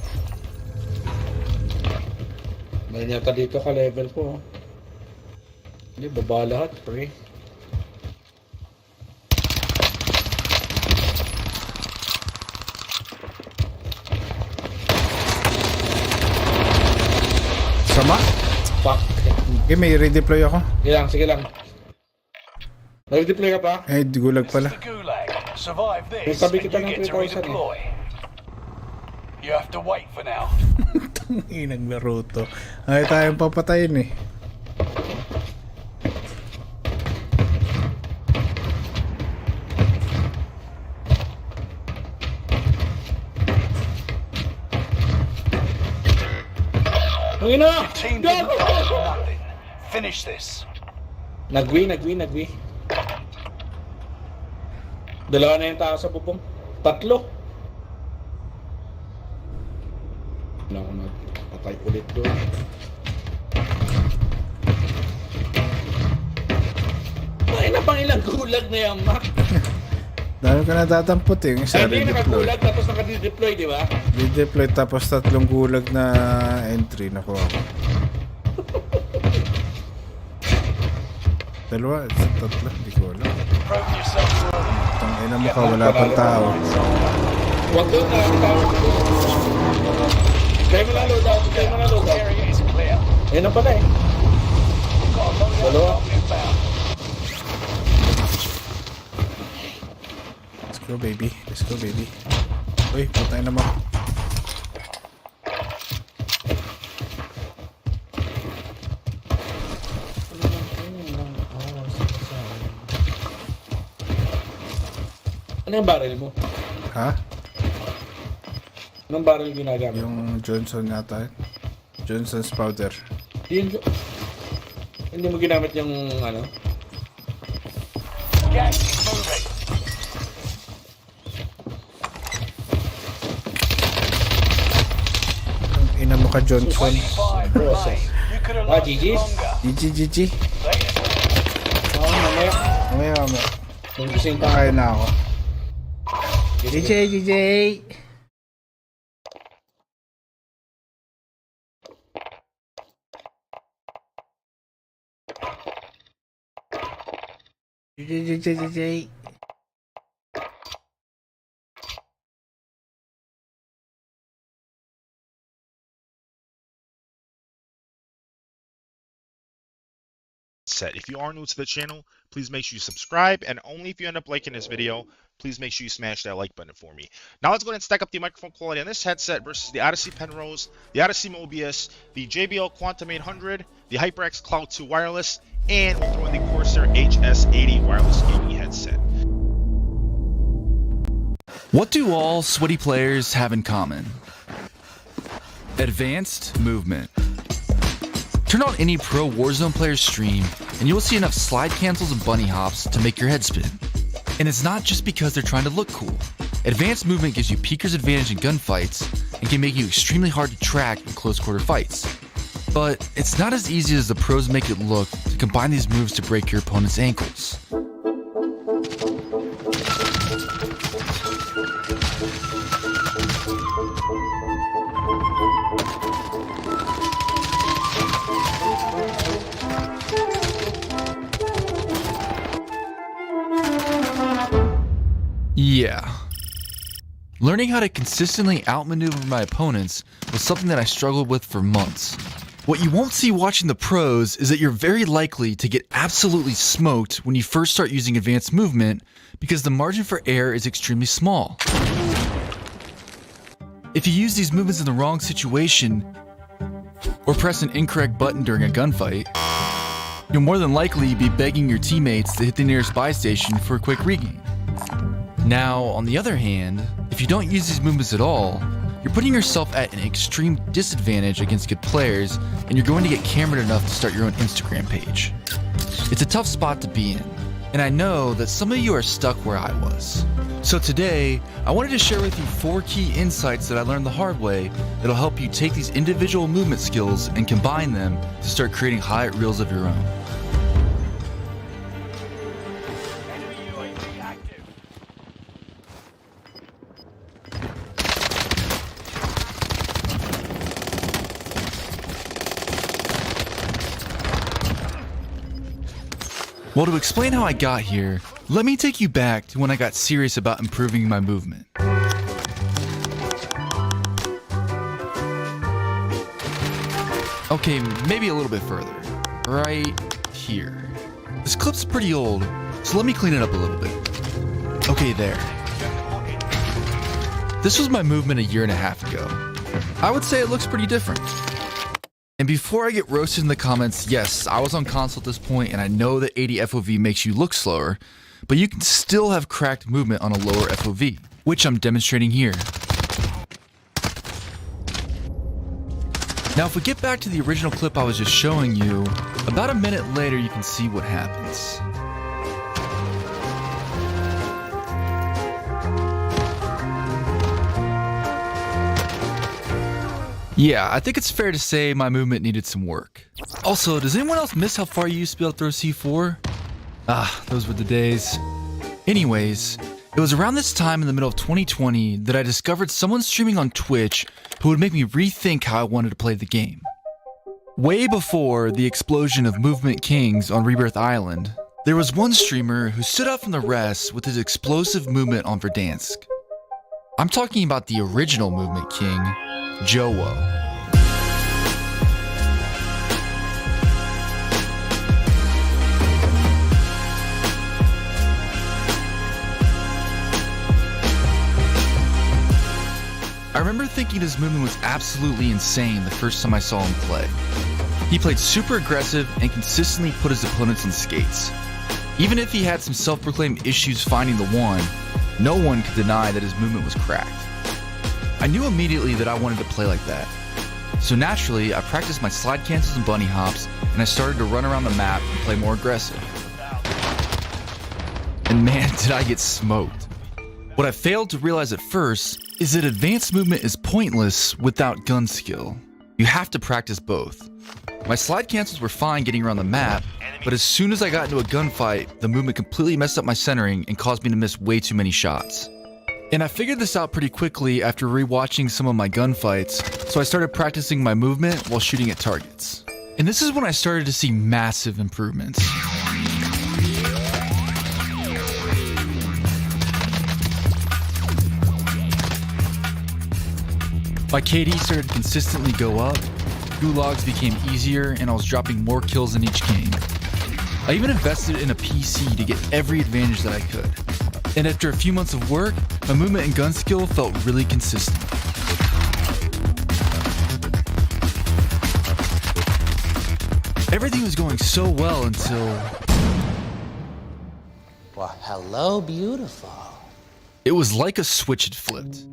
Meron yata dito ka level ko. Hindi, baba lahat, pre. Sama? Fuck. Okay, may redeploy ako. Sige lang. Nag-deploy ka pa? Eh, gulag This is pala. the Gulag. Survive this, May tabi and kita you ng get to 3,000 eh. redeploy. You have to wait for now. Inang laro to. Ay, tayong papatayin eh. Ang ina! Team didn't Gago! fight for nothing. Finish this. Nagwi. Dalawa na yung tao sa bubong. 3. Wala ko nagpatay ulit doon. Ay na pang ilang gulag na yan, Mac. Dami ka natatampot eh. Yung isa Ay, hindi redeploy. nakagulag tapos naka-deploy, di ba? Redeploy tapos 3 gulag na entry. Nakuha ko. Dalawa, 3. Hindi ko alam. Prove yourself worthy. Tangina mo ka, wala pang tao. Huwag doon na ang tao. Tayo mo na loadout. Area is clear. Ayun na pala eh. Got a loadout Dalawa. drop inbound. Let's go baby. Uy, patay naman. Ano yung barrel mo? Ha? Anong barrel ginagamit? Yung Johnson yata. Johnson's powder. Hindi mo ginamit yung ano? Gas is moving. Ina mo ka, Johnson. 25 remain. You could have lasted GG's. longer. GG. Mamaya. Mamaya. Kung gusto yung tao. Kakain na ako. GG. GG. Set. If you are new to the channel, please make sure you subscribe, and only if you end up liking this video, please make sure you smash that like button for me. Now let's go ahead and stack up the microphone quality on this headset versus the Odyssey Penrose, the Odyssey Mobius, the JBL Quantum 800, the HyperX Cloud 2 wireless, and we'll throw in the Corsair HS80 wireless gaming headset. What do all sweaty players have in common? Advanced movement. Turn on any pro Warzone player's stream, and you will see enough slide cancels and bunny hops to make your head spin. And it's not just because they're trying to look cool. Advanced movement gives you peeker's advantage in gunfights and can make you extremely hard to track in close quarter fights. But it's not as easy as the pros make it look to combine these moves to break your opponent's ankles. Yeah. Learning how to consistently outmaneuver my opponents was something that I struggled with for months. What you won't see watching the pros is that you're very likely to get absolutely smoked when you first start using advanced movement because the margin for error is extremely small. If you use these movements in the wrong situation or press an incorrect button during a gunfight, you'll more than likely be begging your teammates to hit the nearest buy station for a quick regain. Now, on the other hand, if you don't use these movements at all, you're putting yourself at an extreme disadvantage against good players, and you're going to get cambered enough to start your own Instagram page. It's a tough spot to be in, and I know that some of you are stuck where I was. So today, I wanted to share with you 4 key insights that I learned the hard way that'll help you take these individual movement skills and combine them to start creating highlight reels of your own. Enemy UAV active. Well, to explain how I got here, let me take you back to when I got serious about improving my movement. Okay, maybe a little bit further. Right here. This clip's pretty old, so let me clean it up a little bit. Okay, there. This was my movement a year and a half ago. I would say it looks pretty different. And before I get roasted in the comments, yes, I was on console at this point, and I know that 80 FOV makes you look slower, but you can still have cracked movement on a lower FOV, which I'm demonstrating here. Now if we get back to the original clip I was just showing you, about a minute later you can see what happens. Yeah, I think it's fair to say my movement needed some work. Also, does anyone else miss how far you used to be able to throw C4? Ah, those were the days. Anyways, it was around this time in the middle of 2020 that I discovered someone streaming on Twitch who would make me rethink how I wanted to play the game. Way before the explosion of Movement Kings on Rebirth Island, there was one streamer who stood out from the rest with his explosive movement on Verdansk. I'm talking about the original Movement King, Jowo. I remember thinking his movement was absolutely insane the first time I saw him play. He played super aggressive and consistently put his opponents on skates. Even if he had some self-proclaimed issues finding the one, no one could deny that his movement was cracked. I knew immediately that I wanted to play like that. So naturally, I practiced my slide cancels and bunny hops, and I started to run around the map and play more aggressive. And man, did I get smoked. What I failed to realize at first is that advanced movement is pointless without gun skill. You have to practice both. My slide cancels were fine getting around the map, but as soon as I got into a gunfight, the movement completely messed up my centering and caused me to miss way too many shots. And I figured this out pretty quickly after rewatching some of my gunfights, so I started practicing my movement while shooting at targets. And this is when I started to see massive improvements. My KD started to consistently go up, gulags became easier, and I was dropping more kills in each game. I even invested in a PC to get every advantage that I could. And after a few months of work, my movement and gun skill felt really consistent. Everything was going so well until... Well, hello, beautiful. It was like a switch had flipped.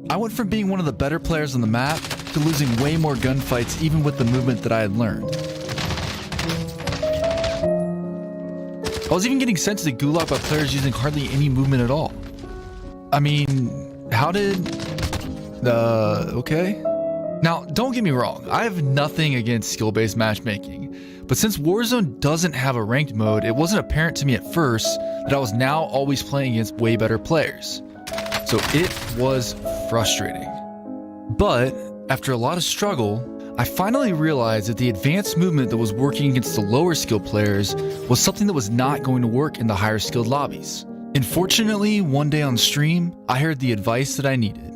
I went from being one of the better players on the map to losing way more gunfights even with the movement that I had learned. I was even getting sent to the gulag by players using hardly any movement at all. I mean, how did... okay? Now, don't get me wrong, I have nothing against skill-based matchmaking, but since Warzone doesn't have a ranked mode, it wasn't apparent to me at first that I was now always playing against way better players. So it was frustrating. But after a lot of struggle, I finally realized that the advanced movement that was working against the lower skilled players was something that was not going to work in the higher skilled lobbies. And fortunately, one day on stream, I heard the advice that I needed.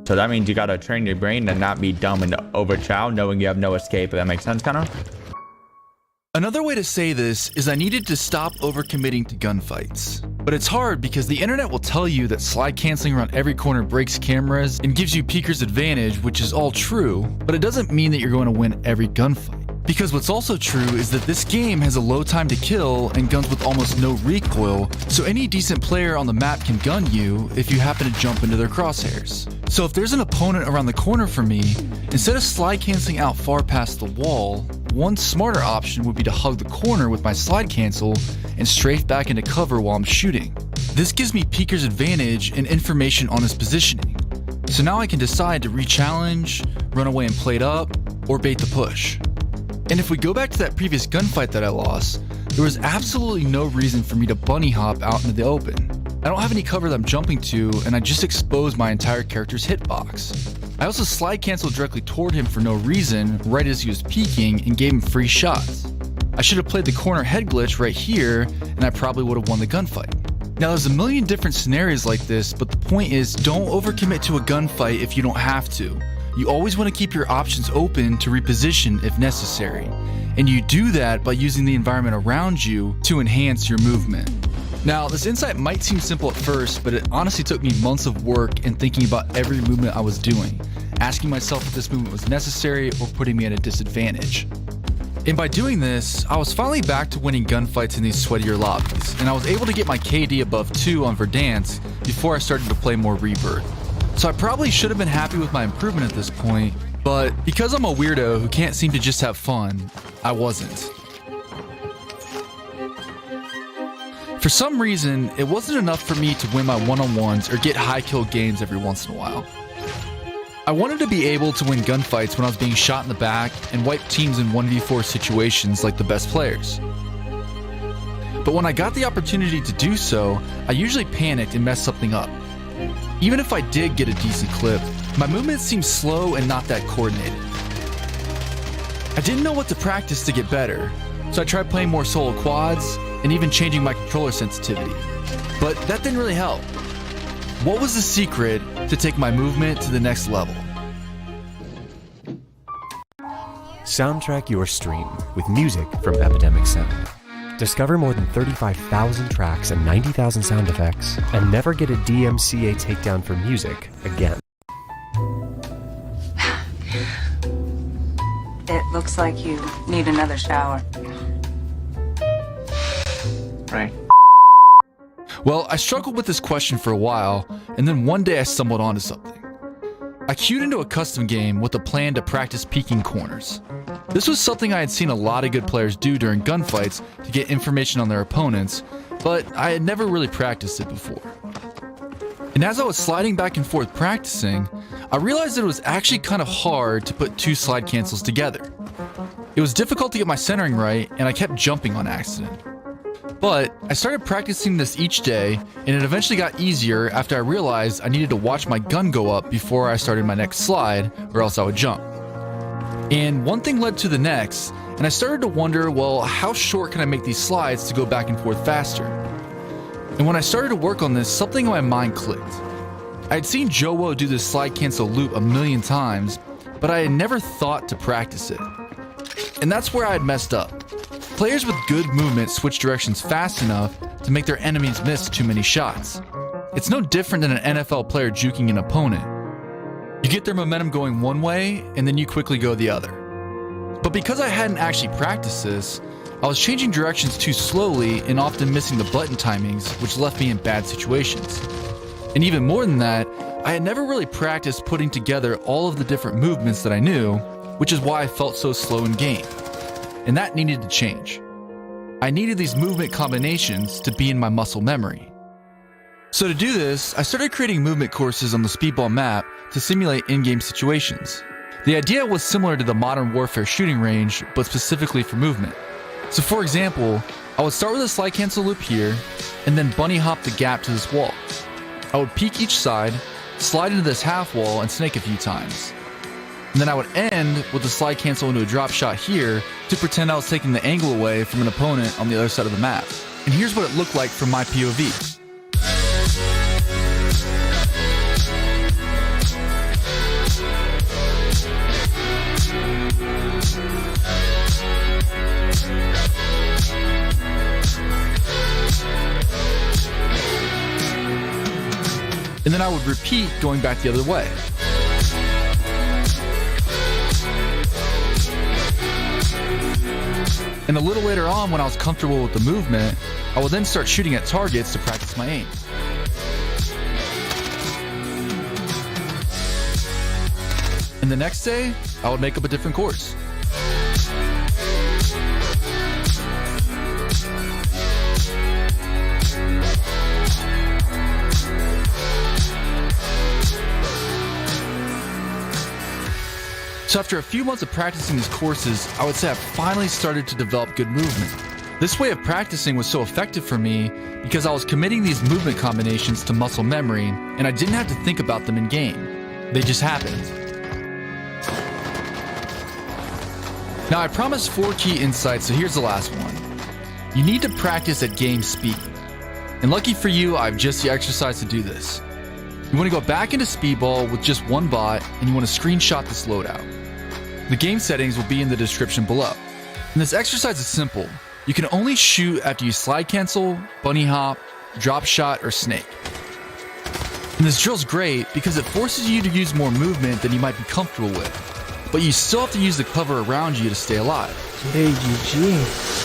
So that means you gotta train your brain to not be dumb and overchow, knowing you have no escape, if that makes sense, kinda? Another way to say this is I needed to stop overcommitting to gunfights. But it's hard because the internet will tell you that slide canceling around every corner breaks cameras and gives you peeker's advantage, which is all true, but it doesn't mean that you're going to win every gunfight. Because what's also true is that this game has a low time to kill and guns with almost no recoil, so any decent player on the map can gun you if you happen to jump into their crosshairs. So if there's an opponent around the corner from me, instead of slide canceling out far past the wall, one smarter option would be to hug the corner with my slide cancel and strafe back into cover while I'm shooting. This gives me peeker's advantage and information on his positioning. So now I can decide to re-challenge, run away and plate up, or bait the push. And if we go back to that previous gunfight that I lost, there was absolutely no reason for me to bunny hop out into the open. I don't have any cover that I'm jumping to, and I just exposed my entire character's hitbox. I also slide canceled directly toward him for no reason right as he was peeking and gave him free shots. I should have played the corner head glitch right here, and I probably would have won the gunfight. Now there's a million different scenarios like this, but the point is, don't overcommit to a gunfight if you don't have to. You always want to keep your options open to reposition if necessary. And you do that by using the environment around you to enhance your movement. Now, this insight might seem simple at first, but it honestly took me months of work and thinking about every movement I was doing, asking myself if this movement was necessary or putting me at a disadvantage. And by doing this, I was finally back to winning gunfights in these sweatier lobbies, and I was able to get my KD above 2 on Verdansk before I started to play more Rebirth. So I probably should have been happy with my improvement at this point, but because I'm a weirdo who can't seem to just have fun, I wasn't. For some reason, it wasn't enough for me to win my one-on-ones or get high kill games every once in a while. I wanted to be able to win gunfights when I was being shot in the back and wipe teams in 1v4 situations like the best players. But when I got the opportunity to do so, I usually panicked and messed something up. Even if I did get a decent clip, my movements seemed slow and not that coordinated. I didn't know what to practice to get better, so I tried playing more solo quads and even changing my controller sensitivity. But that didn't really help. What was the secret to take my movement to the next level? Soundtrack your stream with music from Epidemic Sound. Discover more than 35,000 tracks and 90,000 sound effects, and never get a DMCA takedown for music again. It looks like you need another shower. Right. Well, I struggled with this question for a while, and then one day I stumbled onto something. I queued into a custom game with a plan to practice peeking corners. This was something I had seen a lot of good players do during gunfights to get information on their opponents, but I had never really practiced it before. And as I was sliding back and forth practicing, I realized that it was actually kind of hard to put 2 slide cancels together. It was difficult to get my centering right, and I kept jumping on accident. But I started practicing this each day, and it eventually got easier after I realized I needed to watch my gun go up before I started my next slide, or else I would jump. And one thing led to the next, and I started to wonder, well, how short can I make these slides to go back and forth faster? And when I started to work on this, something in my mind clicked. I had seen Jowo do this slide cancel loop a million times, but I had never thought to practice it. And that's where I had messed up. Players with good movement switch directions fast enough to make their enemies miss too many shots. It's no different than an NFL player juking an opponent. You get their momentum going one way, and then you quickly go the other. But because I hadn't actually practiced this, I was changing directions too slowly and often missing the button timings, which left me in bad situations. And even more than that, I had never really practiced putting together all of the different movements that I knew, which is why I felt so slow in game. And that needed to change. I needed these movement combinations to be in my muscle memory. So to do this, I started creating movement courses on the Speedball map to simulate in-game situations. The idea was similar to the Modern Warfare shooting range, but specifically for movement. So for example, I would start with a slide cancel loop here, and then bunny hop the gap to this wall. I would peek each side, slide into this half wall, and snake a few times. And then I would end with a slide cancel into a drop shot here to pretend I was taking the angle away from an opponent on the other side of the map. And here's what it looked like from my POV. And then I would repeat going back the other way. And a little later on, when I was comfortable with the movement, I would then start shooting at targets to practice my aim. And the next day, I would make up a different course. So after a few months of practicing these courses, I would say I finally started to develop good movement. This way of practicing was so effective for me because I was committing these movement combinations to muscle memory, and I didn't have to think about them in game. They just happened. Now I promised 4 key insights, so here's the last one. You need to practice at game speed. And lucky for you, I have just the exercise to do this. You want to go back into Speedball with just one bot, and you want to screenshot this loadout. The game settings will be in the description below. And this exercise is simple. You can only shoot after you slide cancel, bunny hop, drop shot, or snake. And this drill's great because it forces you to use more movement than you might be comfortable with. But you still have to use the cover around you to stay alive. Hey, GG.